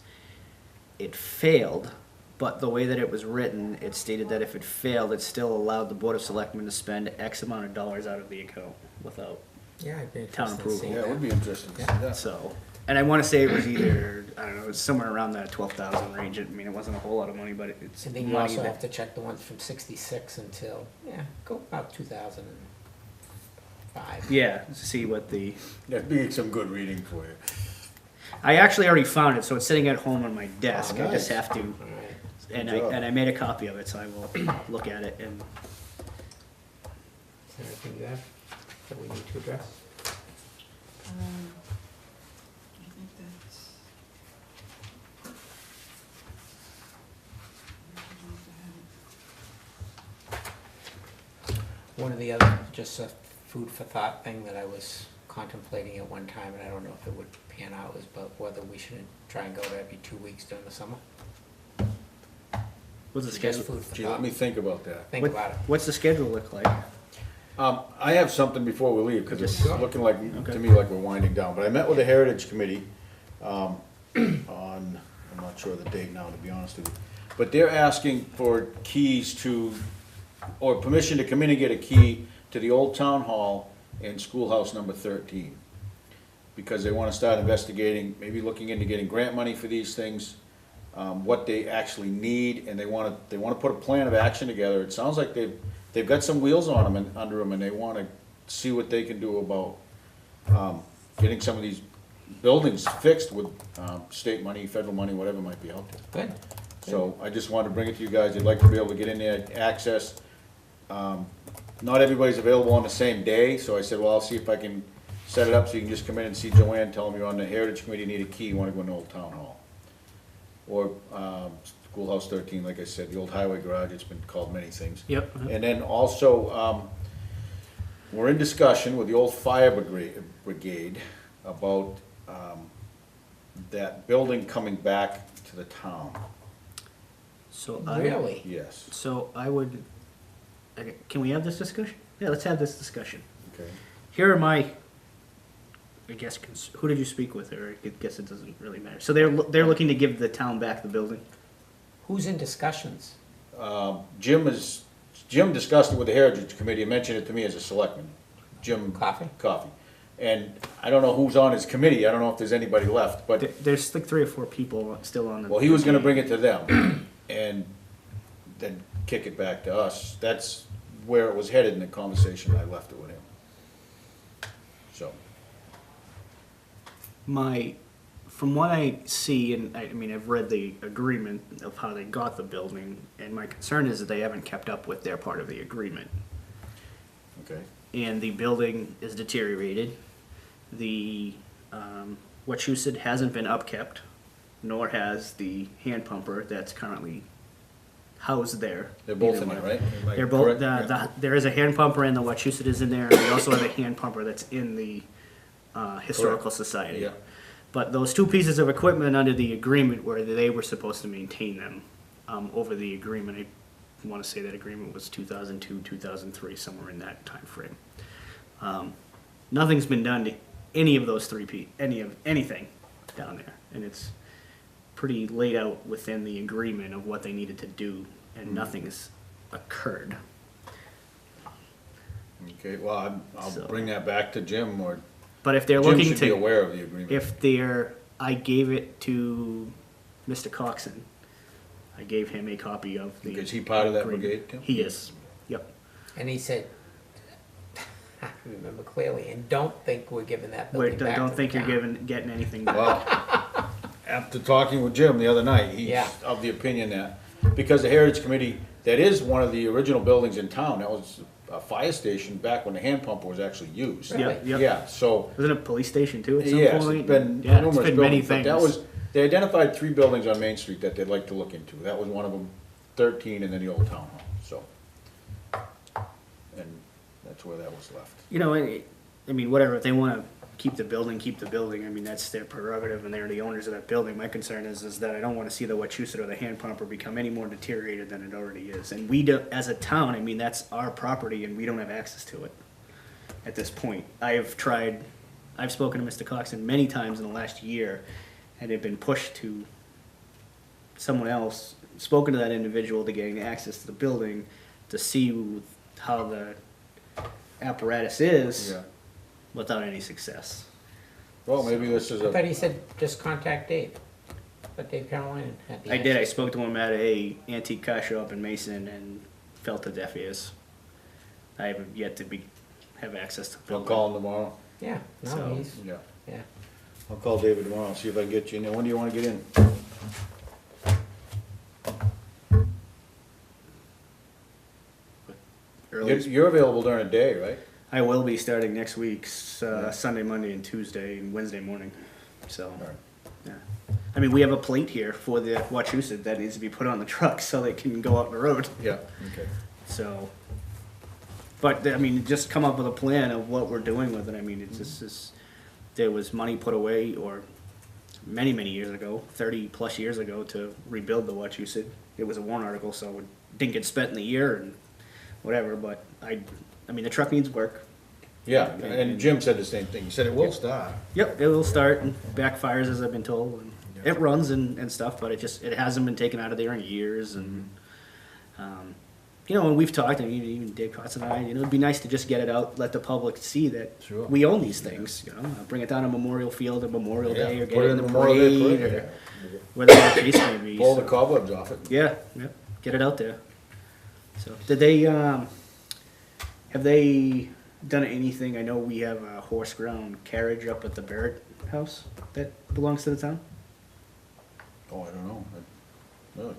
It failed, but the way that it was written, it stated that if it failed, it still allowed the Board of Selectmen to spend X amount of dollars out of the account without, Yeah, I'd be Town interested to see approval. Yeah, it that. would be interesting to see that. so. And I wanna say it was either, I don't know, it was somewhere around that 12,000 range. I mean, it wasn't a whole lot of money, but it's And then you money also that- have to check the ones from 66 until, yeah, go about 2005. Yeah, to see what the, That'd be some good reading for you. I actually already found it, so it's sitting at home on my desk. Oh, I just nice. have to, All right. and Good job. I made a copy of it, so I will look at it and. Is there anything you have that we need to address? I think that's. One of the other, just a food for thought thing that I was contemplating at one time, and I don't know if it would pan out, is but whether we should try and go to every 2 weeks during the summer. What's the Just schedule? food for Gee, let thought. me think about that. Think What- about it. What's the schedule look like? I have something before we leave, because it's Sure. looking like, Okay. to me, like we're winding down. But I met with the Heritage Committee on, I'm not sure of the date now, to be honest with you. But they're asking for keys to, or permission to come in and get a key to the old town hall and schoolhouse number 13. Because they wanna start investigating, maybe looking into getting grant money for these things, what they actually need, and they wanna put a plan of action together. It sounds like they've got some wheels on them and under them, and they wanna see what they can do about, getting some of these buildings fixed with, state money, federal money, whatever might be out there. Good. So I just wanted to bring it to you guys. You'd like to be able to get in there, access. Not everybody's available on the same day, so I said, well, I'll see if I can set it up so you can just come in and see Joanne, tell them you're on the Heritage Committee, need a key, you wanna go in the old town hall. Or, Schoolhouse 13, like I said, the old highway garage, it's been called many things. Yep. And then also, we're in discussion with the old fire brigade about, that building coming back to the town. So Really? Yes, So I would, okay, can we have this discussion? Yeah, let's have this discussion. okay. Here are my, I guess, who did you speak with, or I guess it doesn't really matter. So they're looking to give the town back the building? Who's in discussions? Jim discussed it with the Heritage Committee and mentioned it to me as a selectman. Jim Coffee? Coffey. And I don't know who's on his committee, I don't know if there's anybody left, but, There's like 3 or 4 people still on the. well, he was gonna bring it to them and then kick it back to us. That's where it was headed in the conversation, I left it with him. So, From what I see, and I mean, I've read the agreement of how they got the building, and my concern is that they haven't kept up with their part of the agreement. okay, And the building is deteriorated. The Wachusett hasn't been upkept, nor has the hand pumper that's currently housed there. they're both Either in there, one. right? Am I They're both, correct? Yeah. there is a hand pumper and the Wachusett is in there, and we also have a hand pumper that's in the Historical Correct. Society. Yeah. But those 2 pieces of equipment under the agreement where they were supposed to maintain them, over the agreement, I wanna say that agreement was 2002, 2003, somewhere in that time frame. Nothing's been done to any of those 3 anything down there, and it's pretty laid out within the agreement of what they needed to do and nothing has occurred. Okay, well, I'll So- bring that back to Jim, or But if they're Jim looking should be to, aware of the agreement. if they're, I gave it to Mr. Coxon. I gave him a copy of the. Is he part of that agreement. brigade, Tim? He is, yep. And he said, I remember clearly, and don't think we're giving that Wait, building back don't to think the you're town. getting anything back. Well, after talking with Jim the other night, he's Yeah. of the opinion that, because the Heritage Committee, that is one of the original buildings in town, that was a fire station back when the hand pumper was actually used. Really? Yep, yep. Yeah, so, Wasn't it a police station too at some yes, point? it's been Yeah, numerous it's been many buildings, but things. that was, they identified 3 buildings on Main Street that they'd like to look into. That was one of them, 13, and then the old town hall, so. And that's where that was left. You know, I mean, whatever, if they wanna keep the building, I mean, that's their prerogative and they're the owners of that building. My concern is that I don't wanna see the Wachusett or the hand pumper become any more deteriorated than it already is. And we do, as a town, I mean, that's our property and we don't have access to it at this point. I've spoken to Mr. Coxon many times in the last year, and they've been pushed to someone else, spoken to that individual to gain access to the building to see how the apparatus is Yeah. without any success. Well, maybe this is I thought a, he said just contact Dave, but Dave Caroline had the I did, I answer. spoke to him at a antique car shop in Mason and felt the deaf ears. I haven't yet to have access to the I'll building. call him tomorrow. Yeah, no, So- he's, Yeah. yeah. I'll call David tomorrow, see if I can get you in there. When do you wanna get in? Early. You're available during the day, right? I will be starting next week, Sunday, Monday, and Tuesday, and Wednesday morning, so. Alright. Yeah. I mean, we have a plate here for the Wachusett that needs to be put on the truck so they can go out the road, Yeah, okay. so. But, I mean, just come up with a plan of what we're doing with it, I mean, it's just, there was money put away, or many, many years ago, 30-plus years ago, to rebuild the Wachusett. It was a warrant article, so it didn't get spent in the year and whatever, but I mean, the truck needs work. Yeah, and Jim said the same thing. He said it will start. Yep, it will start and backfires as I've been told. And it runs and stuff, but it hasn't been taken out of there in years. And you know, when we've talked, and even Dave Kotz and I, you know, it'd be nice to just get it out, let the public see that Sure. we own these things. You know, bring it down to Memorial Field or Memorial Day, or Put get it it in in the the Memorial Day parade, parade, or whatever the case may be. Pull so- the cobwebs off it. Yeah, yep, get it out there. So, did they, have they done anything? I know we have a horse ground carriage up at the Barrett house that belongs to the town. Oh, I don't know. Really?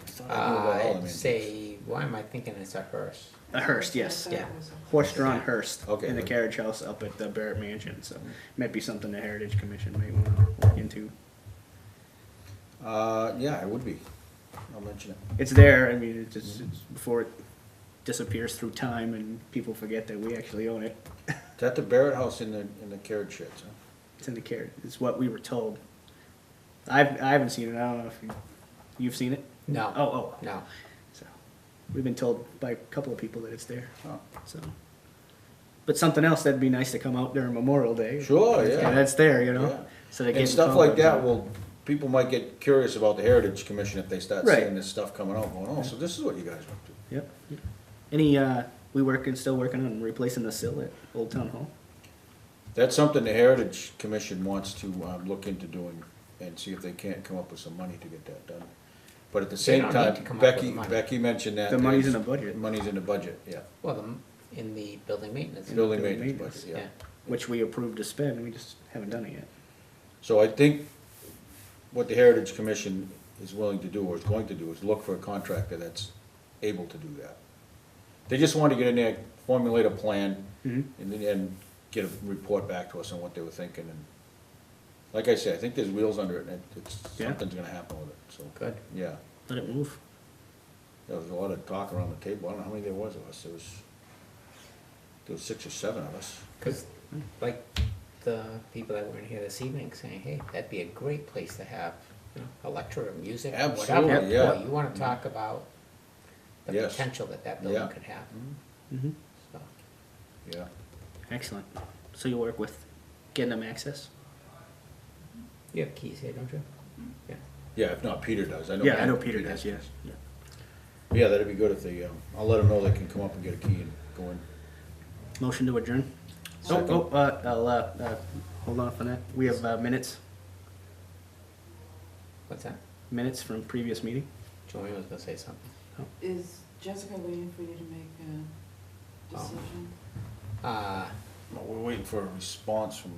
I thought I knew about all the I'd names. say, why am I thinking it's a hearse? A hearse, yes, Yeah. horse-drawn hearse Okay. in the carriage house up at the Barrett Mansion. So, might be something the Heritage Commission might want to look into. Yeah, it would be. I'll mention it. It's there. I mean, it's before it disappears through time and people forget that we actually own it. It's at the Barrett House in the carriage sheds, huh? It's in the carriage. It's what we were told. I haven't seen it. I don't know if you've seen it. No. Oh. No. So we've been told by a couple of people that it's there. Oh. So, but something else that'd be nice to come out during Memorial Day. Sure, yeah. And that's there, you know. Yeah. So they And get stuff like that people might get curious about the Heritage Commission if they start Right. seeing this stuff coming out, going, oh, so this is what you guys went to. Yep. Any still working on replacing the sill at Old Town Hall. That's something the Heritage Commission wants to look into doing and see if they can't come up with some money to get that done. But at the same don't need time, to come up with Becky, money. Becky mentioned that. The money's in there's- the budget. Money's in the budget, yeah. Well, in the building maintenance. Building building maintenance budget, Yeah. yeah. Which we approved to spend, and we just haven't done it yet. So I think what the Heritage Commission is willing to do, or is going to do, is look for a contractor that's able to do that. They just wanted to get in there, formulate a plan, Mhm. and get a report back to us on what they were thinking, and like I said, I think there's wheels under it, and Yeah. something's gonna happen with it, so, Good. yeah. Let it move. There was a lot of talk around the table, I don't know how many there was of us, there was 6 or 7 of us. Because, like, the people that were in here this evening saying, hey, that'd be a great place to have, you know, a lecture or music, or Absolutely, whatever. yeah. Boy, you wanna talk about the Yes. potential that building Yeah. could have, Mm-hmm. so. Yeah. Excellent. So you work with getting them access? You have keys here, don't you? Yeah. Yeah, if not, Peter does, I know. Yeah, I know Peter does, yes. Yeah. Yeah, that'd be good if they, I'll let them know they can come up and get a key and go in. Motion to adjourn? Second. Hold off on that. We have minutes, What's that? minutes from previous meeting. Joanne was gonna say something. Is Jessica waiting for you to make a decision? Well, we're waiting for a response from,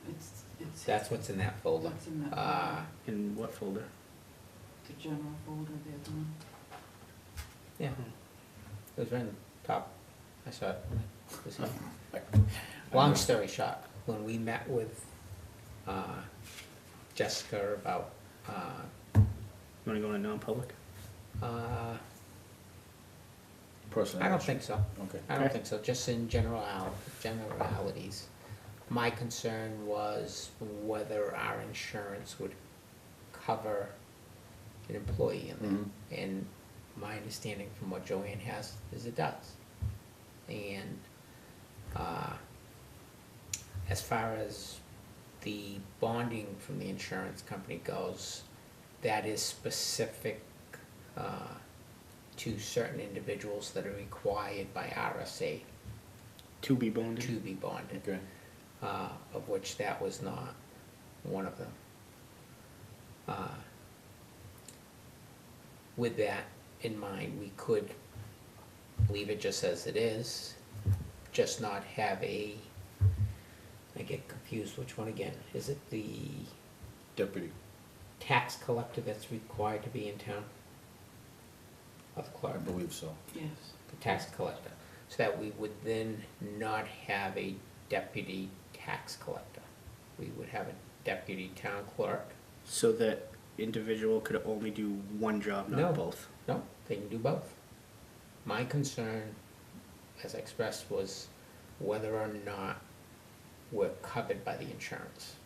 It's. That's what's in that folder. What's in that Uh, folder? In what folder? The general folder, the other one? Yeah, it was right in the top. I saw it. It was here. Long story short, when we met with Jessica about, You wanna go into non-public? I personnel. don't think so. Okay. I don't think so, just in generalities. My concern was whether our insurance would cover an employee in there. Mhm. And my understanding from what Joanne has is it does. And as far as the bonding from the insurance company goes, that is specific to certain individuals that are required by RSA To be bonded? to be bonded, Okay. of which that was not one of them. With that in mind, we could leave it just as it is, just not have a, I get confused, which one again? Is it the Deputy. tax collector that's required to be in town? Or the I clerk? believe so. Yes. The tax collector, so that we would then not have a deputy tax collector. We would have a deputy town clerk. So that individual could only do one job, No. not both? No, they can do both. My concern, as I expressed, was whether or not we're covered by the insurance.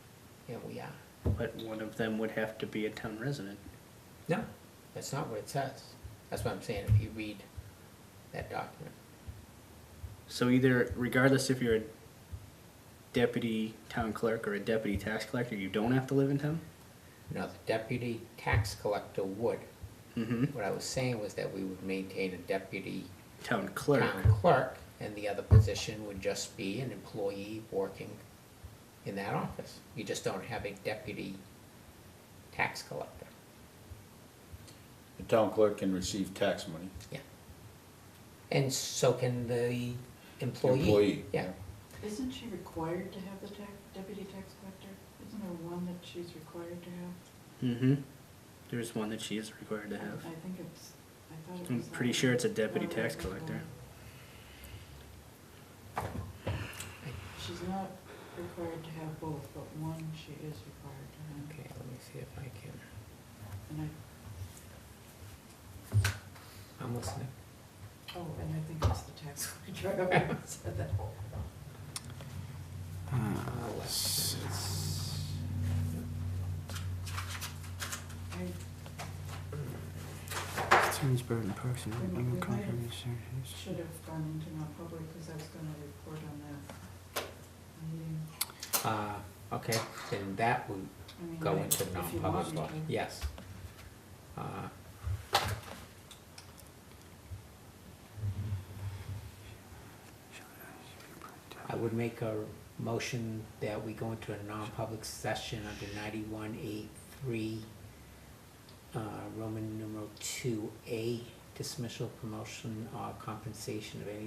And we are. But one of them would have to be a town resident. No, that's not what it says. That's what I'm saying, if you read that document. So either, regardless if you're a deputy town clerk or a deputy tax collector, you don't have to live in town? No, the deputy tax collector would. Mm-hmm. What I was saying was that we would maintain a deputy Town clerk. town clerk, and the other position would just be an employee working in that office. You just don't have a deputy tax collector. The town clerk can receive tax money. And so can the employee. Employee. Yeah. Isn't she required to have the deputy tax collector? Isn't there one that she's required to have? Mm-hmm. There's one that she is required to have. I think it's, I thought it I'm was. that pretty one. sure it's a deputy Oh, tax right, collector. right. She's not required to have both, but one she is required to have. Okay, let me see if I can. And I'm listening. and I think it's the tax collector. I already said that. Elections. Burton Parks and We might should have gone into non-public because I was gonna report on that meeting. Okay, then that would I mean, go I- into if you want non-public me law. to. Yes. I would make a motion that we go into a non-public session under 91A3, Roman numeral 2A, dismissal, promotion, or compensation of any